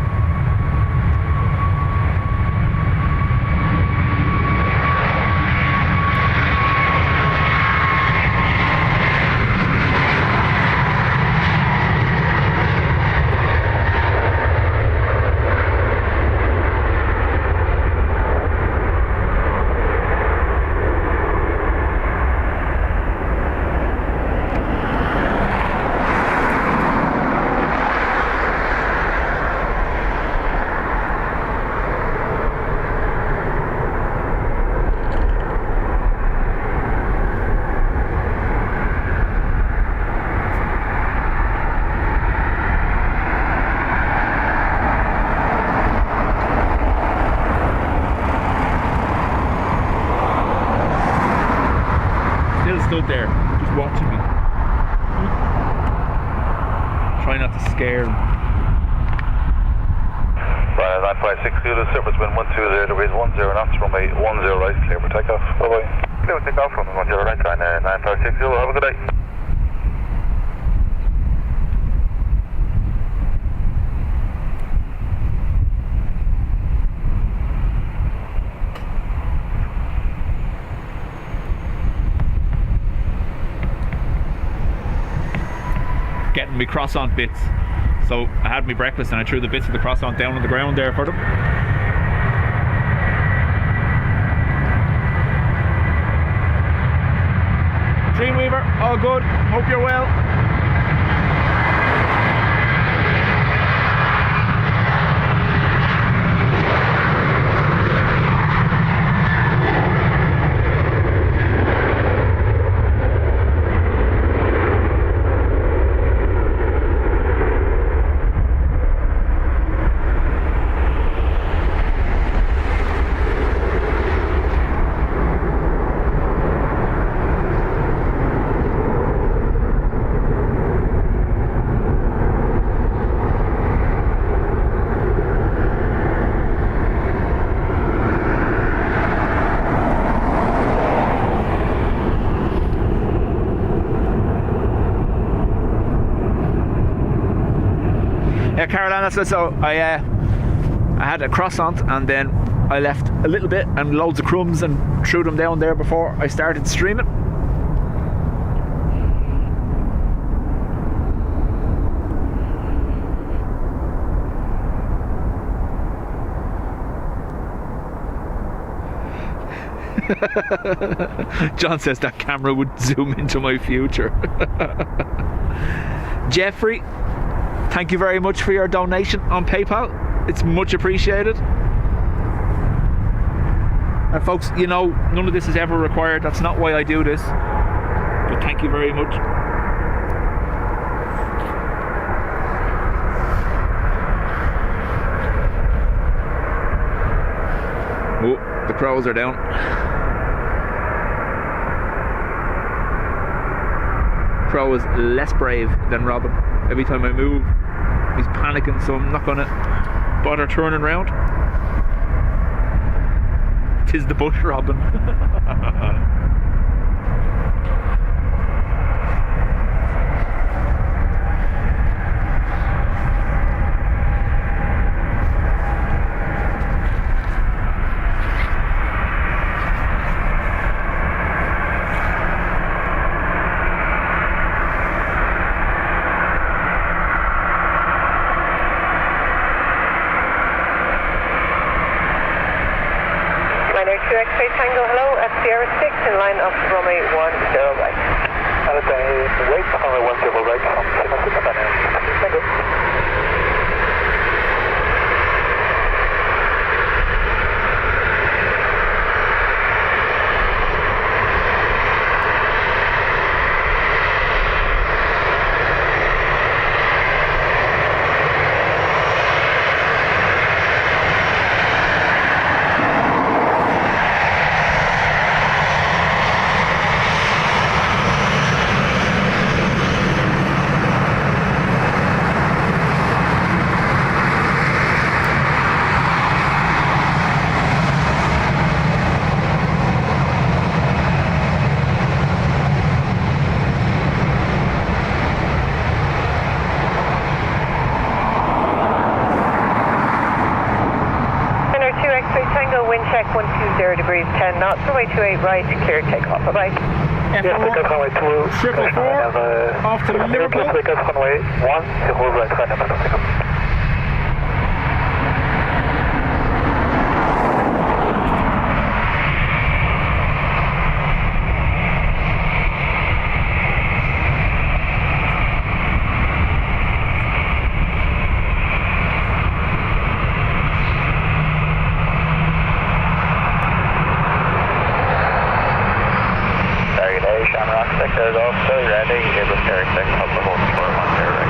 Stood there, just watching me. Try not to scare him. Right, 956 Zulu, surface wind 120 degrees 10 knots, runway 10 right, clear for takeoff. Bye bye. Clear for takeoff from 10 right, 956 Zulu, have a good day. Getting me croissant bits. So I had my breakfast and I threw the bits of the croissant down on the ground there for them. Dreamweaver, all good. Hope you're well. Carolina, so I had a croissant and then I left a little bit and loads of crumbs and threw them down there before I started streaming. John says that camera would zoom into my future. Jeffrey, thank you very much for your donation on PayPal. It's much appreciated. And folks, you know, none of this is ever required. That's not why I do this. But thank you very much. Oh, the crows are down. Crow is less brave than Robin. Every time I move, he's panicking, so I'm not gonna bother turning round. 'Tis the bush Robin. X-ray Tango, hello, at Sierra 6 in line of runway 10 right. Wait for runway 10 right from Tango. Check 120 degrees 10 knots, runway 28 right, clear takeoff, bye-bye. Yes, take off runway 2. 444, off to Liverpool. Take off runway 10 right, take off. Sector Golf, fully ready, AIRBUS carry 6, up the whole 410 right.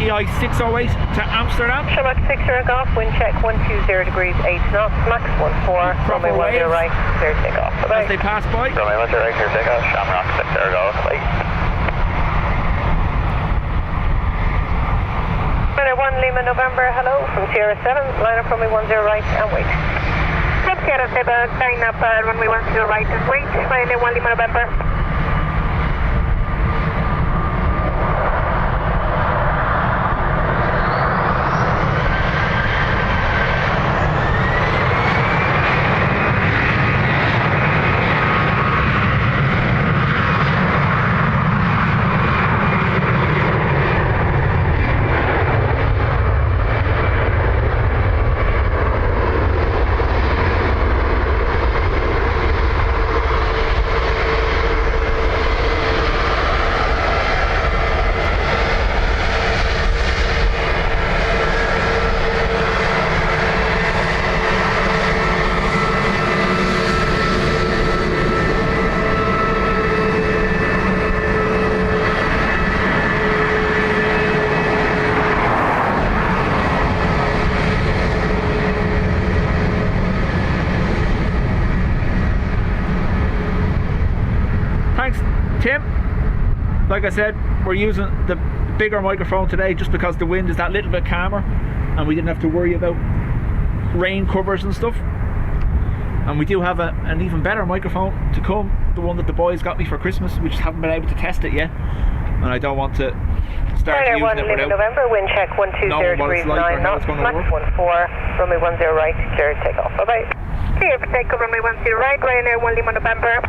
EI 608 to Amsterdam. Shamrock 6 Golf, wind check 120 degrees 8 knots, max 14, runway 10 right, clear takeoff. As they pass by. Runway 10 right, clear takeoff, Shamrock 6 Golf, bye. Runway 1 Lima November, hello, from Sierra 7, line up runway 10 right and wait. Sierra 7, line up runway 10 right and wait, runway 1 Lima November. Tim, like I said, we're using the bigger microphone today just because the wind is that little bit calmer and we didn't have to worry about rain covers and stuff. And we do have an even better microphone to come, the one that the boys got me for Christmas. We just haven't been able to test it yet, and I don't want to start Ryanair using 1 it Lima without November, wind check 120 degrees 9 knots, Mach 14, runway 10 right, clear takeoff. Bye-bye. Clear for takeoff, runway 10 right, Ryanair 1 Lima November.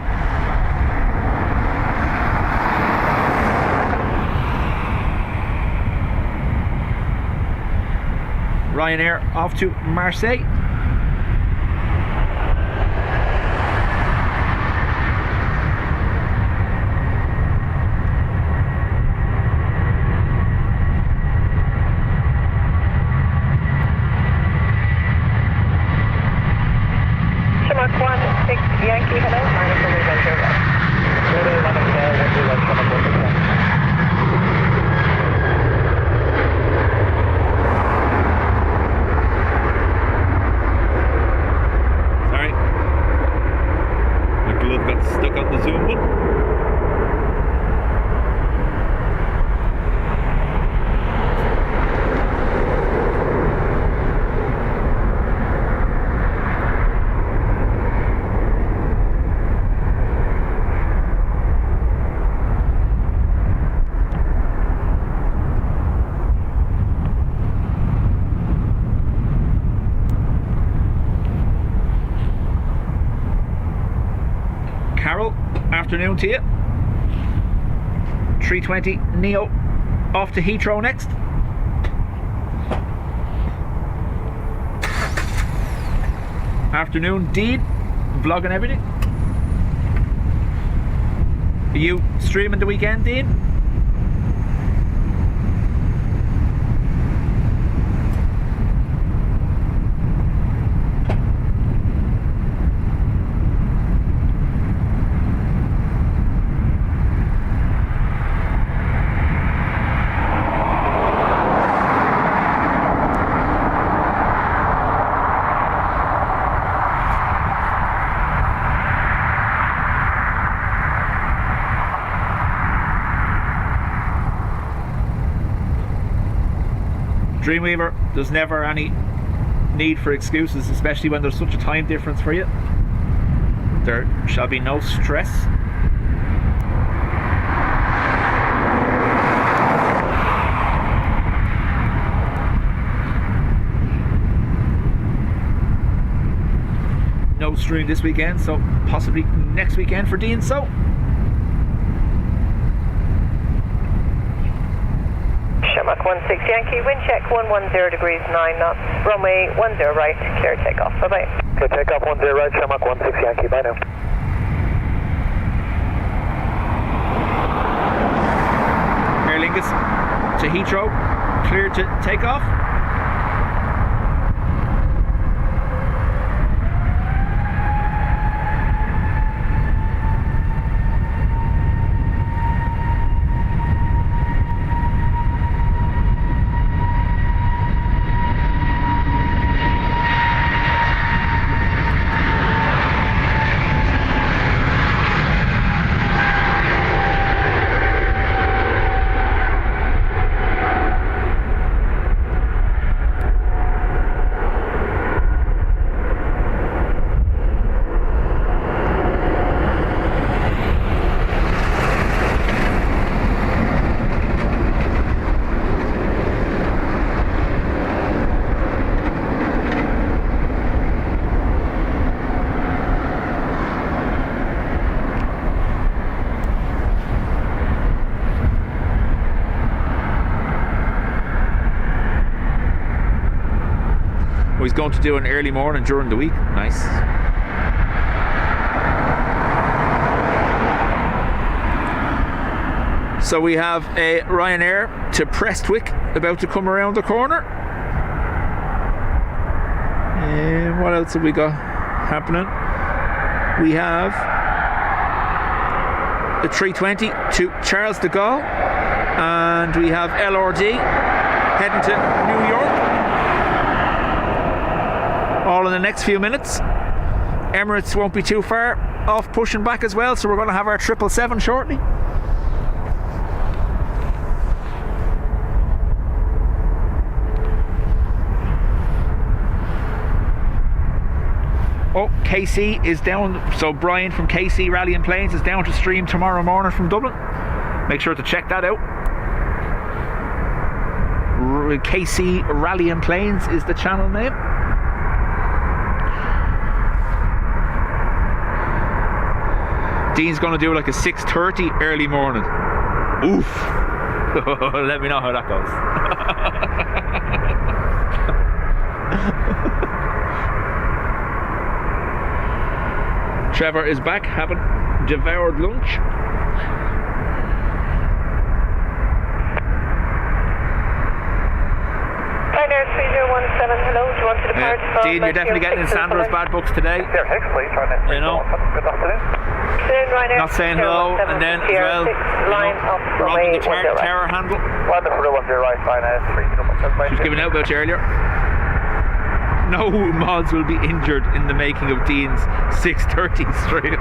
Ryanair off to Marseille. Mach 16 Yankee, hello, minus runway 10 right. Runway 10 right, Mach 16. Got stuck on the zoom button. Afternoon to you. 320 Neo off to Heathrow next. Afternoon, Dean, vlogging everything. Are you streaming the weekend, Dean? Dreamweaver, there's never any need for excuses, especially when there's such a time difference for you. There shall be no stress. No stream this weekend, so possibly next weekend for Dean. So Mach 16 Yankee, wind check 110 degrees 9 knots, runway 10 right, clear takeoff. Bye-bye. Clear takeoff 10 right, Mach 16 Yankee, bye now. Aer Lingus to Heathrow, clear to take off. He's going to do an early morning during the week. Nice. So we have a Ryanair to Prestwick about to come around the corner. And what else have we got happening? We have the 320 to Charles de Gaulle, and we have LRD heading to New York, all in the next few minutes. Emirates won't be too far off pushing back as well, so we're going to have our 777 shortly. Oh, KC is down. So Brian from KC Rally and Planes is down to stream tomorrow morning from Dublin. Make sure to check that out. KC Rally and Planes is the channel name. Dean's going to do like a 6:30 early morning. Oof. Let me know how that goes. Trevor is back, having devoured lunch. Ryanair 3017, hello, do you want to depart from... Dean, you're definitely getting in Sandra's bad books today. Here, Hicks, please. Ryanair You know. Good afternoon. Not saying hello, and then as well, rocking the terror handle. Land for 10 right, Ryanair 3017. She was giving out about you earlier. No mods will be injured in the making of Dean's 6:30 stream.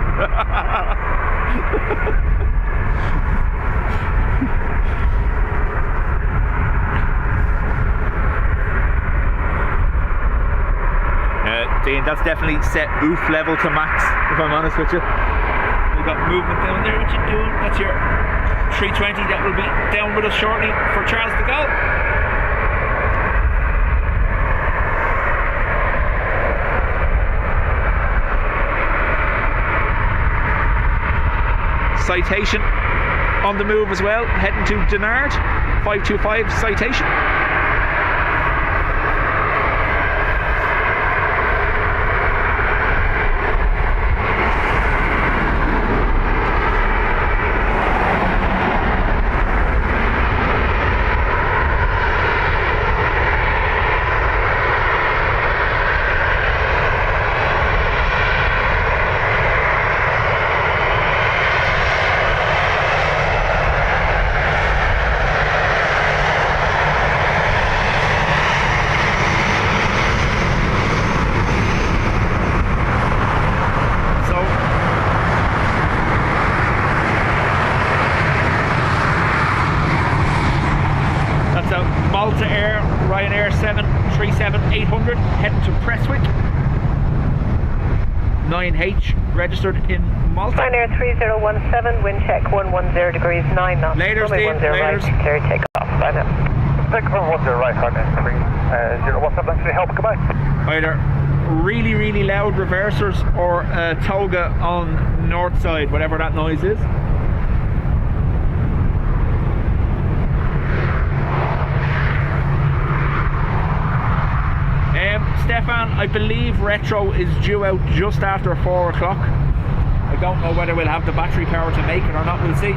Dean, that's definitely set oof level to max, if I'm honest with you. We've got movement down there. What you doing? That's your 320 that will be down with us shortly for Charles de Gaulle. Citation on the move as well, heading to Denard, 525 citation. Malta Air, Ryanair 737-800, heading to Prestwick. 9H, registered in Malta. Ryanair 3017, wind check 110 degrees 9 knots. Later, Steve. Right, clear take off. Bye now. Take 110 right, Ryanair 3017. Actually, help come back. Either really, really loud reversers or a toga on north side, whatever that noise is. Stefan, I believe Retro is due out just after 4 o'clock. I don't know whether we'll have the battery power to make it or not, we'll see.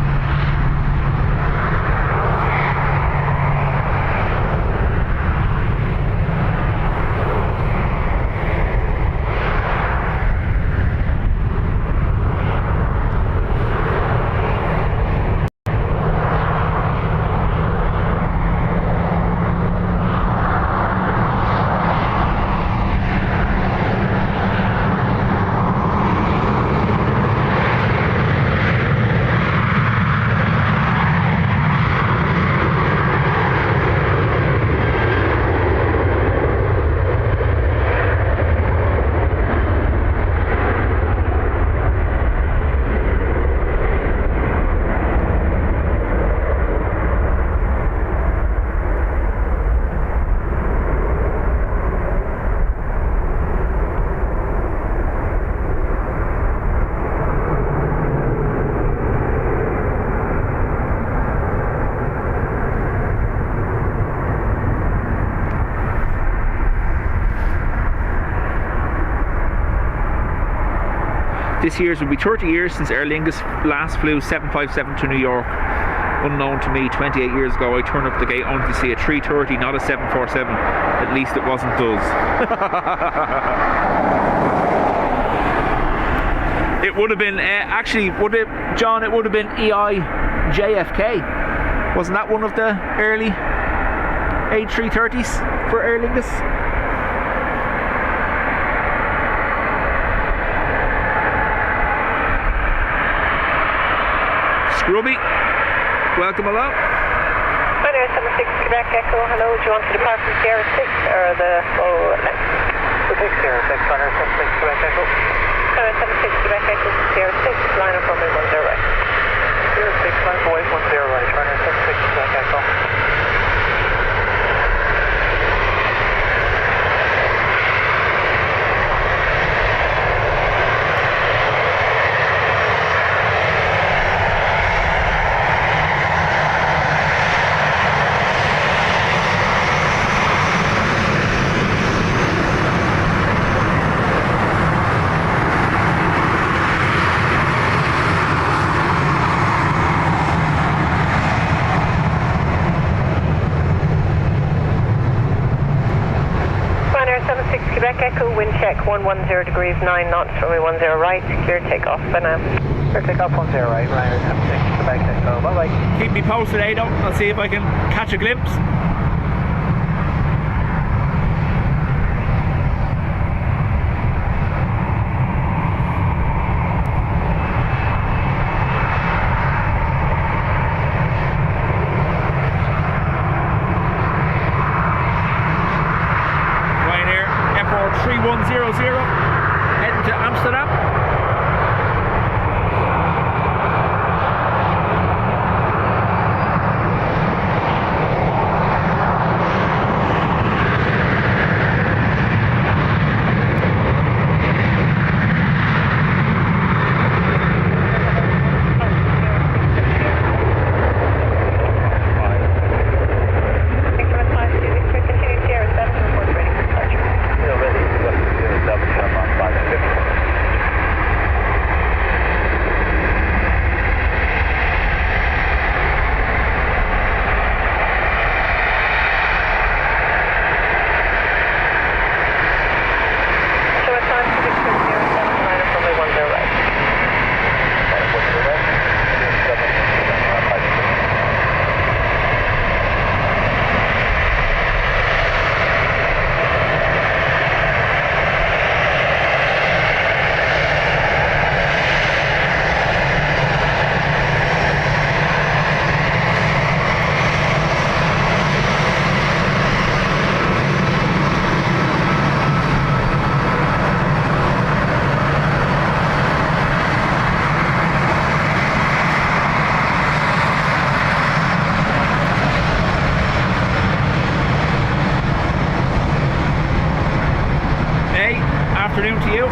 This year's will be 30 years since Aer Lingus last flew 757 to New York. Unknown to me, 28 years ago, I turned up the gate only to see a 330, not a 747. At least it wasn't Duz. It would have been, actually, John, it would have been EIJFK. Wasn't that one of the early A330s for Aer Lingus? Scrubby, welcome along. Ryanair 76 Quebec Echo, hello, do you want to depart from Sierra 6 or the full length? Sierra 6, Runner 76, Quebec Echo. Runway 76, Quebec Echo, Sierra 6, line up runway 10 right. Sierra 6, line for white 10 right, Runner 76, Quebec Echo. Quebec Echo, wind check 110 degrees 9 knots, runway 10 right, clear takeoff for now. Clear takeoff 10 right, Runner 76, Quebec Echo, bye bye. Keep me posted, Ado. I'll see if I can catch a glimpse. Ryanair Airport 3100 heading to Amsterdam. Afternoon to you.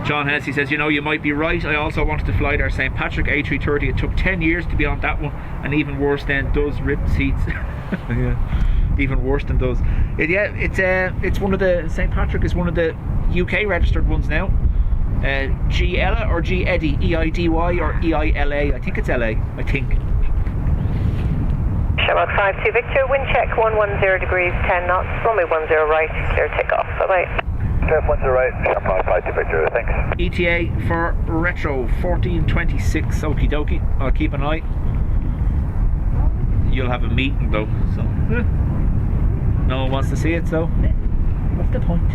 John Hennessy says, you know, you might be right. I also wanted to fly their St. Patrick A330. It took 10 years to be on that one, and even worse than does ripped seats. Yeah, even worse than does. It's one of the St. Patrick is one of the UK registered ones now. G Ella or G Eddie, EIDY or EILA. I think it's LA. I think. Shamrock 52 Victor, wind check 110 degrees 10 knots, runway 10 right, clear takeoff. Bye bye. Clear 10 right, Shamrock 52 Victor, thanks. ETA for retro 1426. Okie dokie. I'll keep an eye. You'll have a meeting though, so no one wants to see it. So what's the point?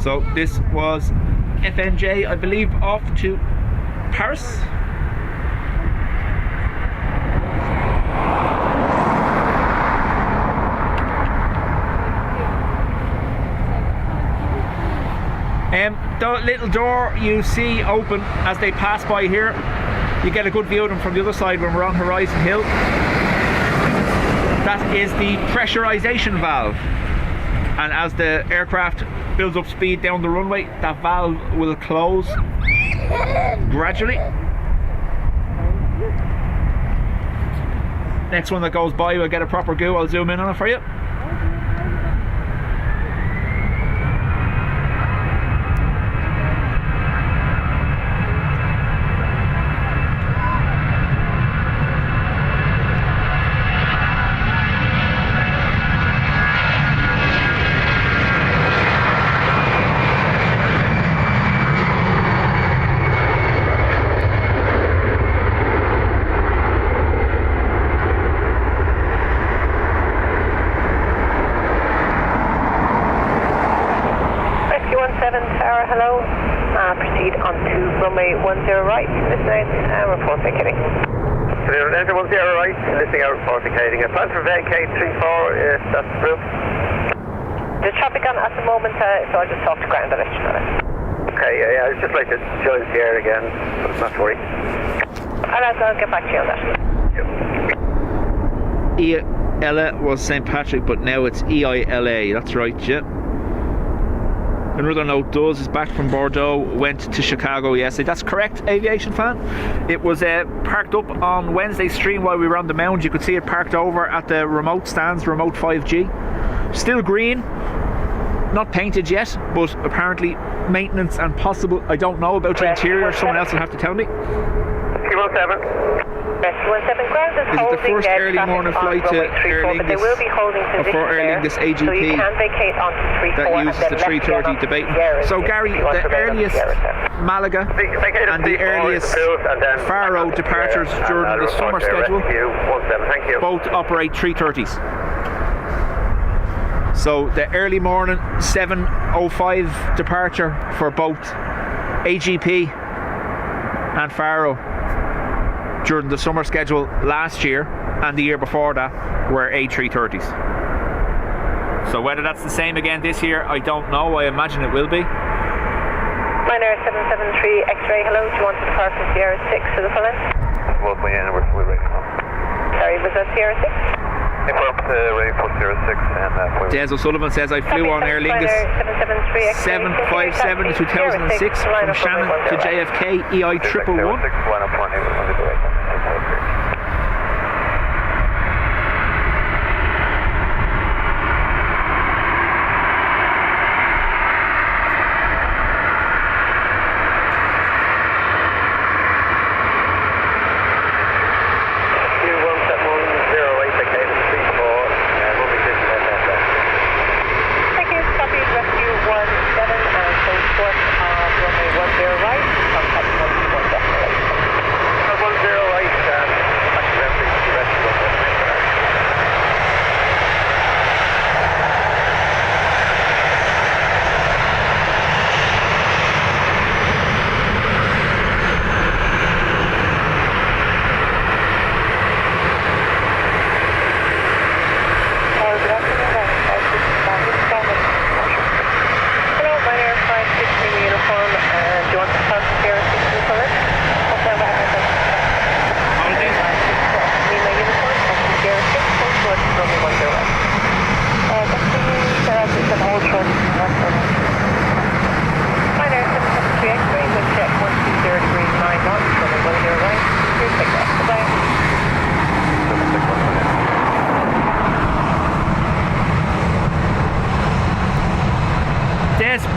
So this was FNJ, I believe, off to Paris. The little door you see open as they pass by here, you get a good view of them from the other side when we're on Horizon Hill. That is the pressurization valve, and as the aircraft builds up speed down the runway, that valve will close gradually. Next one that goes by, we'll get a proper go. I'll zoom in on it for you. right, listen out and report vacating. Enter 10 right, listening out, report vacating. I plan for vacate 34 if that's approved. There's traffic on at the moment, so I'll just talk to ground and let you know. Okay, yeah, I'd just like to join the air again, but not to worry. I'll get back to you on that. Ella was St. Patrick, but now it's EILA. That's right, yeah. Another note, Duz is back from Bordeaux, went to Chicago yesterday. That's correct, Aviation fan. It was parked up on Wednesday stream while we were on the mound. You could see it parked over at the remote stands, remote 5G. Still green, not painted yet, but apparently maintenance and possible, I don't know about the interior, someone else will have to tell me. 317. S17 ground is Is it the first early morning flight to Aer but they will be holding position for Aer there, Lingus AGP so you can vacate onto 34 that uses the 330 debate? So Gary, the earliest Malaga and the earliest Faro departures during the summer schedule both operate 330s. So the early morning 7:05 departure for both AGP and Faro during the summer schedule last year and the year before that were A330s. So whether that's the same again this year, I don't know. I imagine it will be. Minor 773 X-ray, hello. Do you want to depart from Sierra 6 to the full end? Well, we're fully ready now. Sorry, was that Sierra 6? Confirmed, ready for 06 and Des O'Sullivan says, I flew on Aer Lingus 757 in 2006 from Shannon to JFK EI 111.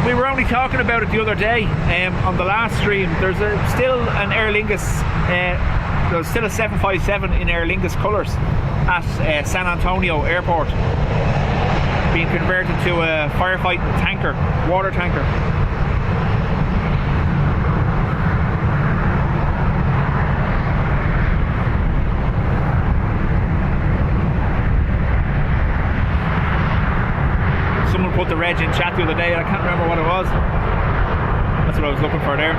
We were only talking about it the other day on the last stream. There's still an Aer Lingus, there's still a 757 in Aer Lingus colours at San Antonio Airport, being converted to a firefighting tanker, water tanker. Someone put the reg in chat the other day, I can't remember what it was. That's what I was looking for there.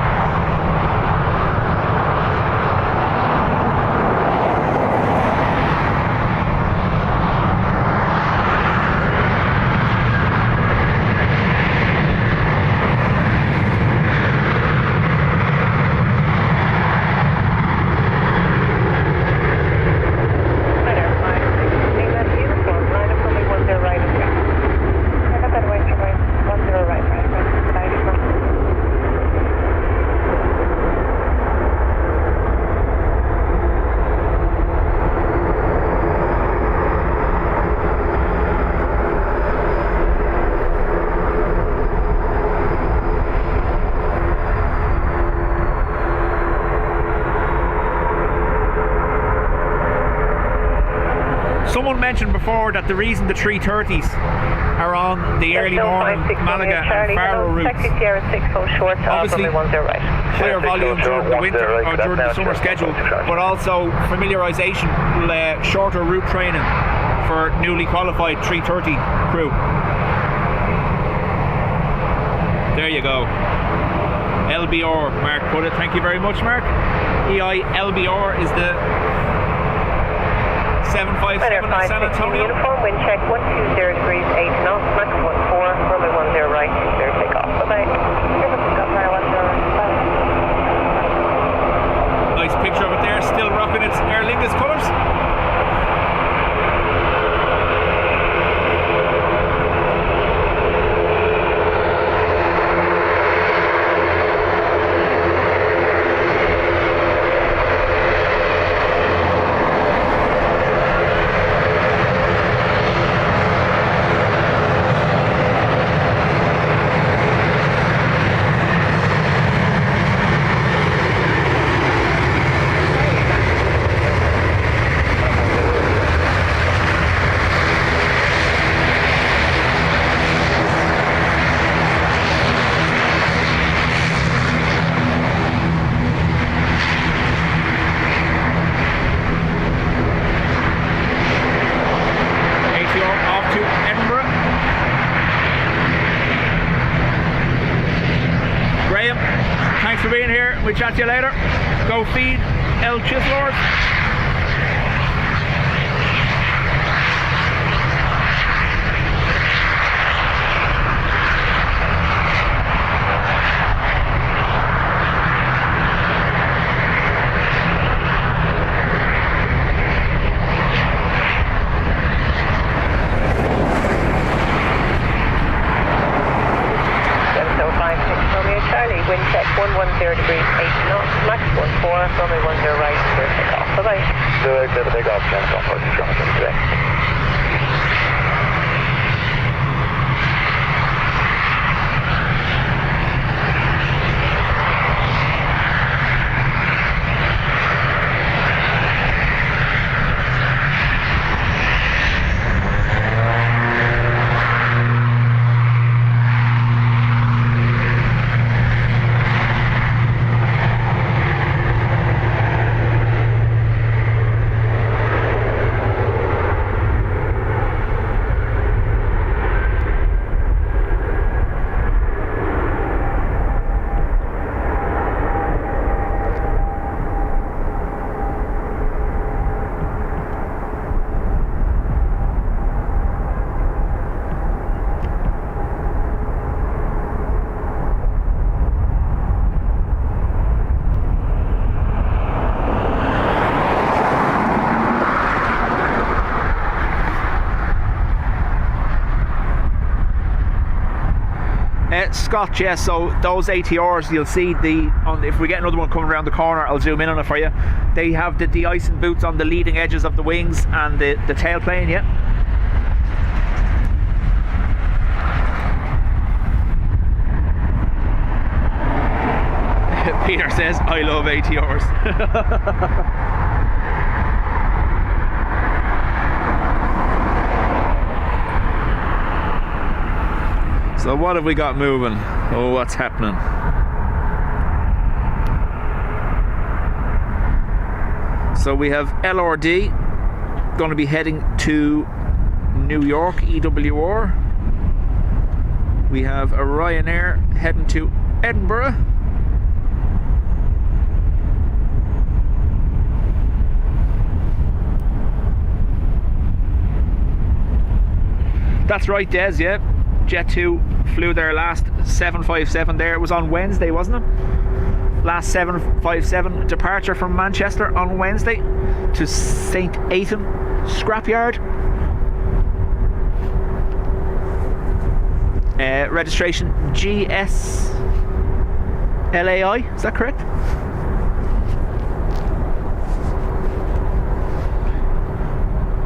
Someone mentioned before that the reason the 330s are on the early morning Malaga and Faro routes, obviously higher volume during the winter or during the summer schedule, but also familiarisation, shorter route training for newly qualified 330 crew. There you go. EILBR, Mark put it. Thank you very much, Mark. EILBR is the 757 at San Antonio. Uniform, wind check 120 degrees 8 knots, Mach 14, runway 10 right, clear takeoff. Bye-bye. Nice picture of it there, still rocking its Aer Lingus colours. We chat to you later. Go feed El Chislors. Wind check 110 degrees 8 knots, Mach 14, runway 10 right, clear takeoff. Bye-bye. Clear to take off, chance on for today. Scott, yes, so those ATRs, you'll see if we get another one coming around the corner, I'll zoom in on it for you. They have the de-icing boots on the leading edges of the wings and the tailplane, yeah. Peter says, I love ATRs. So what have we got moving? Oh, what's happening? So we have LRD going to be heading to New York, EWR. We have a Ryanair heading to Edinburgh. That's right, Des, yeah. Jet 2 flew their last 757 there. It was on Wednesday, wasn't it? Last 757 departure from Manchester on Wednesday to St. Aitan scrapyard. Registration GSLAI, is that correct?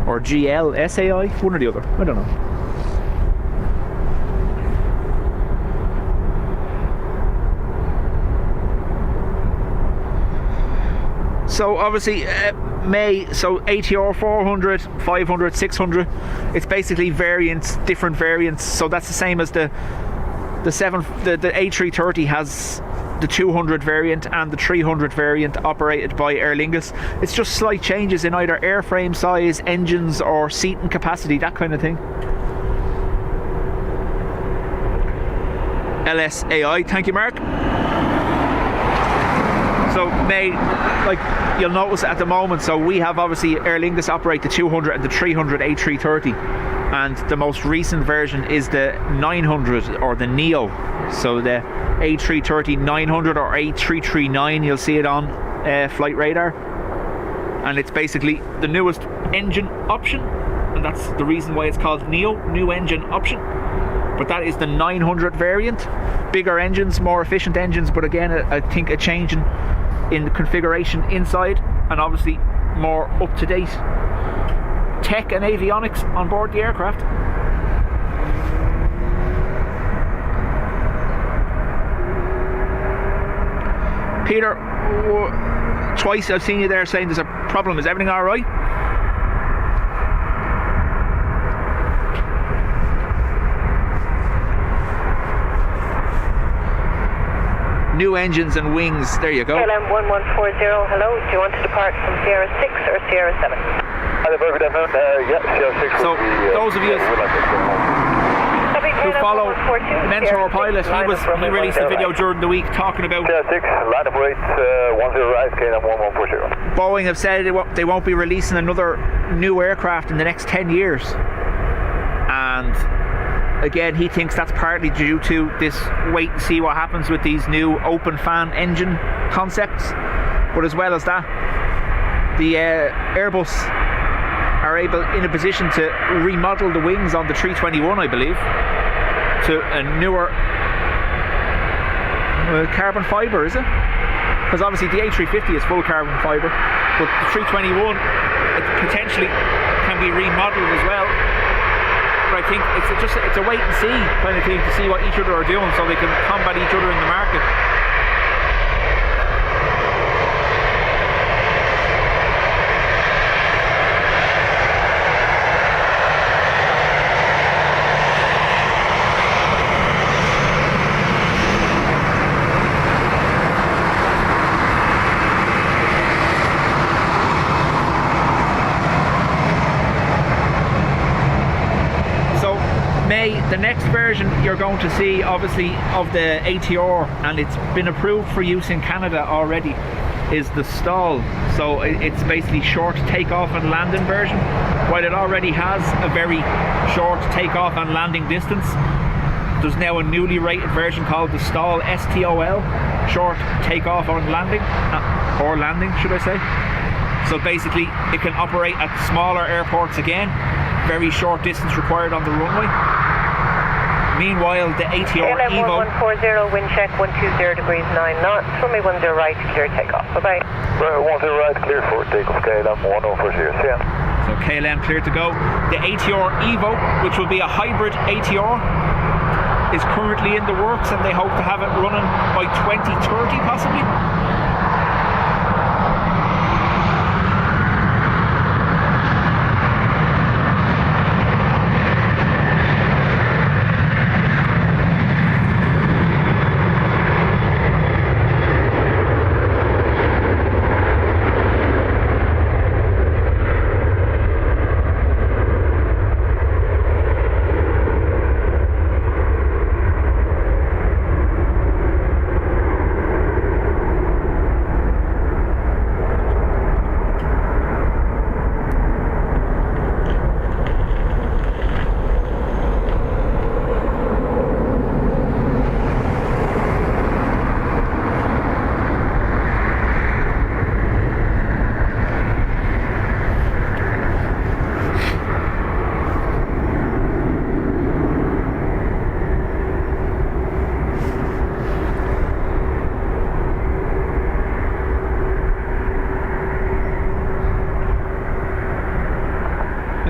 Or GLSAI, one or the other, I don't know. So obviously so ATR 400, 500, 600, it's basically variants, different variants. So that's the same as the A330 has the 200 variant and the 300 variant operated by Aer Lingus. It's just slight changes in either airframe size, engines or seating capacity, that kind of thing. LSAI, thank you, Mark. So May, like you'll notice at the moment, so we have obviously Aer Lingus operate the 200 and the 300 A330, and the most recent version is the 900 or the Neo. So the A330 900 or A339, you'll see it on Flight Radar, and it's basically the newest engine option, and that's the reason why it's called Neo, new engine option. But that is the 900 variant, bigger engines, more efficient engines, but again I think a change in the configuration inside, and obviously more up-to-date tech and avionics on board the aircraft. Peter, twice I've seen you there saying there's a problem. Is everything alright? New engines and wings, there you go. KLM 1140, hello. Do you want to depart from Sierra 6 or Sierra 7? Sierra 6. So, those of you who follow Mentor Pilot, he released a video during the week talking about Sierra 6, line of weight 10 right, KLM 1140. Boeing have said they won't be releasing another new aircraft in the next 10 years. And again, he thinks that's partly due to this wait and see what happens with these new open fan engine concepts. But as well as that, the AIRBUS are in a position to remodel the wings on the 321, I believe, to a newer carbon fibre, is it? Because obviously the A350 is full carbon fibre, but the 321 it potentially can be remodeled as well. But I think it's a wait and see kind of thing to see what each other are doing, so they can combat each other in the market. The next version you're going to see obviously of the ATR, and it's been approved for use in Canada already, is the stall. So it's basically short takeoff and landing version. While it already has a very short takeoff and landing distance, there's now a newly rated version called the stall, STOL, short takeoff and landing, or landing should I say. So basically it can operate at smaller airports again, very short distance required on the runway. Meanwhile, the ATR KLM Evo... 1140, wind check 120 degrees 9 knots, runway 10 right, clear takeoff. Bye-bye. 10 right, clear for takeoff, KLM 1040, yeah. So KLM clear to go. The ATR Evo, which will be a hybrid ATR, is currently in the works, and they hope to have it running by 2030 possibly.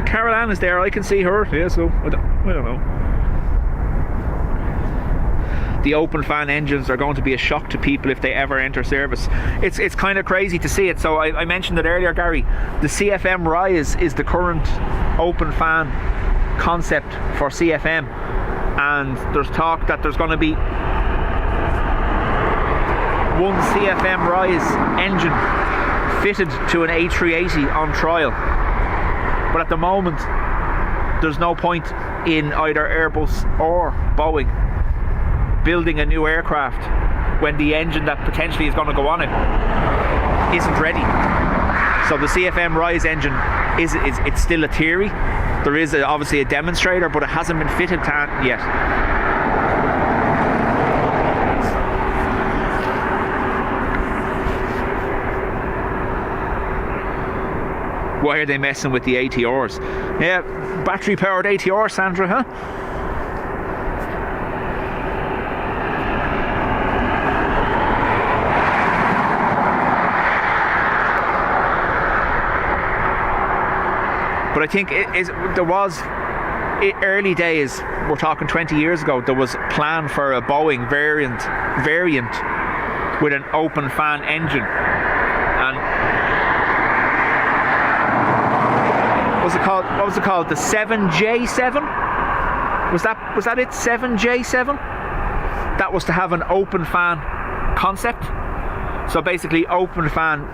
Caroline is there, I can see her, yeah, so I don't know. The open fan engines are going to be a shock to people if they ever enter service. It's kind of crazy to see it. So I mentioned it earlier, Gary, the CFM Rise is the current open fan concept for CFM, and there's talk that there's going to be one CFM Rise engine fitted to an A380 on trial. But at the moment, there's no point in either Airbus or Boeing building a new aircraft when the engine that potentially is going to go on it isn't ready. So the CFM Rise engine it's still a theory. There is obviously a demonstrator, but it hasn't been fitted yet. Why are they messing with the ATRs? Yeah, battery powered ATR, Sandra, huh? But I think there was early days, we're talking 20 years ago, there was a plan for a Boeing variant with an open fan engine. And what was it called? The 7J7? Was that it? 7J7? That was to have an open fan concept. So basically open fan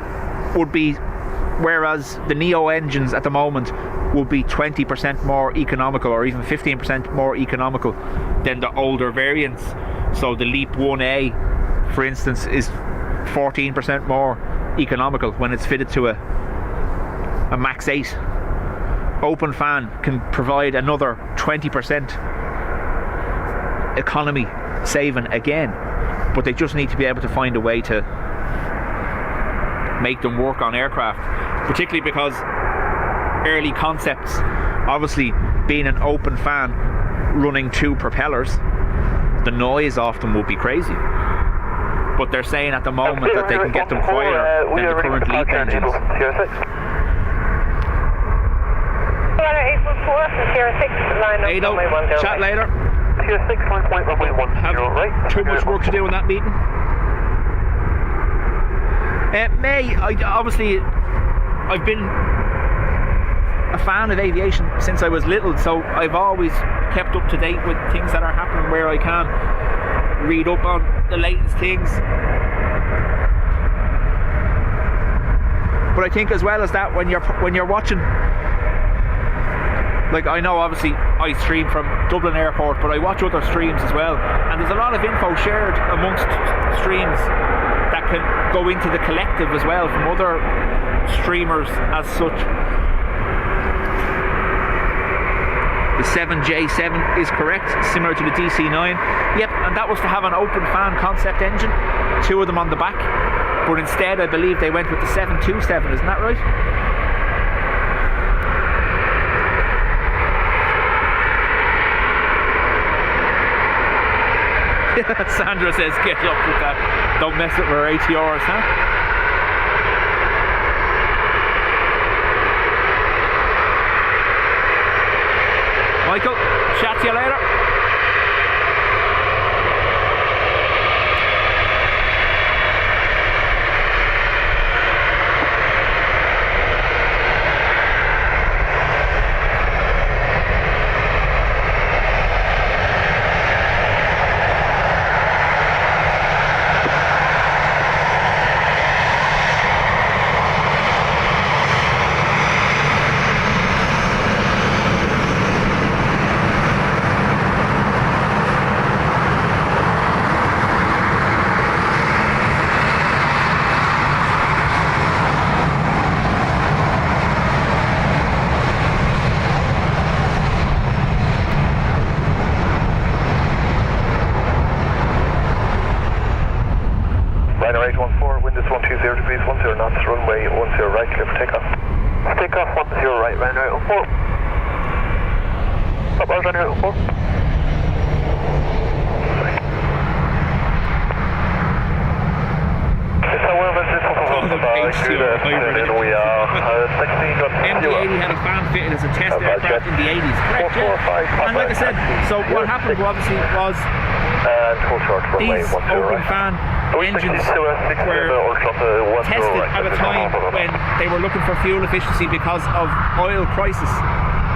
would be, whereas the Neo engines at the moment will be 20% more economical, or even 15% more economical than the older variants. So the Leap 1A, for instance, is 14% more economical when it's fitted to a Max 8. Open fan can provide another 20% economy saving again, but they just need to be able to find a way to make them work on aircraft, particularly because early concepts, obviously being an open fan running 2 propellers, the noise off them would be crazy. But they're saying at the moment that they can get them quieter than the current LEAP engines. 80, chat later. Have too much work to do in that meeting. I've been a fan of aviation since I was little, so I've always kept up to date with things that are happening where I can, read up on the latest things. But I think as well as that, when you're watching, like, I know obviously I stream from Dublin Airport, but I watch other streams as well, and there's a lot of info shared amongst streams that can go into the collective as well from other streamers as such. The 7J7 is correct, similar to the DC9. Yep, and that was to have an open fan concept engine, 2 of them on the back, but instead I believe they went with the 727, isn't that right? Sandra says get up with that, don't mess it with our ATRs, huh? Michael, chat to you later. Liner 814, wind is 120 degrees, 10 knots, runway 10 right, clear for takeoff. Takeoff 10 right, liner 814. Stop out, liner 814. MD-80 had a fan fitted as a test aircraft in the 80s, correct? Yeah. And like I said, so what happened obviously was these open fan engines were tested at a time when they were looking for fuel efficiency because of oil crisis,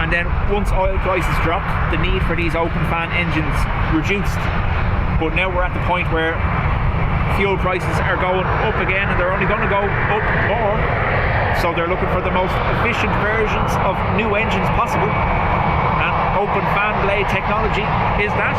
and then once oil prices dropped, the need for these open fan engines reduced. But now we're at the point where fuel prices are going up again, and they're only going to go up more, so they're looking for the most efficient versions of new engines possible, and open fan blade technology is that.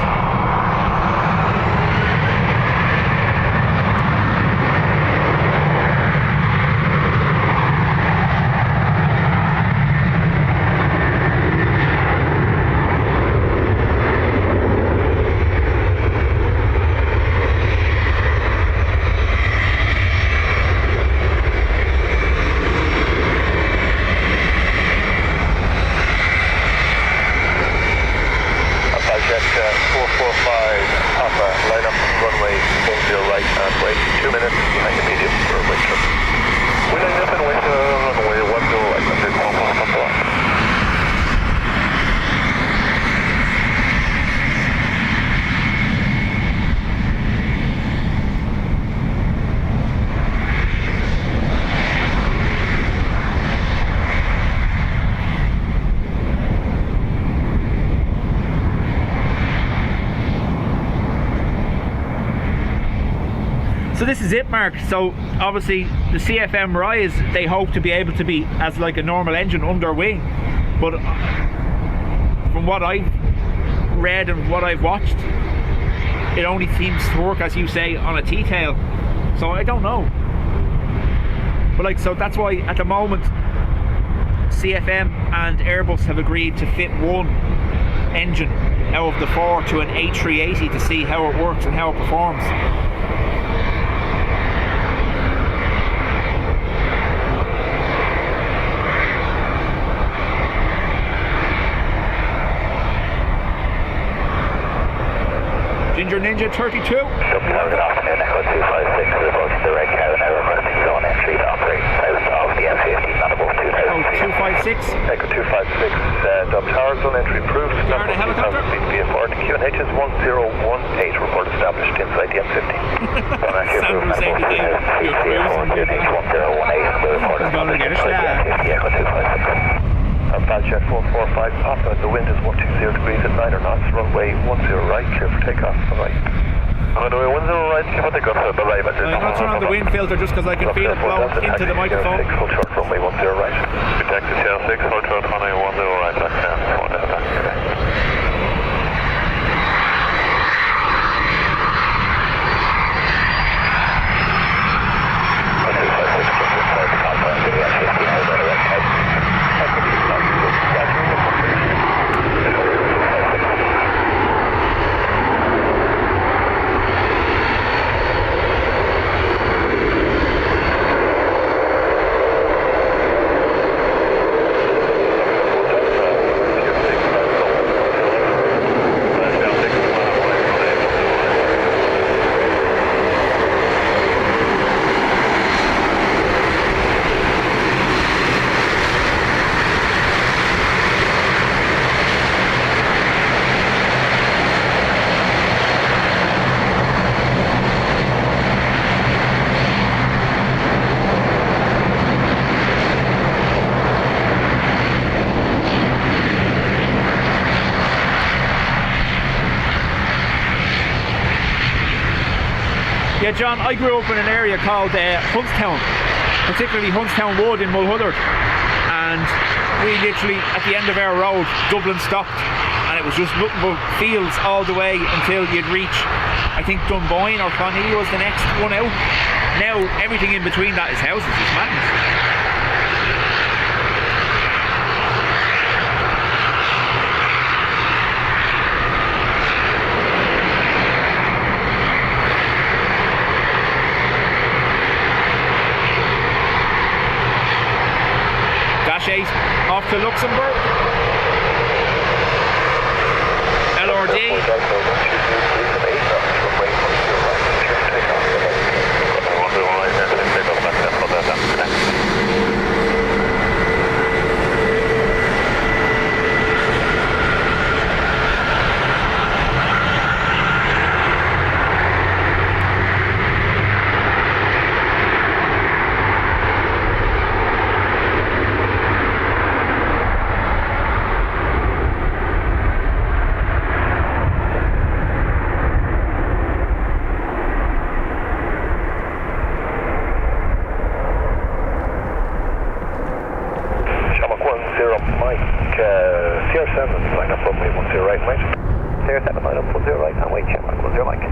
So this is it, Mark. So obviously the CFM Rise, they hope to be able to be as like a normal engine under wing, but from what I've read and what I've watched, it only seems to work, as you say, on a T-tail. So I don't know. But like, so that's why at the moment CFM and Airbus have agreed to fit one engine out of the 4 to an A380 to see how it works and how it performs. Ginger Ninja 32. Good afternoon, Echo 256, approaching the red cabin, now requesting zone entry to operate south of the M50, not above 2,000 feet. 256. Echo 256, Dub Tower, zone entry approved, not above 2,000 feet VFR. The QNH is 1018, report established inside the M50. Zone entry approved, not above 2,000 feet VFR, QNH 1018, the report established inside the M50, Echo 256. Jet 445, Papa, the wind is 120 degrees at 9 knots, runway 10 right, clear for takeoff, bye-bye. Runway 10 right, clear for takeoff, bye-bye. I'm not turning on the wind filter just because I can feel it blow into the microphone. Hold short, runway 10 right. Protect the tail 6, hold short, runway 10 right, back down, Yeah, John, I grew up in an area called Huntstown, particularly Huntstown Wood in Mulhuddard, and we literally, at the end of our road, Dublin stopped, and it was just nothing but fields all the way until you'd reach, I think, Dunboyne or Clonee was the next one out. Now everything in between that is houses. It's madness. Off to Luxembourg. LRD. CR7, line up runway 10 right, mate. CR7, line up 10 right, and wait, check mark 10 Mike.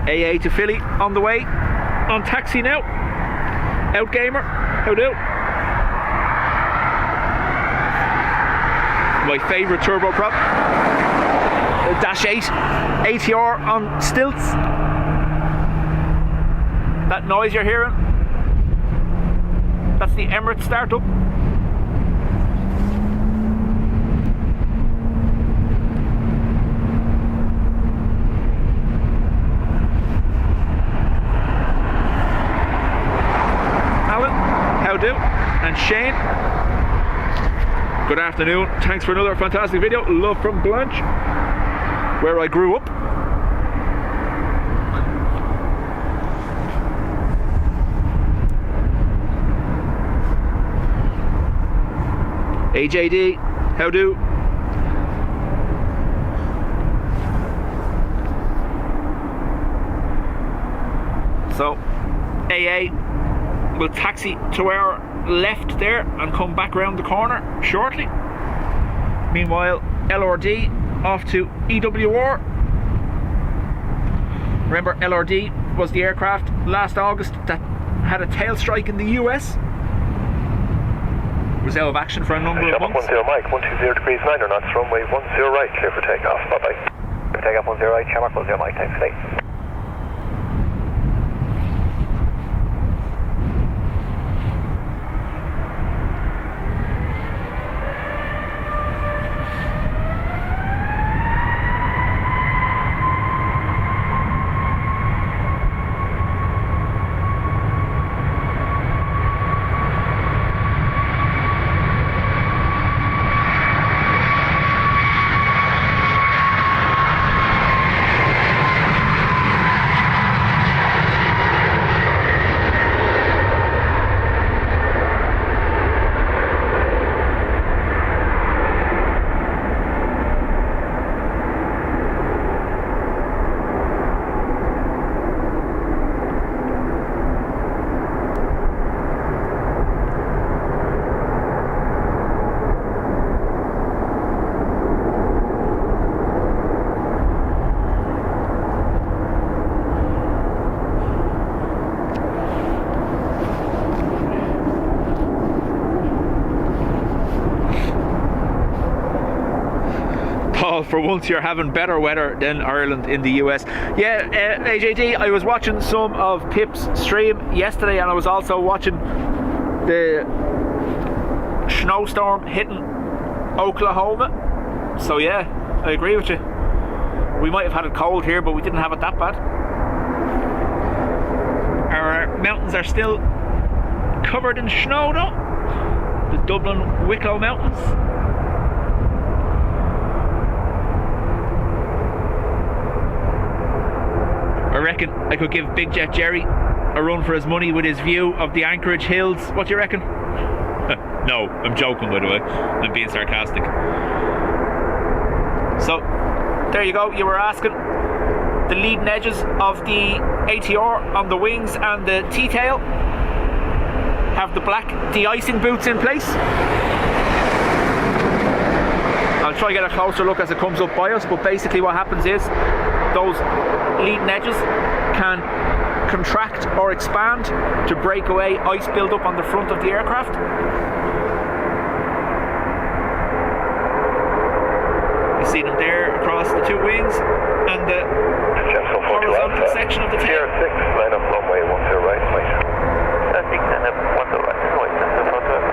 AA to Philly on the way, on taxi now. Out gamer, how do? My favourite turboprop, the Dash 8 ATR on stilts. That noise you're hearing, that's the Emirates startup. Alan, how do? And Shane, good afternoon. Thanks for another fantastic video. Love from Blanche, where I grew up. AJD, how do? So, AA will taxi to our left there and come back round the corner shortly. Meanwhile, LRD off to EWR. Remember, LRD was the aircraft last August that had a tail strike in the US. Was out of action for a number of months. 10 Mike, 120 degrees 9 knots, runway 10 right, clear for takeoff. Bye bye. Takeoff 10 right, Shamrock 10 Mike, thanks, stay. For once you're having better weather than Ireland in the US. Yeah, AJD, I was watching some of Pip's stream yesterday, and I was also watching the snowstorm hitting Oklahoma. So yeah, I agree with you. We might have had it cold here, but we didn't have it that bad. Our mountains are still covered in snow though. The Dublin Wicklow Mountains. I reckon I could give Big Jet Jerry a run for his money with his view of the Anchorage Hills. What do you reckon? No, I'm joking, by the way. I'm being sarcastic. So, there you go. You were asking the leading edges of the ATR on the wings and the T-tail have the black de-icing boots in place. I'll try to get a closer look as it comes up by us, but basically what happens is those leading edges can contract or expand to break away ice build-up on the front of the aircraft. You see them there across the two wings and the horizontal section of the tail. 6, line up runway 10 right, please. 6 and 10 right, right, that's the front of it.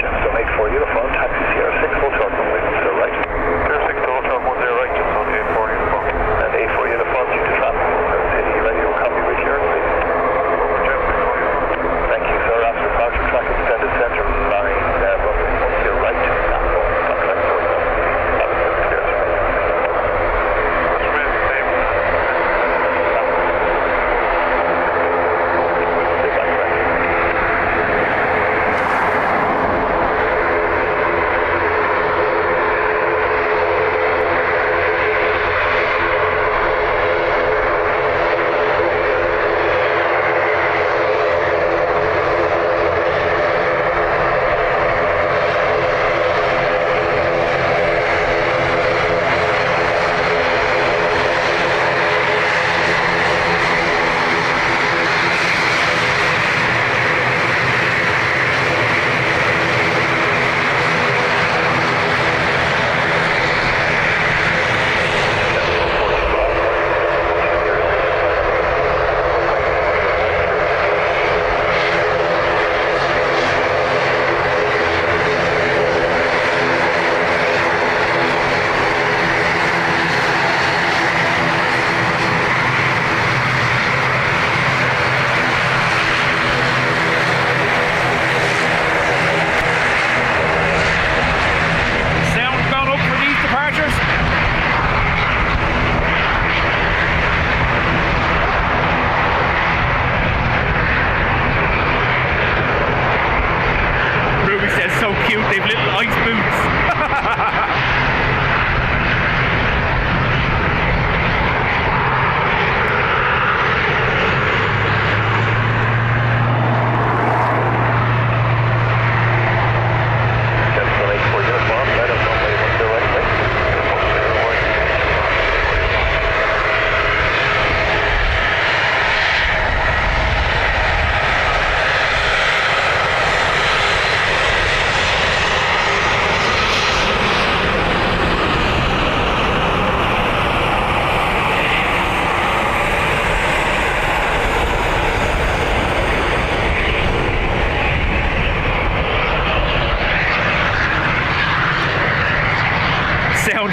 Jefferson 84 uniform, taxi Sierra 6, hotel runway 10 right. Sierra 6 to hotel 10 right, just on 84 uniform. And 84 uniform due to traffic. City, ready to copy with your please. Over, Jeff.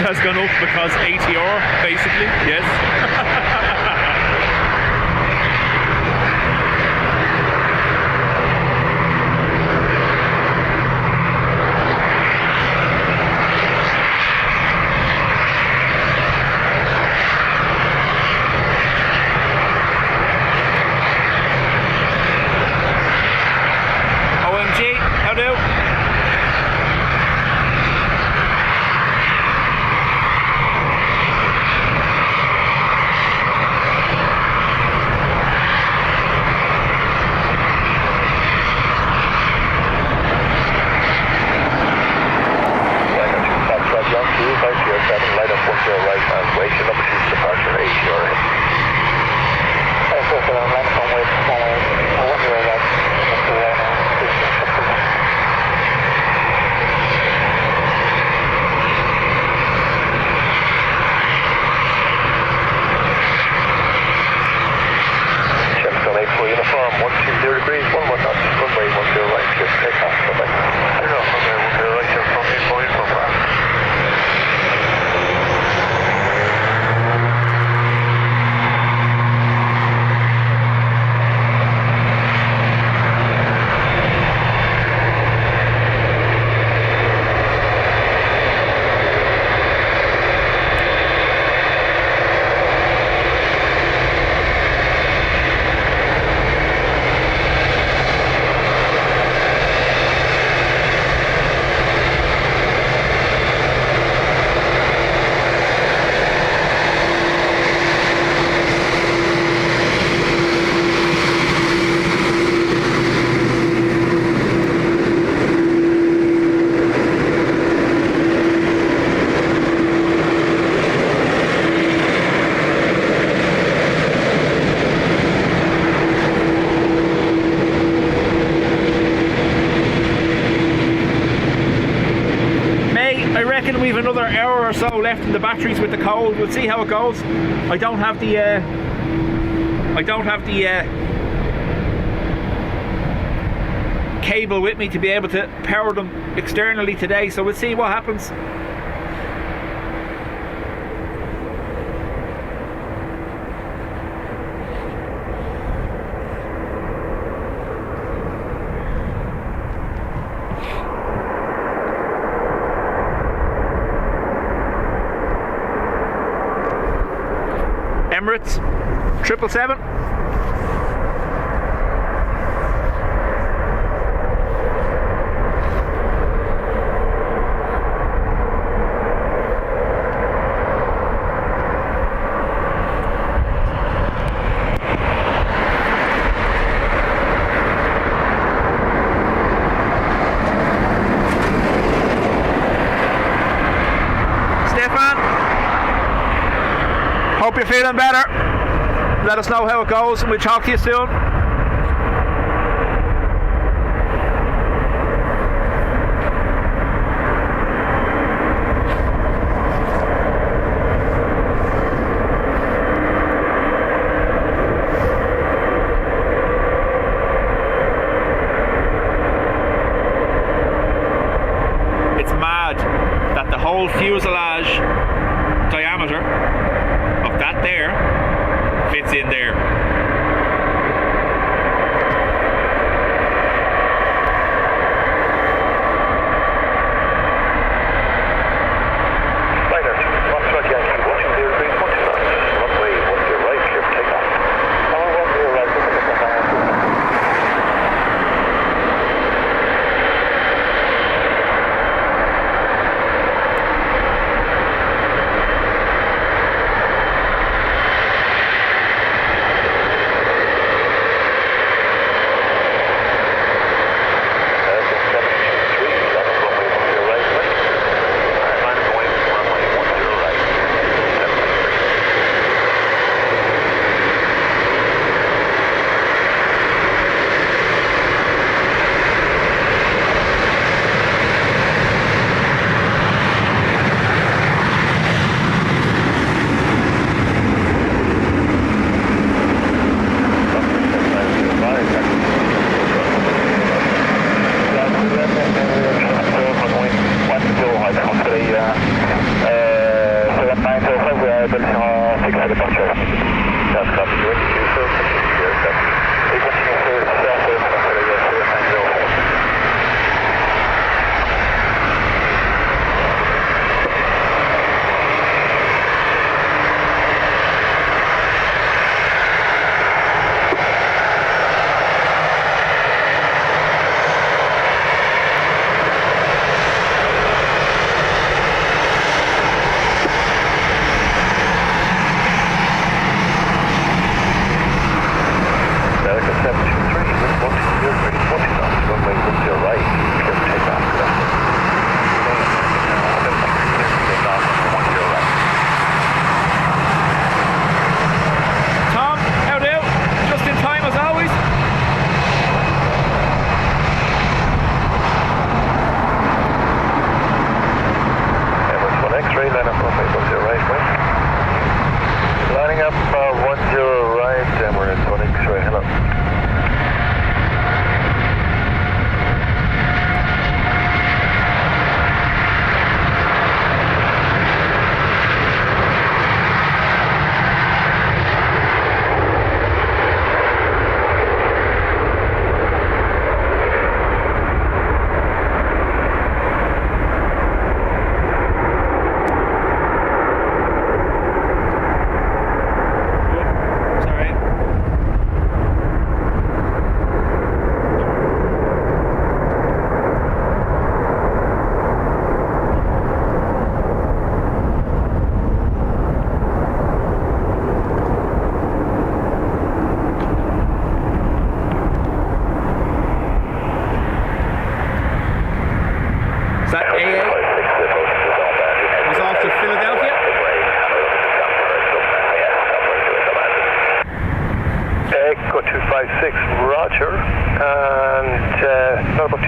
has gone up because ATR, basically, yes. OMG, how do? We've another hour or so left in the batteries with the cold. We'll see how it goes. I don't have the cable with me to be able to power them externally today, so we'll see what happens. Emirates 777. Hope you're feeling better. Let us know how it goes and we'll talk to you soon. It's mad that the whole fuselage diameter of that there fits in there.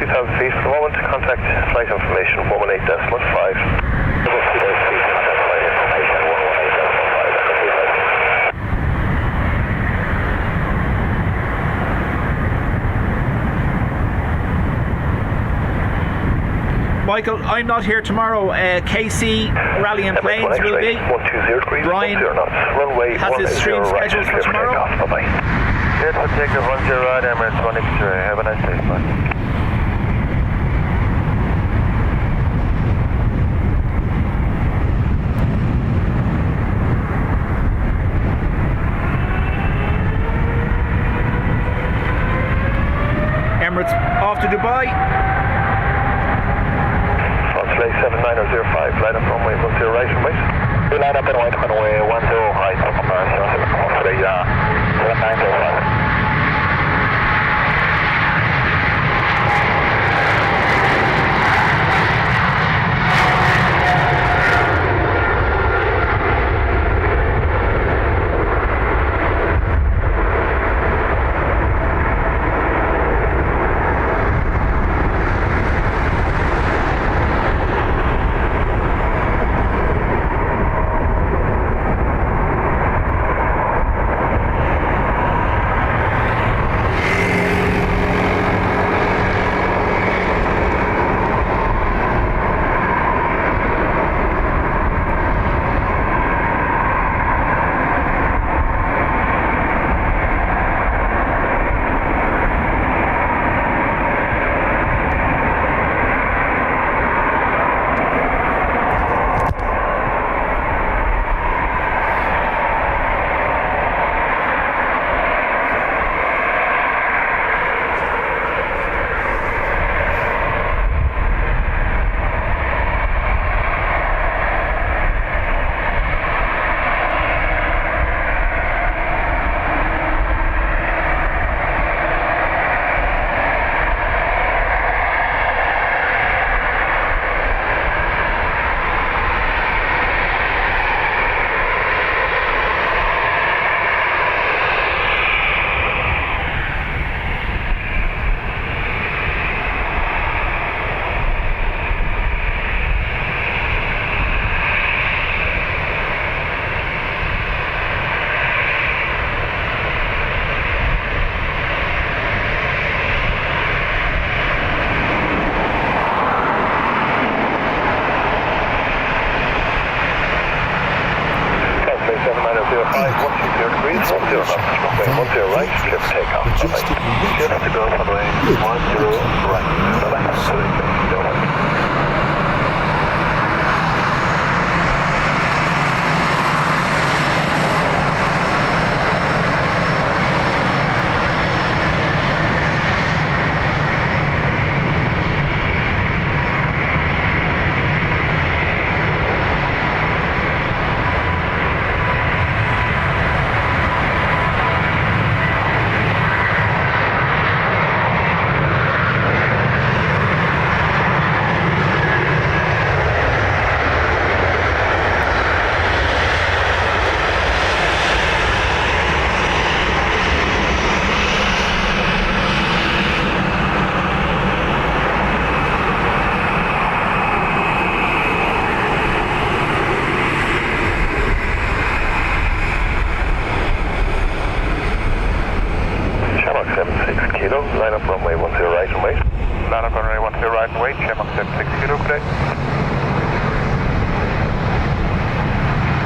2,000 feet at the moment. Contact flight information 118.5. Michael, I'm not here tomorrow. KC Rally and Planes will be. 120 degrees, Brian 10 knots. Runway has his stream scheduled for tomorrow. Bye-bye. Good for takeoff 10 right, Emirates 183. Have a nice day, bye. Emirates off to Dubai. Translate 7905, line up runway 10 right and wait. We line up in white runway 10 right, comparison, 7905.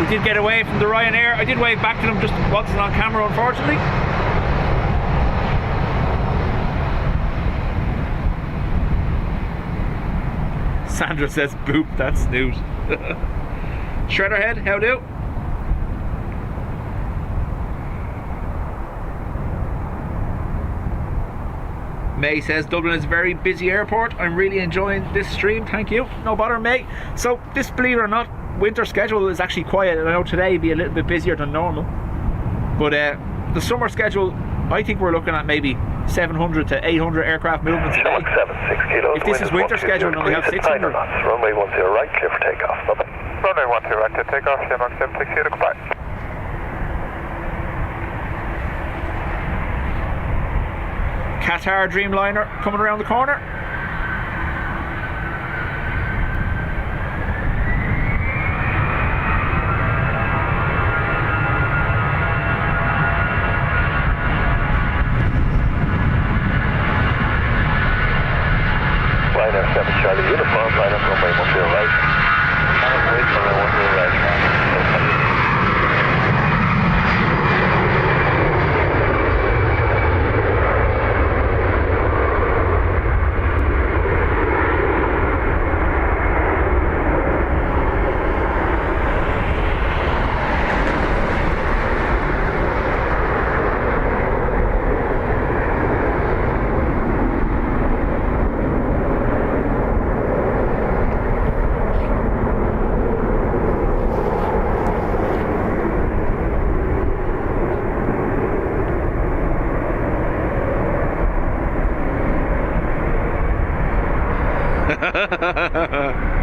Did get away from the Ryanair. I did wave back to them, just wasn't on camera, unfortunately. Sandra says, boop, that's snoot. Shredderhead, how do? May says, Dublin is a very busy airport. I'm really enjoying this stream, thank you. No bother, May. So, this, believe it or not, winter schedule is actually quiet, and I know today will be a little bit busier than normal, but the summer schedule, I think we're looking at maybe 700 to 800 aircraft movements a day. If this is winter schedule, then we have 600. Runway 10 right, clear for takeoff. Bye-bye. Runway 10 right to takeoff, Shamrock 760, goodbye. Qatar Dreamliner coming around the corner. 7 Charlie uniform, line up runway 10 right. And wait for runway 10 right.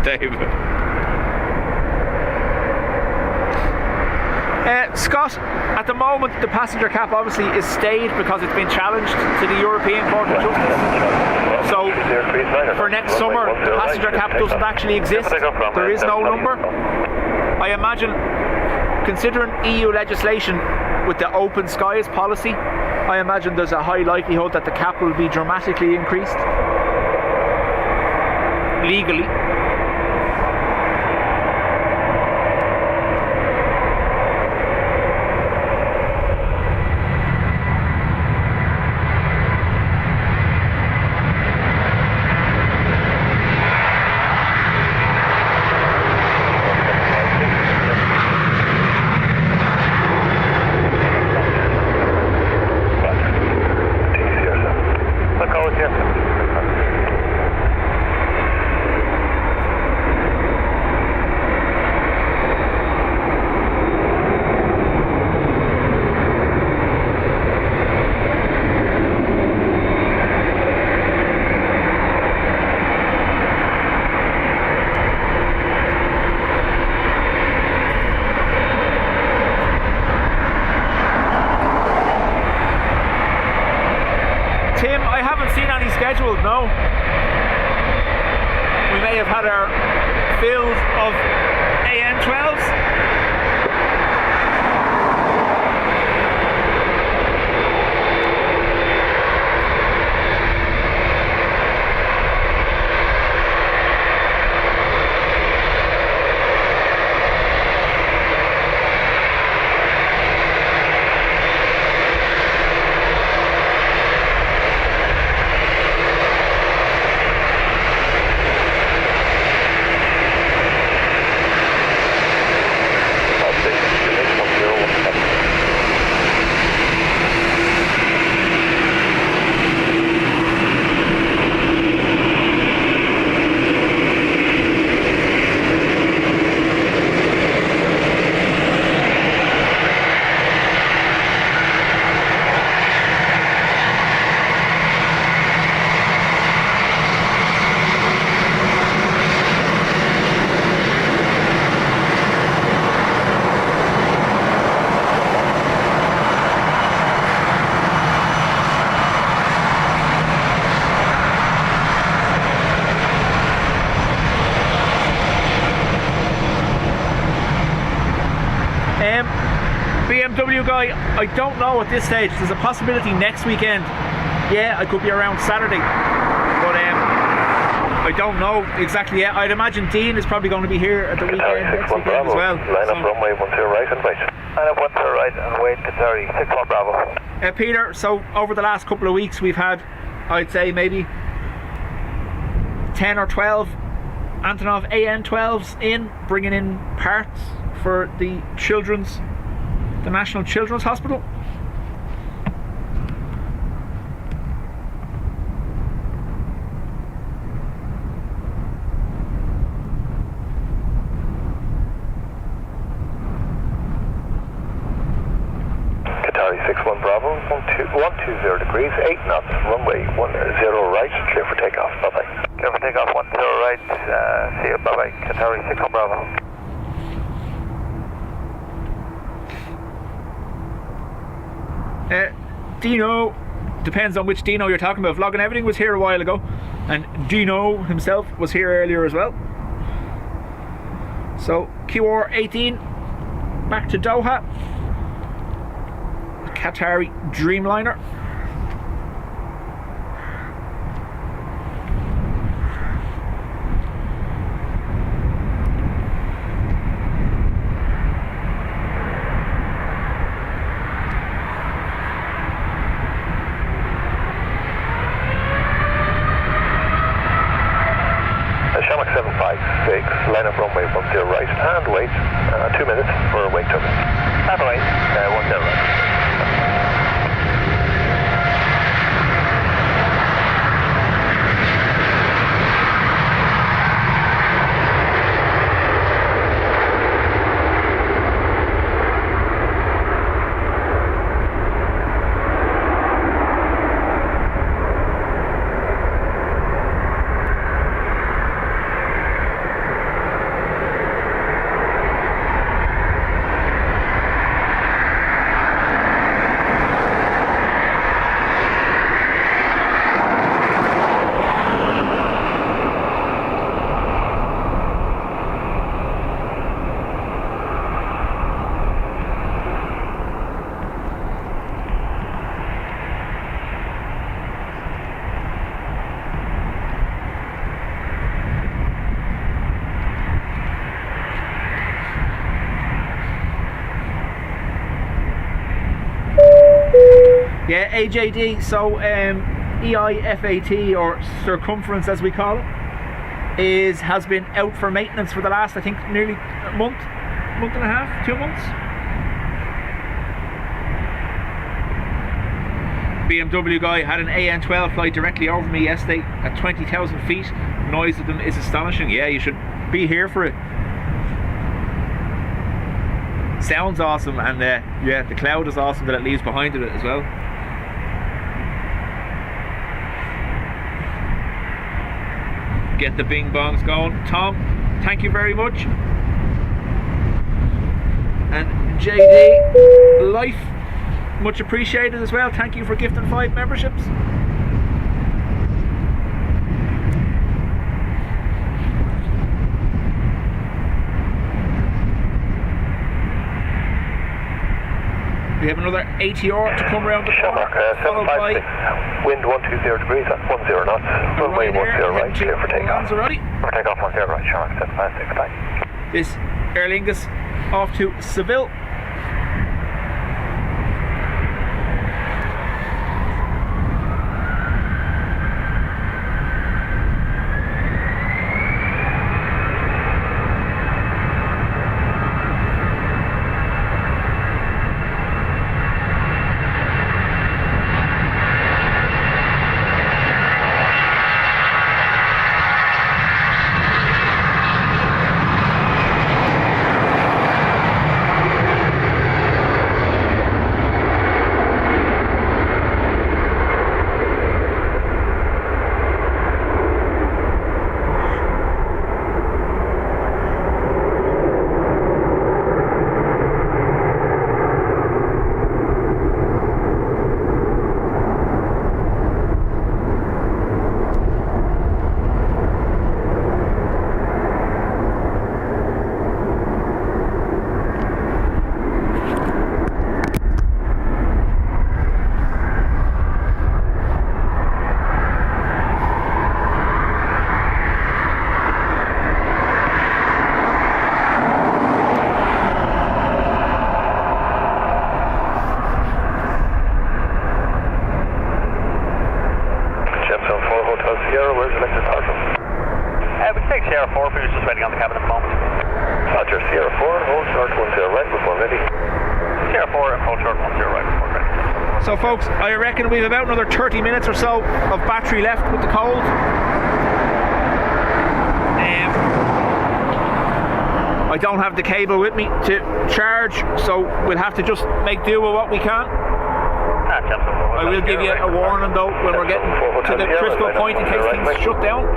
David. Scott, at the moment the passenger cap obviously is stayed because it's been challenged to the European Court of Justice. So for next summer the passenger cap doesn't actually exist. There is no number. I imagine, considering EU legislation with the open skies policy, I imagine there's a high likelihood that the cap will be dramatically increased legally. Tim, I haven't seen any scheduled, no. We may have had our fill of AN12s. BMW guy, I don't know at this stage. There's a possibility next weekend. Yeah, I could be around Saturday, but I don't know exactly yet. I'd imagine Dean is probably going to be here at the weekend next weekend as well. Line up runway 10 right and wait. Line up 10 right and wait. Sorry, 61 Bravo. Peter, so over the last couple of weeks we've had, I'd say maybe 10 or 12 Antonov AN12s in, bringing in parts for the National Children's Hospital. Qatari 61 Bravo, 120 degrees, 8 knots, runway 10 right, clear for takeoff, bye-bye. Clear for takeoff, 10 right, see you, bye-bye. Qatari 61 Bravo. Dino, depends on which Dino you're talking about. Vlog and Everything was here a while ago, and Dino himself was here earlier as well. So QR 18 back to Doha, Qatari Dreamliner. Shamrock 756, line up runway 10 right and wait 2 minutes for wake turbine. And wait 10 right. Yeah, AJD, so EIFAT, or circumference as we call it, has been out for maintenance for the last, I think, nearly a month and a half, 2 months. BMW guy had an AN12 fly directly over me yesterday at 20,000 feet. Noise of them is astonishing. Yeah, you should be here for it. Sounds awesome, and yeah, the cloud is awesome that it leaves behind it as well. Get the bing bongs going. Tom, thank you very much. And JD, life, much appreciated as well. Thank you for gifting 5 memberships. We have another ATR to come around the corner. Shamrock 756, wind 120 degrees at 10 knots, runway 10 right, clear for takeoff. For takeoff 10 right, Shamrock 756, bye. This Aer Lingus off to Seville. So folks, I reckon we've about another 30 minutes or so of battery left with the cold. I don't have the cable with me to charge, so we'll have to just make do with what we can. I will give you a warning though when we're getting to the critical point in case things shut down.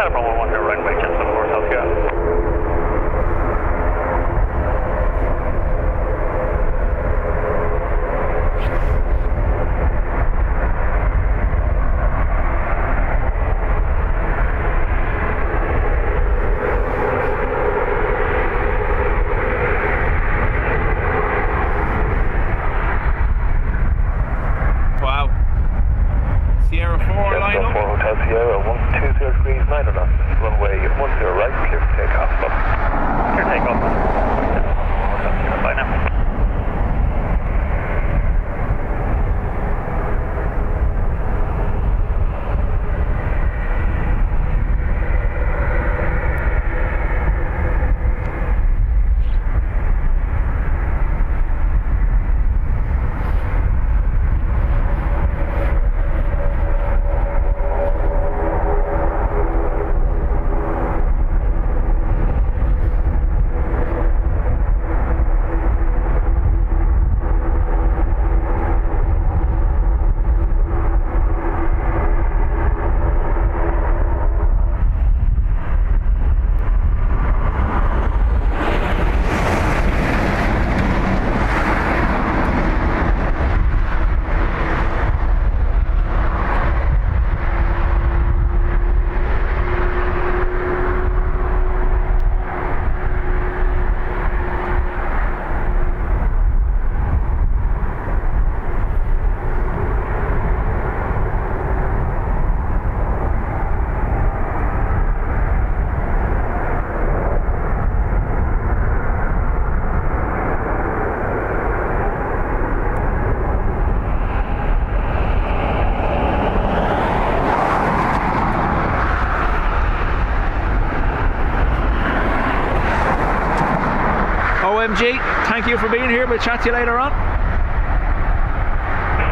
G, thank you for being here. We'll chat to you later on.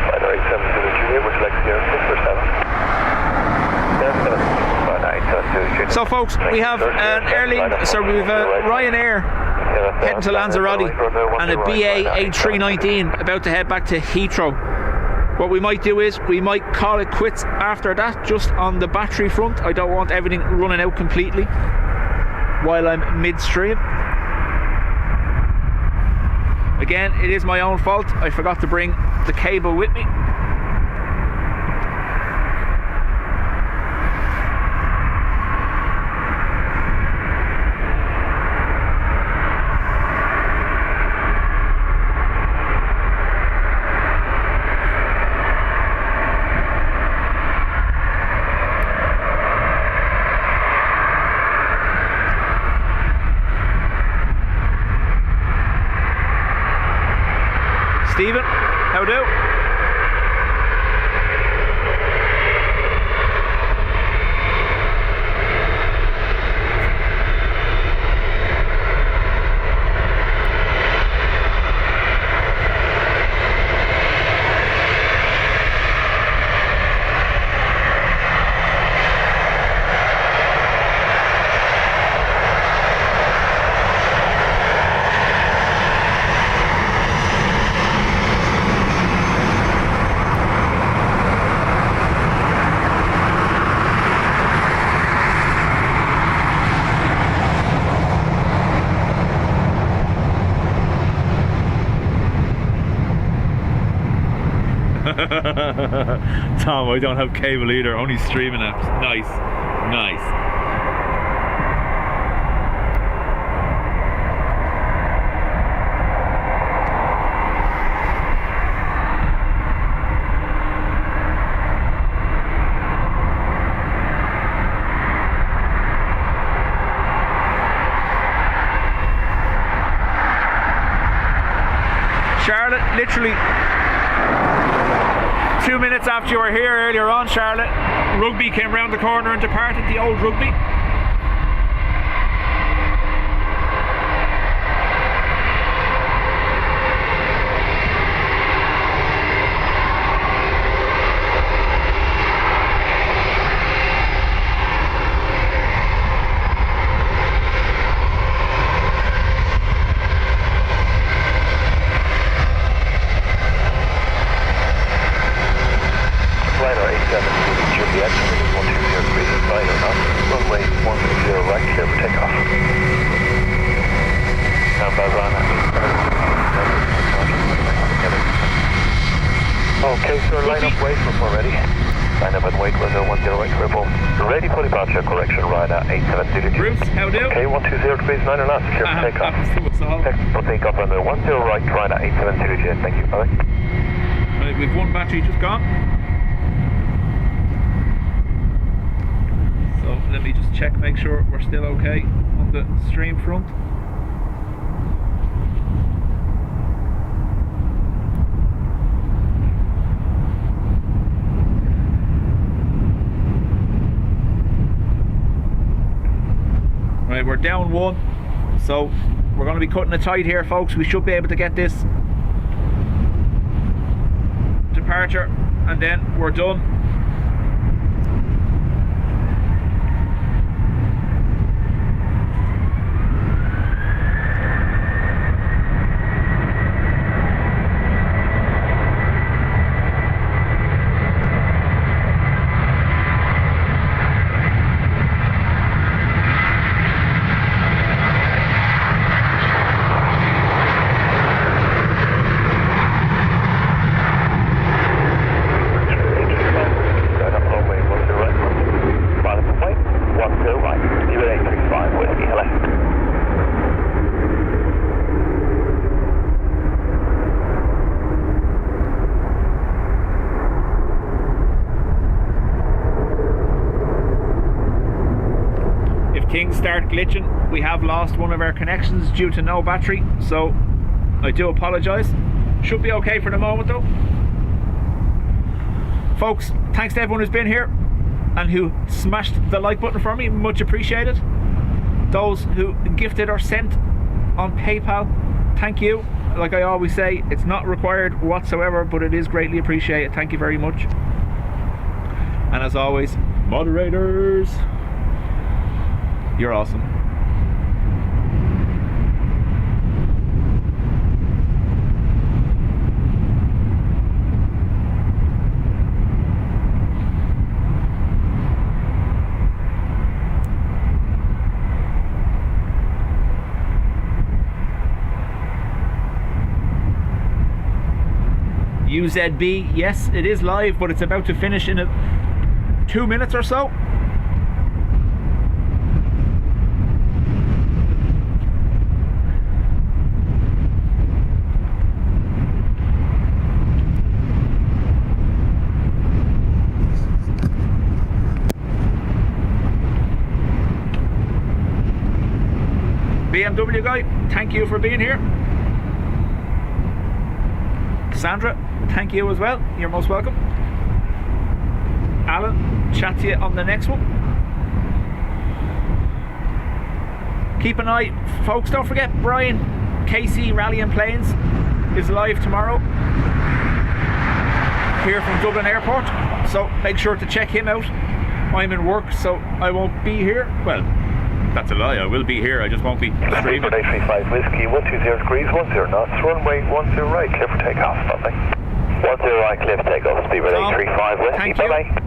Final 87 to Juliet, would you like to hear 6 or 7? So folks, we have an we've Ryanair heading to Lanzarote and a BA 8319 about to head back to Heathrow. What we might do is we might call it quits after that, just on the battery front. I don't want everything running out completely while I'm midstream. Again, it is my own fault. I forgot to bring the cable with me. Stephen, how do? Tom, I don't have cable either, only streaming apps. Nice, nice. Charlotte, literally 2 minutes after you were here earlier on, Charlotte, rugby came round the corner and departed, the old rugby. Juliet, 120 degrees of line and runway 10 right, clear for takeoff. Stand by Rana. Okay, sir, line up, wait for ready. Line up and wait, window 10 right, triple. Ready for departure, correction, Ryanair 8702. Bruce, how do? Okay, 120 degrees 9 and last, clear for takeoff. For takeoff, runway 10 right, Ryanair 8702. Thank you, bye. Right, we've one battery just gone. So let me just check, make sure we're still okay on the stream front. Right, we're down one, so we're going to be cutting it tight here, folks. We should be able to get this departure and then we're done. Things start glitching. We have lost one of our connections due to no battery, so I do apologise. Should be okay for the moment though. Folks, thanks to everyone who's been here and who smashed the like button for me, much appreciated. Those who gifted or sent on PayPal, thank you. Like I always say, it's not required whatsoever, but it is greatly appreciated. Thank you very much. And as always, moderators, you're awesome. UZB, yes, it is live, but it's about to finish in 2 minutes or so. BMW guy, thank you for being here. Sandra, thank you as well. You're most welcome. Alan, chat to you on the next one. Keep an eye, folks. Don't forget Brian KC Rally and Planes is live tomorrow here from Dublin Airport. So make sure to check him out. I'm in work, so I won't be here. Well, that's a lie. I will be here. I just won't be streaming. 835 Whiskey, 120 degrees, 10 knots, runway 10 right, clear for takeoff, bye-bye. 10 right, clear for takeoff, speed with 835 Whiskey, thank you. bye-bye.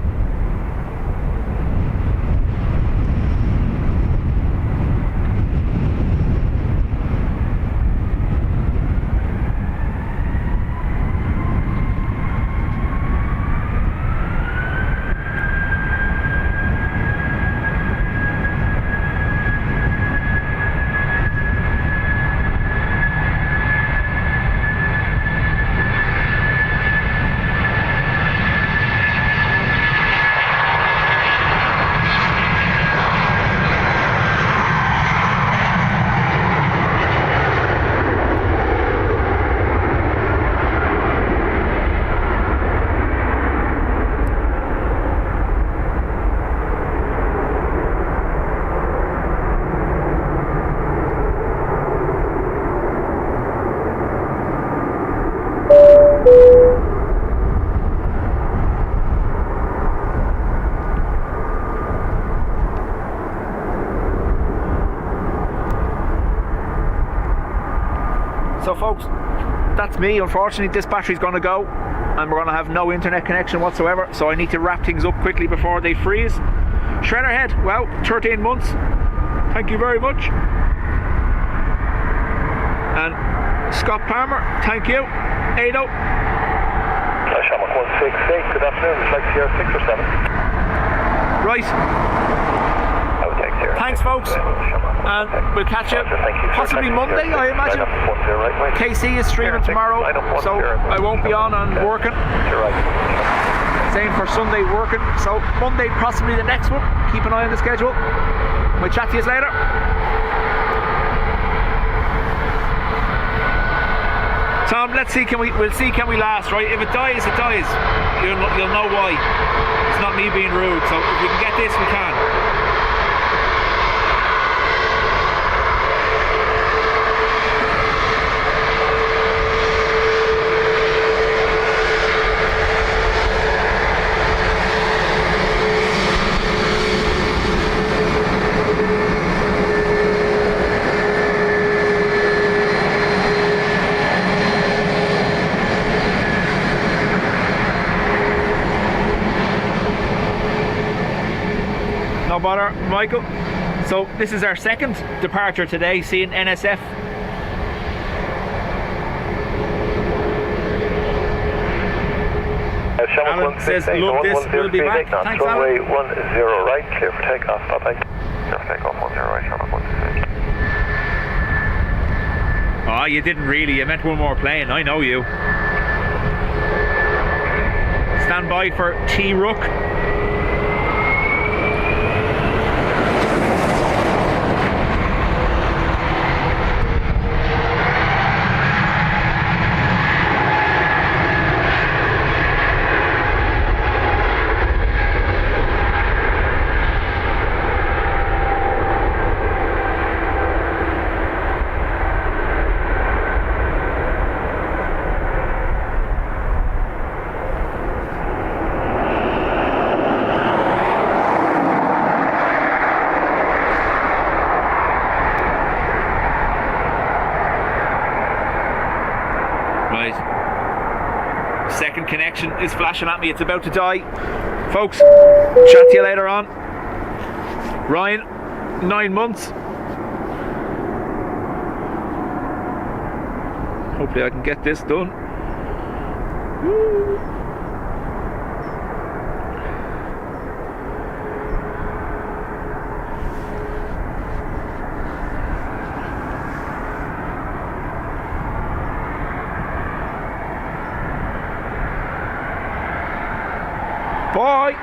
So folks, that's me. Unfortunately, this battery's going to go and we're going to have no internet connection whatsoever, so I need to wrap things up quickly before they freeze. Shredderhead, well, 13 months. Thank you very much. And Scott Palmer, thank you. Ado. Shamrock 168, good afternoon. Would you like to hear 6 or 7? Right. I would take 0. Thanks, folks. And we'll catch you possibly Monday, I imagine. KC is streaming tomorrow, so I won't be on and working. Same for Sunday working. So Monday, possibly the next one. Keep an eye on the schedule. We'll chat to you later. Tom, let's see. We'll see. Can we last? Right? If it dies, it dies. You'll know why. It's not me being rude. So if we can get this, we can. No bother, Michael. So this is our second departure today, seeing NSF. Alan says, love this, we'll be back. Thanks, runway Alan. 10 right, clear for takeoff, bye-bye. Clear for takeoff, 10 right, Shamrock 126. Oh, you didn't really, you meant one more plane, I know you. Stand by for T-Rook. connection is flashing at me. It's about to die. Folks, chat to you later on. Ryan, 9 months. Hopefully I can get this done. Woo. Bye.